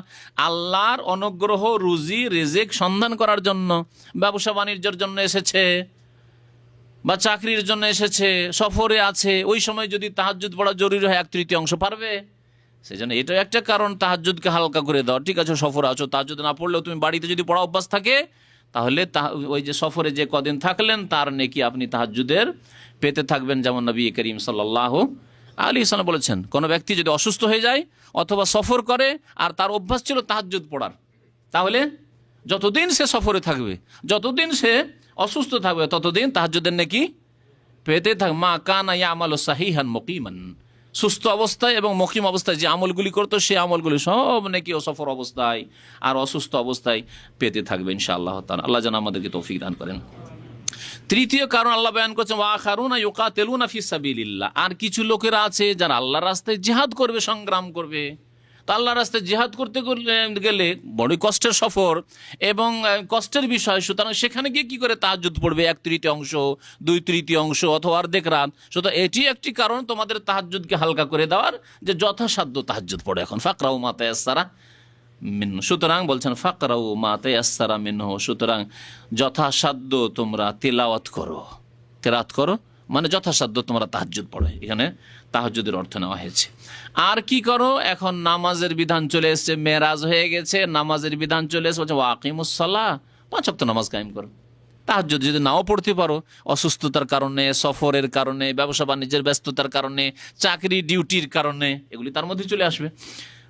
আল্লাহর অনুগ্রহ, রুজি রিজিক সন্ধান করার জন্য, ব্যবসা বাণিজ্যের জন্য এসেছে বা চাকরির জন্য এসেছে, সফরে আছে, ওই সময় যদি তাহাজ্জুদ পড়া জরুরি হয় 1/3 পারবে। সেই জন্য এটাও একটা কারণ তাহাজ্জুদকে হালকা করে দেওয়া। ঠিক আছে, সফরে আছো, তাহাজ্জুদ না পড়লেও তুমি বাড়িতে যদি পড়া অভ্যাস থাকে, তাহলে ওই যে সফরে যে কদিন থাকলেন তার নেকি আপনি তাহাজ্জুদের পেতে থাকবেন। যেমন নবী করিম সাল্লাল্লাহু আলাইহি ওয়াসাল্লাম বলেছেন, কোনো ব্যক্তি যদি অসুস্থ হয়ে যায় অথবা সফর করে আর তার অভ্যাস ছিল তাহাজ্জুদ পড়ার, তাহলে যতদিন সে সফরে থাকবে, যতদিন সে অসুস্থ থাকবে, ততদিন তাহাজ্জুদের নেকি পেতে থাক। মা কানা ইয়ামালু সাহিহান মুকিমান, সুস্থ অবস্থায় এবং মুকিম অবস্থায় যে আমলগুলি করতো সেই আমলগুলি সব নাকি ও সফর অবস্থায় আর অসুস্থ অবস্থায় পেতে থাকবে ইনশাআল্লাহ তাআলা। আল্লাহ যেন আমাদেরকে তৌফিক দান করেন। তৃতীয় কারণ আল্লাহ বয়ান করছেন, ওয়া আখারুনা ইউকাতিলুনা ফি সাবিলিল্লাহ, আর কিছু লোকেরা আছে যারা আল্লাহর রাস্তায় জিহাদ করবে, সংগ্রাম করবে। তা আল্লাহর রাস্তায় জিহাদ করতে গেলে বড়ই কষ্টের সফর এবং কষ্টের বিষয়, সুতরাং সেখানে গিয়ে কি করে তাহাজ্জুদ পড়বে 1/3, 2/3 অথবা অর্ধেক রাত। সুতরাং এটি একটি কারণ তোমাদের তাহাজ্জুদকে হালকা করে দেওয়ার, যে যথাসাধ্য তাহাজ্জুদ পড়ে। এখন ফাকরাউ মা তায়াসসারা মিন, সুতরাং বলছেন ফাকরাউ মা তায়াসসারা মিনহু, সুতরাং যথাসাধ্য তোমরা তিলাওয়াত করো, কেরাত করো, মানে যথাসাধ্য তোমরা তাহাজ্জুদ পড়ো। এখানে তাহাজ্জুদের অর্থ নেওয়া হয়েছে। আর কি করো? এখন নামাজের বিধান চলে এসছে, মেরাজ হয়ে গেছে, নামাজের বিধান চলে এসে বলছে ওয়া আকিমুস সালাহ, 5 ওয়াক্ত নামাজ কায়েম করো। তাহাজ্জুদ যদি নাও পড়তে পারো, অসুস্থতার কারণে, সফরের কারণে, ব্যবসা বাণিজ্যের ব্যস্ততার কারণে, চাকরি ডিউটির কারণে, এগুলি তার মধ্যে চলে আসবে।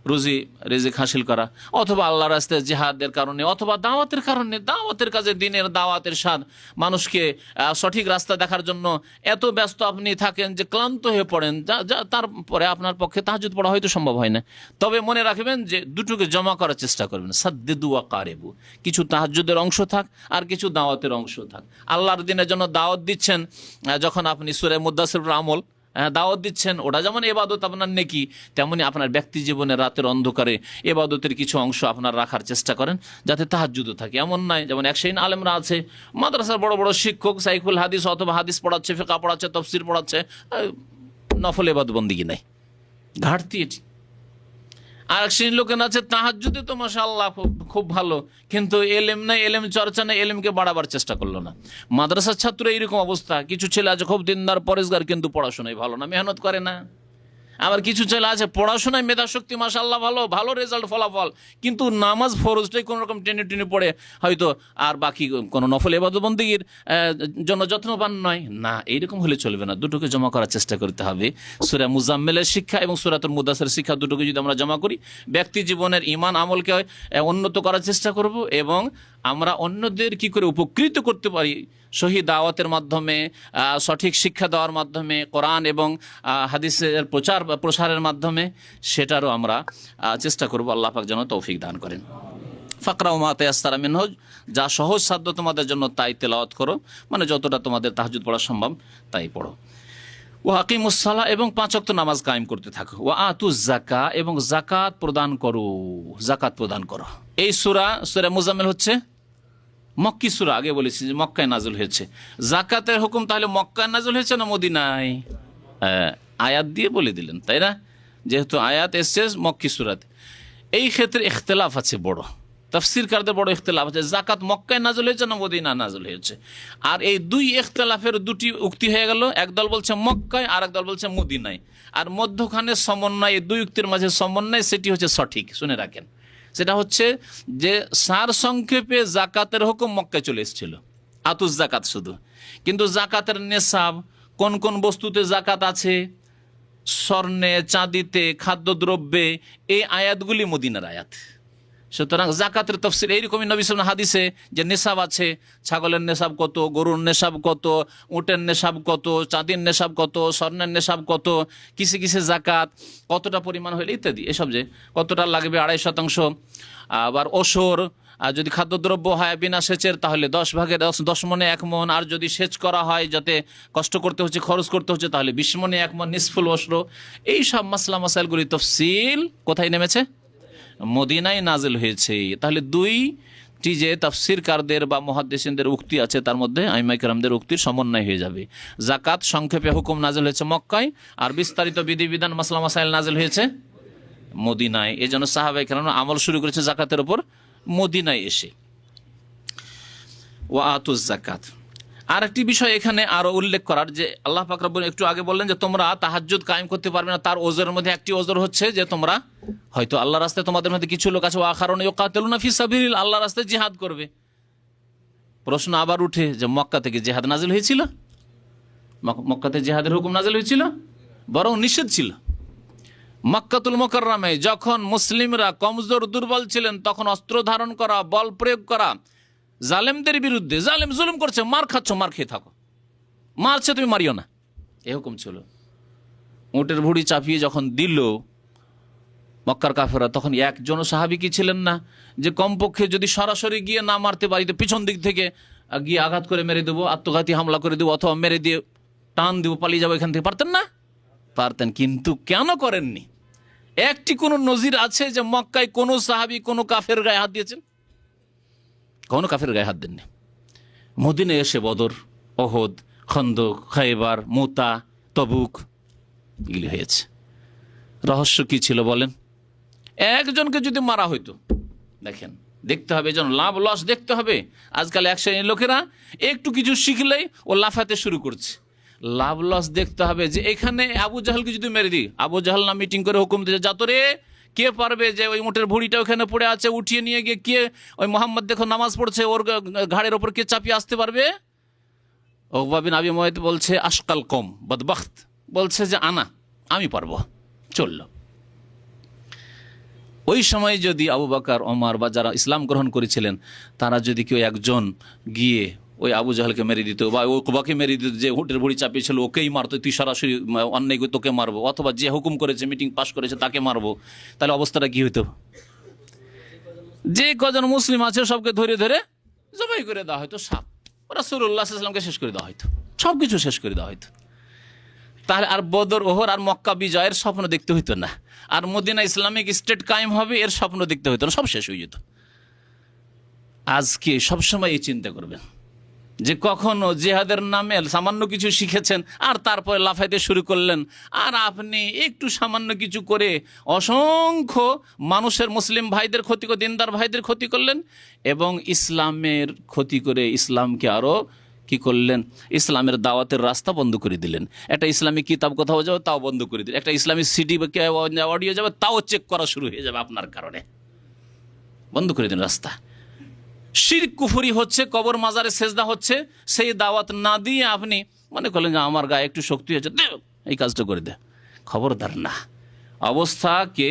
রুজি রিজিক হাসিল করা, অথবা আল্লাহর রাস্তায় জিহাদের কারণে, অথবা দাওয়াতের কারণে, দাওয়াতের কাজে, দিনের দাওয়াতের স্বাদ, মানুষকে সঠিক রাস্তা দেখার জন্য এত ব্যস্ত আপনি থাকেন যে ক্লান্ত হয়ে পড়েন, তারপরে আপনার পক্ষে তাহাজ্জুদ পড়া হয়তো সম্ভব হয় না। তবে মনে রাখবেন যে দুটোকে জমা করার চেষ্টা করবেন। সাদ্দিদু ওয়া কারিবু, কিছু তাহাজ্জুদের অংশ থাক আর কিছু দাওয়াতের অংশ থাক। আল্লাহর দিনের জন্য দাওয়াত দিচ্ছেন, যখন আপনি সূরা মুদ্দাসসিরের আমল দাওয়াত দিচ্ছেন, ওটা যেমন এবাদত আপনার নেকি, তেমনি আপনার ব্যক্তি জীবনে রাতের অন্ধকারে এবাদতের কিছু অংশ আপনার রাখার চেষ্টা করেন, যাতে তাহাজ্জুদও থাকে। এমন নয় যেমন একশাইন আলেমরা আছে, মাদ্রাসার বড় বড় শিক্ষক, সাইকুল হাদিস অথবা হাদিস পড়াচ্ছে, ফিকহ পড়াচ্ছে, তাফসীর পড়াচ্ছে, নফল ইবাদত বন্দেগী নাই, ঘাটতি এটি। আর এক শ্রেণীর লোকের আছে তাহাজ্জুদে তো মাশাআল্লাহ খুব ভালো, কিন্তু এলেম নাই, এলেম চর্চা নেই, এলেমকে বাড়াবার চেষ্টা করলো না। মাদ্রাসার ছাত্র এইরকম অবস্থা, কিছু ছেলে আছে খুব দিনদার পরেশগার, কিন্তু পড়াশোনায় ভালো না, মেহনত করে না। আবার কিছু ছেলে আছে পড়াশোনায় মেধাশক্তি মাশাআল্লাহ ভালো, ভালো রেজাল্ট, ফলাফল, কিন্তু নামাজ ফরজটাই কোনো রকম টেনে টেনে পড়ে হয়তো, আর বাকি কোনো নফল ইবাদত বন্দেগীর জন্য যত্নবান নয়। না, এইরকম হলে চলবে না, দুটোকে জমা করার চেষ্টা করতে হবে। সূরা মুজাম্মিলের শিক্ষা এবং সূরাতুল মুদাসসিরের শিক্ষা, দুটোকে যদি আমরা জমা করি, ব্যক্তি জীবনের ঈমান আমলকে উন্নত করার চেষ্টা করব এবং আমরা অন্যদের কি করে উপকৃত করতে পারি সহি দাওয়াতের মাধ্যমে, সঠিক শিক্ষা দেওয়ার মাধ্যমে, কোরআন এবং হাদিসের প্রসারের মাধ্যমে, সেটারও আমরা চেষ্টা করব। আল্লাহ পাক যেন তৌফিক দান করেন। ফাকরাউ মা তায়াসসারা মিনহু, যা সহজ সাধ্য তোমাদের জন্য তাই তেলাওয়াত করো, মানে যতটা তোমাদের তাহাজ্জুদ পড়া সম্ভব তাই পড়ো। ওয়া আকিমুস সালাহ, এবং 5 ওয়াক্ত নামাজ কায়েম করতে থাকো। ওয়া আতুজ যাকাত, এবং যাকাত প্রদান করো, যাকাত প্রদান করো। এই সূরা মুজাম্মিল হচ্ছে মক্কি সূরা, আগে বলেছি যে মক্কায় নাযিল হয়েছে। যাকাতের হুকুম তাহলে মক্কায় নাযিল হয়েছে না মদিনায়? আয়াত দিয়ে বলে দিলেন, তাই না? যেহেতু আয়াত এসছে মক্কি সূরাতে, এই ক্ষেত্রে ইখতিলাফ আছে বড়, তাফসীরকারদের বড় ইখতিলাফ আছে, যাকাত মক্কায় নাযিল হয়েছে না মদিনায় নাযিল হয়েছে। আর এই দুই ইখতিলাফের দুটি উক্তি হয়ে গেল, একদল বলছে মক্কায় আর একদল বলছে মদিনায়, আর মধ্যখানে সমন্বয়, এই দুই উক্তির মাঝে সমন্বয়, সেটি হচ্ছে সঠিক। শুনে রাখেন, সেটা হচ্ছে যে সার সংক্ষেপে জাকাতের হুকুম মক্কায় চলে এসেছিল, আতুজ জাকাত শুধু, কিন্তু জাকাতের নেশাব, কোন কোন বস্তুতে জাকাত আছে, স্বর্ণে, চাঁদিতে, খাদ্যদ্রব্যে, এই আয়াতগুলি মদিনার আয়াত। সুতরাং জাকাতের তফসির এইরকমই নবী সাল্লাল্লাহু আলাইহি হাদিসে যে নেশাব আছে, ছাগলের নেশাব কত, গরুর নেশাব কত, উটের নেশাব কত, চাঁদির নেশাব কত, স্বর্ণের নেশাব কত, কিসে কিসে জাকাত, কতটা পরিমাণ হলে ইত্যাদি, এসব যে কতটা লাগবে 2.5%। আবার ওসর, আর যদি খাদ্যদ্রব্য হয় বিনা সেচের তাহলে 10 মণে 1 মণ, আর যদি সেচ করা হয় যাতে কষ্ট করতে হচ্ছে, খরচ করতে হচ্ছে, তাহলে 20 মণে 1 মণ, নিসফুল ওসর। এই সব মাসলা মাসাইলগুলি তফসিল কোথায় নেমেছে? মদিনায় নাজিল হয়েছে। তাহলে 2 একটি যে তাফসীরকারদের বা মুহাদ্দিসিনদের উক্তি আছে, তার মধ্যে আইমায়ে কেরামদের উক্তির সমন্বয় হয়ে যাবে। যাকাত সংক্ষেপে হুকুম নাযিল হয়েছে মক্কায়, আর বিস্তারিত বিধিবিধান মাসলা মাসাইল নাযিল হয়েছে মদিনায়। এই জন্য সাহাবায়ে কেরাম আমল শুরু করেছে যাকাতের উপর মদিনায় এসে। ওয়া আতুজ যাকাত। আর একটি বিষয় এখানে আরো উল্লেখ করার, যে আল্লাহ পাক রব্বুল একটু আগে বললেন যে তোমরা তাহাজ্জুদ কায়েম করতে পারবে না, তার ওজরের মধ্যে একটি ওজর হচ্ছে যে তোমরা হয়তো আল্লাহর রাস্তায়, তোমাদের মধ্যে কিছু লোক আছে ওয়া আখারুনা ইউকাতিলুনা ফি সাবিলিল্লাহ, আল্লাহর রাস্তায় জিহাদ করবে। প্রশ্ন আবার উঠে যে মক্কা থেকে জিহাদ নাজিল হয়েছিল? মক্কাতে জিহাদের হুকুম নাজিল হয়েছিল? বরং নিষেধ ছিল। মক্কাতুল মুকাররমায় যখন মুসলিমরা কমজোর দুর্বল ছিলেন, তখন অস্ত্র ধারণ করা, বল প্রয়োগ করা, জালেমদের বিরুদ্ধে, জালেম জুলুম করছে, মার খাচ্ছ, মার খেয়ে থাকো, মারছে তুমি মারিও না, এ হুকুম ছিল। উটের ভুড়ি চাপিয়ে যখন দিল মক্কার কাফেররা, তখন একজনও সাহাবী কি ছিলেন না যে কমপক্ষে যদি সরাসরি গিয়ে না মারতে পারি তো পিছন দিক থেকে গিয়ে আঘাত করে মেরে দেবো, আত্মঘাতী হামলা করে দেবো, অথবা মেরে দিয়ে টান দেবো, পালিয়ে যাবো এখান থেকে? পারতেন না? পারতেন, কিন্তু কেন করেননি? একটি কোন নজির আছে যে মক্কায় কোন সাহাবী কোন কাফের গায়ে হাত দিয়েছেন? কোনো কাফের গায়ে হাত দেননি। মদিনায় এসে বদর, ওহদ, খন্দক, খায়বার, মুতা, তবুক এগুলি হয়েছে। রহস্য কি ছিল বলেন? একজনকে যদি মারা হইতো, দেখেন দেখতে হবে, যেন লাভ লস দেখতে হবে। আজকাল এক শ্রেণীর লোকেরা একটু কিছু শিখলেই ও লাফাতে শুরু করছে। লাভ লস দেখতে হবে যে এখানে আবু জাহালকে যদি মেরে দিই, আবু জাহাল না মিটিং করে হুকুম দিয়েছে, যাতরে কে পারবে যে ওই উটের ভুড়িটা ওখানে পড়ে আছে উঠিয়ে নিয়ে গিয়ে, কে ওই মোহাম্মদ দেখো নামাজ পড়ছে, ওর ঘাড়ের ওপর কে চাপিয়ে আসতে পারবে? উকবা বিন আবি মুআইত বলছে আশকাল কম বদবখত, বলছে যে আমি পারবো, চললো। ওই সময় যদি আবু বকর, ওমর বা যারা ইসলাম গ্রহণ করেছিলেন, তারা যদি কেউ একজন গিয়ে ওই আবু জাহালকে মেরে দিত, বা উকবাকে মেরে দিত, যে উটের ভুড়ি চাপিয়েছিল ওকেই মারতো, তুই সরাসরি অন্যায় তোকে মারবো, অথবা যে হুকুম করেছে, মিটিং পাস করেছে তাকে মারবো, তাহলে অবস্থাটা কি হইতো? যে কজন মুসলিম আছে সবকে ধরে ধরে জবাই করে দেওয়া হয়তো, সাপ রাসূলুল্লাহ সাল্লাল্লাহু আলাইহি ওয়াসাল্লামকে শেষ করে দেওয়া হয়তো, সবকিছু শেষ করে দেওয়া হয়তো। তাহলে আর বদর, ওহর আর মক্কা বিজয়ের স্বপ্ন দেখতে হইতো না, আর মদিনা ইসলামিক স্টেট কায়েম হবে এর স্বপ্ন দেখতে হইতো না, সব শেষ হয়ে যেত। আজকে সবসময় এই চিন্তা করবেন যে কখনো জেহাদের নামে সামান্য কিছু শিখেছেন আর তারপরে লাফাইতে শুরু করলেন, আর আপনি একটু সামান্য কিছু করে অসংখ্য মানুষের, মুসলিম ভাইদের ক্ষতি করে, দিনদার ভাইদের ক্ষতি করলেন, এবং ইসলামের ক্ষতি করে ইসলামকে আরও কি করলেন? ইসলামের দাওয়াতের রাস্তা বন্ধ করে দিলেন। একটা ইসলামিক কিতাব কোথাও যাবে তাও বন্ধ করে দিলেন, একটা ইসলামিক সিডি বা অডিও যাবে তাও চেক করা শুরু হয়ে যাবে আপনার কারণে, বন্ধ করে দিলেন রাস্তা। শিরক কুফরি হচ্ছে, কবর মাজারে সেজদা হচ্ছে, সেই দাওয়াত না দিয়ে আপনি মনে করলেন যে আমার গায়ে একটু শক্তি হয়েছে, দে এই কাজটা করে দে। খবরদার না, অবস্থাকে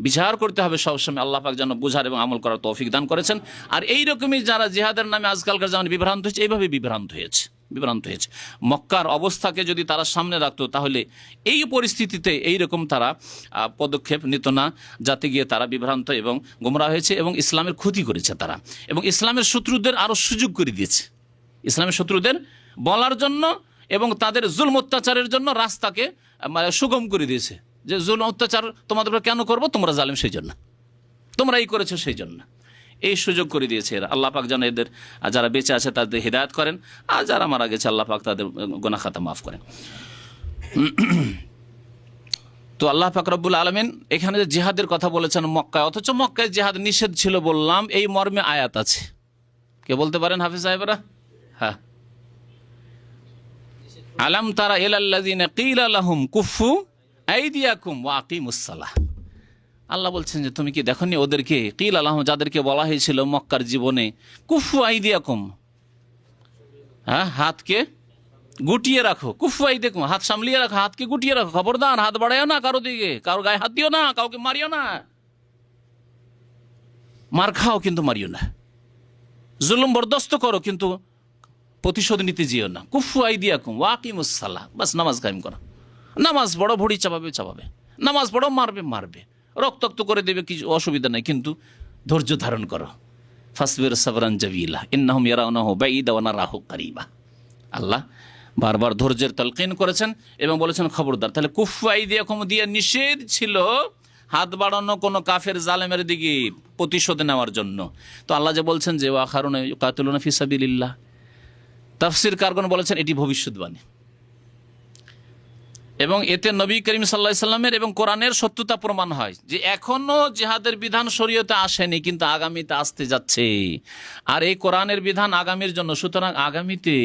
বিচার করতে হবে সবসময়। আল্লাহ পাক যেন বুঝার এবং আমল করার তৌফিক দান করেছেন। আর এইরকমই যারা জিহাদের নামে আজকালকার যেমন বিভ্রান্ত হয়েছে, এইভাবে বিভ্রান্ত হয়েছে। মক্কার অবস্থাকে যদি তারা সামনে রাখতো, তাহলে এই পরিস্থিতিতে এইরকম তারা পদক্ষেপ নিত না, যাতে গিয়ে তারা বিভ্রান্ত এবং গোমরাহ হয়েছে এবং ইসলামের ক্ষতি করেছে তারা, এবং ইসলামের শত্রুদের আরও সুযোগ করে দিয়েছে। ইসলামের শত্রুদের বলার জন্য এবং তাদের জুলম অত্যাচারের জন্য রাস্তাকে সুগম করে দিয়েছে, যে জুলম অত্যাচার তোমাদের উপর কেন করবো, তোমরা জালেম সেই জন্য, তোমরা এই করেছো সেই জন্য, এই সুযোগ করে দিয়েছে এরা। আল্লাহ পাক যেন এদের যারা বেঁচে আছে তাদের হিদায়াত করেন, আর যারা মারা গেছে আল্লাহ পাক তাদের গুনাহ খাতা মাফ করেন। তো আল্লাহ পাক রব্বুল আলামিন এখানে যে জিহাদের কথা বলেছেন মক্কায়, অথচ মক্কায় জিহাদ নিষেধ ছিল বললাম, এই মর্মে আয়াত আছে। কে বলতে পারেন হাফিজ সাহেবরা? হ্যাঁ, আলাম তারা ইলাল্লাযিনা ক্বিলা লাহুম কুফু আইদিয়াকুম ওয়া আকিমুস সালাহ। আল্লাহ বলছেন যে তুমি কি দেখনি ওদেরকে, কিল আলাহম, যাদেরকে বলা হয়েছিল মক্কার জীবনে, কুফু আইদিয়াকুম, হ্যাঁ হাতকে গুটিয়ে রাখো, কুফু আইদিয়াকুম, হাত সামলিয়ে রাখো, হাতকে গুটিয়ে রাখো, খবরদার হাত বাড়াইও না কারো দিকে, কারো গায়ে হাত দিও না, কাউকে মারিও না, মার খাও কিন্তু মারিও না, জুলুম বরদাস্ত করো কিন্তু প্রতিশোধ নিতে যেও না। কুফু আইদিয়াকুম ওয়া আকিমুস সালাহ, বাস নামাজ কায়েম করো। নামাজ পড়ো, ভুড়ি চাপাবে, নামাজ পড়ো, মারবে, রক্তাক্ত করে দেবে, কিছু অসুবিধা নেই, কিন্তু ধৈর্য ধারণ করো। ফাসবির সাবরান জামিলা ইন্নাহুম ইয়ারাউনাহু বাঈদা ওয়া নারাহু কারীবা। আল্লাহ বারবার ধৈর্যের তালকিন করেছেন এবং বলেছেন খবরদার। তাহলে কুফু আইদিয়াকুম দিয়ে নিষেধ ছিল হাত বাড়ানো কোনো কাফের জালেমের দিকে প্রতিশোধ নেওয়ার জন্য। তো আল্লাহ যে বলছেন যে ওয়াখারুনা ইউকাতিলুনা ফি সাবিলিল্লাহ, তাফসীর কারগণ বলেছেন এটি ভবিষ্যৎবাণী, এবং এতে নবী করিম সাল্লাল্লাহু আলাইহি সাল্লামের এবং কোরআনের সত্যতা প্রমাণ হয় যে এখনো জিহাদের বিধান শরীয়তে আসেনি, কিন্তু আগামীতে আসতে যাচ্ছে। আর এই কোরআনের বিধান আগামীর জন্য, সুতরাং আগামীতে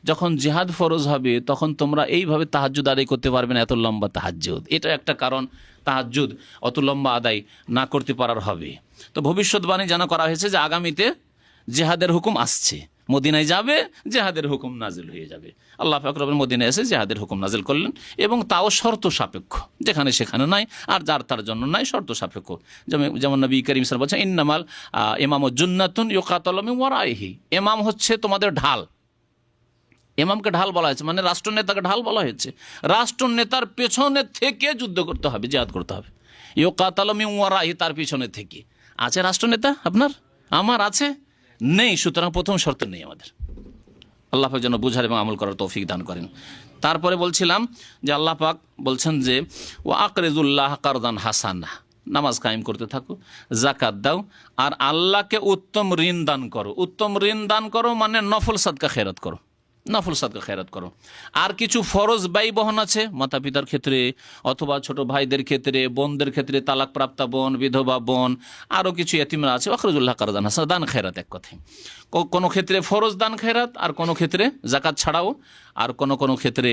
যখন জিহাদ ফরজ হবে তখন তোমরা এইভাবে তাহাজ্জুদ আদায় করতে পারবে না, এত লম্বা তাহাজ্জুদ। এটা একটা কারণ তাহাজ্জুদ অত লম্বা আদায় না করতে পারার হবে। তো ভবিষ্যৎবাণী যেন করা হয়েছে যে আগামীতে জিহাদের হুকুম আসছে, মদিনায় যাবে, জিহাদের হুকুম নাজিল হয়ে যাবে। আল্লাহ পাক রব্বুল মদিনায় এসে জিহাদের হুকুম নাজিল করলেন, এবং তাও শর্ত সাপেক্ষ, যেখানে সেখানে নাই, আর যার তার জন্য নাই, শর্ত সাপেক্ষ। যেমন নবী করিম সাল্লাল্লাহু আলাইহি ওয়াসাল্লাম বলছেন ইন্নামাল ইমামু জুন্নাতুন ইউকাতালু মিন ওয়ারাইহি, ইমাম হচ্ছে তোমাদের ঢাল। ইমামকে ঢাল বলা হয়েছে, মানে রাষ্ট্রনেতাকে ঢাল বলা হয়েছে। রাষ্ট্রনেতার পেছনে থেকে যুদ্ধ করতে হবে, জিহাদ করতে হবে। ইউকাতালু মিন ওয়ারাইহি, তার পিছনে থেকে। আছে রাষ্ট্রনেতা আপনার, আমার আছে? নেই। সুতরাং প্রথম শর্ত নেই আমাদের। আল্লাহ পাক যেন বুঝার এবং আমল করার তৌফিক দান করেন। তারপরে বলছিলাম যে আল্লাহ পাক বলছেন যে ওয়া আকরিজুল্লাহ কারদান হাসানা, নামাজ কায়েম করতে থাকো, যাকাত দাও, আর আল্লাহকে উত্তম ঋণ দান করো। উত্তম ঋণ দান করো মানে নফল সাদকা খেরাত করো, নফল সাদকা খেরাত করো। আর কিছু ফরজ ব্যয় বহন আছে মাতা পিতার ক্ষেত্রে, অথবা ছোট ভাইদের ক্ষেত্রে, বোনদের ক্ষেত্রে, তালাকপ্রাপ্তা বোন, বিধবা বোন, আরও কিছু এতিমরা আছে। আখরাজুল্লাহ কারদান হাসান, দান খেরাত এক কথায়। কোনো ক্ষেত্রে ফরজ দান খেরাত, আর কোনো ক্ষেত্রে জাকাত ছাড়াও, আর কোনো ক্ষেত্রে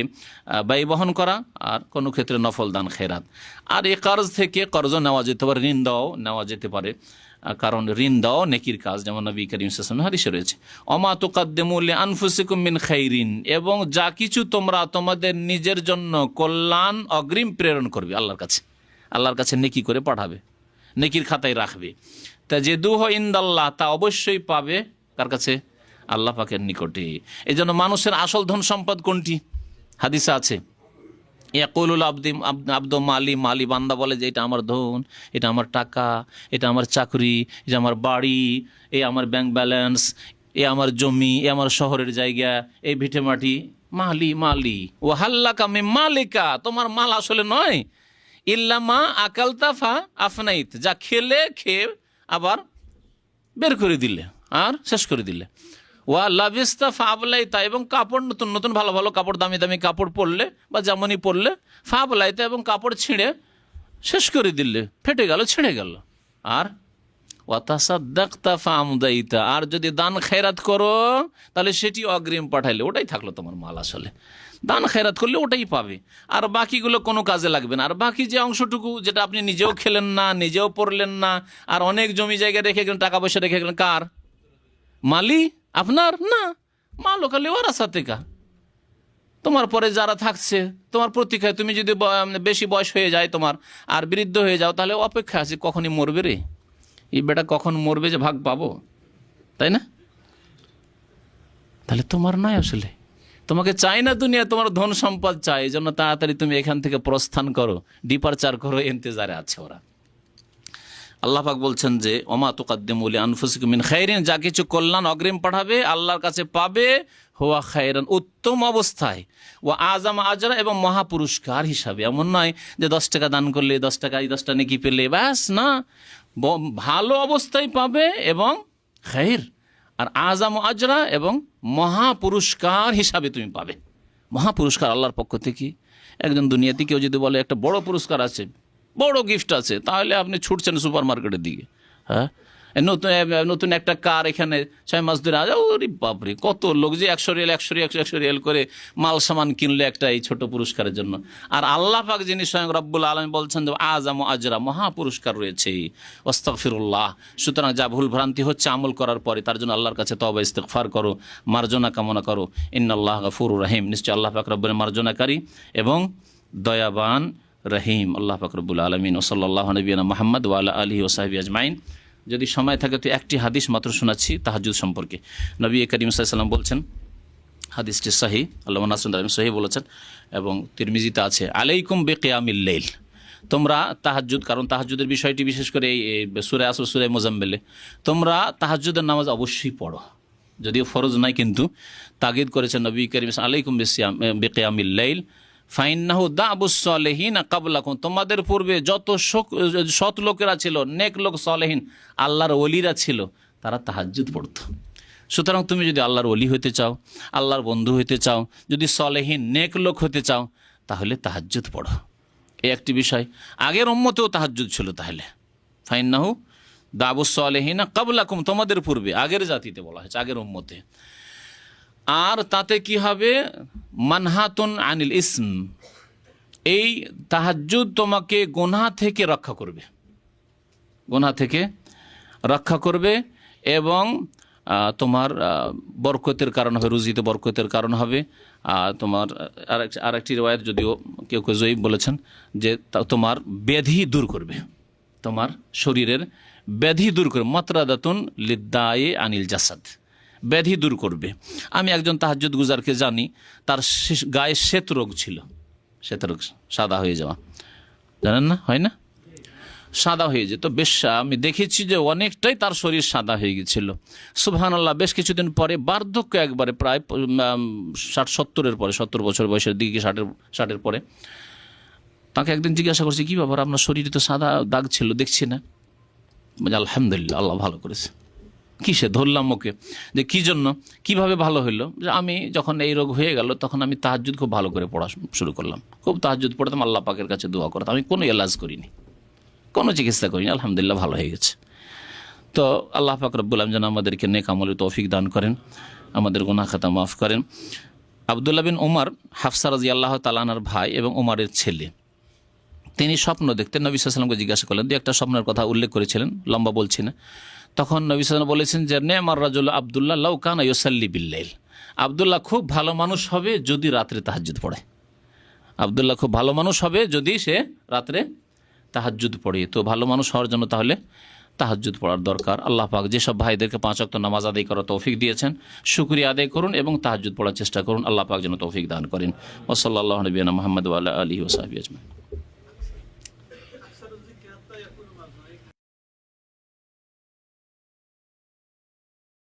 ব্যয় বহন করা, আর কোনো ক্ষেত্রে নফল দান খেরাত। আর এ কার্জ থেকে কর্জ নেওয়া যেতে পারে, ঋণ দেওয়াও নেওয়া যেতে পারে, কারণ ঋণ দেওয়া নেকির কাজ, যেমন নবী করিম সাল্লাল্লাহু আলাইহি ওয়াসাল্লাম হাদিসে রয়েছে ওমা তুকাদ্দিমু লিআনফুসিকুম মিন খাইরিন, এবং যা কিছু তোমরা তোমাদের নিজের জন্য কল্যাণ অগ্রিম প্রেরণ করবে আল্লাহর কাছে নেকি করে পাঠাবে, নেকির খাতায় রাখবে, তাজিদুহু ইনদাল্লাহ, তা অবশ্যই পাবে কার কাছে? আল্লাহ পাকের নিকটে। এই জন্য মানুষের আসল ধন সম্পদ কোনটি? হাদিসে আছে ইয়াকুলুল আব্দু মালি, বান্দা বলে যে এটা আমার ধন, এটা আমার টাকা, এটা আমার চাকরি, এটা আমার বাড়ি, এই আমার ব্যাংক ব্যালেন্স, এ আমার জমি, এ আমার শহরের জায়গা, এই ভিটে মাটি, মালি ও হাল্লাকা মিন মালিকা, তোমার মাল আসলে নয়, ইল্লামা আকালতাফা আফনাইত, যা খেয়ে আবার বের করে দিলে আর শেষ করে দিলে। ওয়া লাবিস্তা ফাবলাইতা, এবং কাপড় নতুন নতুন ভালো ভালো কাপড়, দামি দামি কাপড় পরলে বা যেমনই পরলে, ফাবলাইতা, এবং কাপড় ছিঁড়ে শেষ করে দিলে, ফেটে গেল, ছিঁড়ে গেল। আর ওয়াতাসাদ্দাকতা ফামদাইতা, আর যদি দান খেরাত করো তাহলে সেটি অগ্রিম পাঠাইলে, ওটাই থাকলো তোমার মাল। আসলে দান খেরাত করলে ওটাই পাবে, আর বাকিগুলো কোনো কাজে লাগবে না। আর বাকি যে অংশটুকু, যেটা আপনি নিজেও খেলেন না, নিজেও পড়লেন না, আর অনেক জমি জায়গায় রেখে গেলেন, টাকা পয়সা রেখে গেলেন, কার? মালি আপনার না, মাল ওখানে ওয়ারাসাতিকা, তোমার পরে যারা থাকছে তোমার প্রতীক্ষায়। তুমি যদি বেশি বয়স হয়ে যায় তোমার, আর বৃদ্ধ হয়ে যাও, তাহলে অপেক্ষা আছে কখনই মরবে রে, এই বেটা কখন মরবে যে ভাগ পাবো, তাই না? তাহলে তোমার নয়, আসলে তোমাকে চাই না দুনিয়া, তোমার ধন সম্পদ চাই। এই জন্য তাড়াতাড়ি তুমি এখান থেকে প্রস্থান করো, ডিপারচার করো, ইন্তজারে আছে ওরা। আল্লাহ পাক বলছেন যে ওমা তুকাদ্দিমু লিআনফুসিকুম মিন খাইরিন, যা কিছু কল্যাণ অগ্রিম পাঠাবে আল্লাহর কাছে পাবে, হুয়া খাইরান, উত্তম অবস্থায়, ও আযাম আজরা, এবং মহাপুরস্কার হিসাবে। এমন নয় যে 10 টাকা দান করলে 10 টাকা 10টা নেকি পেলে ব্যাস, না, ভালো অবস্থায় পাবে এবং খাইর, আর আযাম আজরা, এবং মহাপুরস্কার হিসাবে তুমি পাবে। মহাপুরস্কার আল্লাহর পক্ষ থেকে। একজন দুনিয়াতে কেউ যদি বলে একটা বড় পুরস্কার আছে, বড় গিফট আছে, তাহলে আপনি ছুটছেন সুপার মার্কেটের দিকে। হ্যাঁ, নতুন একটা কার এখানে 6 মাস ধরে আজ, ওরে বাপরে, কত লোক যে 100 রিয়াল করে মাল সামান কিনলে একটা এই ছোট পুরস্কারের জন্য। আর আল্লাহ পাক যিনি স্বয়ং রব্বুল আলামিন বলছেন যে আযাম আজরা, মহাপুরস্কার রয়েছে। আস্তাগফিরুল্লাহ। সুতরাং যা ভুল ভ্রান্তি হচ্ছে আমল করার পরে, তার জন্য আল্লাহর কাছে তওবা ইস্তিগফার করো, মার্জনা কামনা করো। ইন্নাল্লাহ গফুরুর রহিম, নিশ্চয় আল্লাহ পাক রব্বুল মার্জনাকারী এবং দয়াবান রহিম। আল্লাহ পাক রব্বুল আলামিন। ও সাল্লাল্লাহু নবিয়ানা মুহাম্মদ ওয়া আলা আলিহি ওয়া সাহবিহি আজমাইন। যদি সময় থাকে তো একটি হাদিস মাত্র শোনাচ্ছি তাহাজ্জুদ সম্পর্কে। নবী করিম সাল্লাল্লাহু আলাইহি ওয়াসাল্লাম বলছেন, হাদিসটি সহিহ, আল্লামা নাসিরুদ্দিন আলবানী সহিহ বলেছেন, এবং তিরমিজিতে আছে, আলাইকুম বিকিয়ামিল লাইল, তোমরা তাহাজ্জুদ, কারণ তাহাজ্জুদের বিষয়টি বিশেষ করে এই সূরা আসর, সূরা মুজাম্মিলে, তোমরা তাহাজ্জুদের নামাজ অবশ্যই পড়ো, যদিও ফরজ নাই, কিন্তু তাগিদ করেছেন নবী করিম আলাইকুম বিকিয়ামিল লাইল ফাইন্নাহু দাবুস সলেহিন কাবলাকুম, তোমাদের পূর্বে যত সৎ লোকেরা ছিল, নেক লোক, সলেহিন আল্লাহর ওলিরা ছিল, তারা তাহাজ্জুদ পড়তো। সুতরাং তুমি যদি আল্লাহর ওলি হতে চাও, আল্লাহর বন্ধু হতে চাও, যদি সলেহিন নেক লোক হতে চাও, তাহলে তাহাজ্জুদ পড়ো। এই একটি বিষয়। আগের উম্মতেও তাহাজ্জুদ ছিল। তাহলে ফাইন্নাহু দাবুস সলেহিন কাবলাকুম, তোমাদের পূর্বে, আগের জাতিতে বলা হয়েছে, আগের উম্মতে। আর তাতে কি হবে? মানহাতুন আনিল ইসম, এই তাহাজ্জুদ তোমাকে গুনাহ থেকে রক্ষা করবে, গুনাহ থেকে রক্ষা করবে এবং তোমার বরকতের কারণ হবে, রুজিতে বরকতের কারণ হবে। তোমার আরেকটি রিওয়ায়াত, যদিও কেউ কেউ জয়ীফ বলেছেন, যে তোমার ব্যাধি দূর করবে, তোমার শরীরের ব্যাধি দূর করবে। মাতরাদাতুন লিদ্দায়ে আনিল জাসাদ, ব্যাধি দূর করবে। আমি একজন তাহাজ্জুদ গুজারকে জানি, তার গায়ে শ্বেত রোগ ছিল, শ্বেত রোগ, সাদা হয়ে যাওয়া, জানেন না, হয় না, সাদা হয়ে যেত। বেশ আমি দেখেছি যে অনেকটাই তার শরীর সাদা হয়ে গেছিল। সুবহানাল্লাহ। বেশ কিছুদিন পরে বার্ধক্য, একবারে প্রায় 60-70-এর পরে, 70 বছর বয়সের দিকে, 60-এর পরে, তাকে একদিন জিজ্ঞাসা করছি, কী ব্যাপার, আপনার শরীরে তো সাদা দাগ ছিল, দেখছি না। আলহামদুলিল্লাহ, আল্লাহ ভালো করেছে। কিসে ধরলাম ওকে, যে কী জন্য, কীভাবে ভালো হইলো? যে আমি যখন এই রোগ হয়ে গেল, তখন আমি তাহাজ্জুদ খুব ভালো করে পড়া শুরু করলাম, খুব তাহাজ্জুদ পড়তাম, আল্লাহ পাকের কাছে দোয়া করতাম, আমি কোনো এলাজ করিনি, কোনো চিকিৎসা করিনি, আলহামদুলিল্লাহ ভালো হয়ে গেছে। তো আল্লাহ পাক রব্বুল আলামিন যেন আমাদেরকে নেক আমলের তৌফিক দান করেন, আমাদের গুনাহ খাতা মাফ করেন। আব্দুল্লাহ বিন উমর, হাফসা রাদিয়াল্লাহু তাআলা আনহার ভাই এবং উমরের ছেলে, তিনি স্বপ্ন দেখতেন। নবী সাল্লাল্লাহু আলাইহি ওয়াসাল্লামকে জিজ্ঞাসা করলেন, দু একটা স্বপ্নের কথা উল্লেখ করেছিলেন, লম্বা বলছি না। তখন নবী সাল্লাল্লাহু আলাইহি ওয়াসাল্লাম বলেছেন যে, নেমার রাজুল আব্দুল্লাহ লাউ কানা ইউসাল্লি বিল্লাইল, আব্দুল্লাহ খুব ভালো মানুষ হবে যদি রাত্রে তাহাজ্জুদ পড়ে। আব্দুল্লাহ খুব ভালো মানুষ হবে যদি সে রাত্রে তাহাজ্জুদ পড়ে। তো ভালো মানুষ হওয়ার জন্য তাহলে তাহাজ্জুদ পড়ার দরকার। আল্লাহ পাক যেসব ভাইদেরকে 5 ওয়াক্ত নামাজ আদায় করার তৌফিক দিয়েছেন, শুকরিয়া আদায় করুন এবং তাহাজ্জুদ পড়ার চেষ্টা করুন। আল্লাহ পাক যেন তৌফিক দান করেন। ওয়া সাল্লাল্লাহু আলা নবিয়িনা মুহাম্মদ ওয়া আলা আলিহি ওয়া সাহবিহি আজমাইন।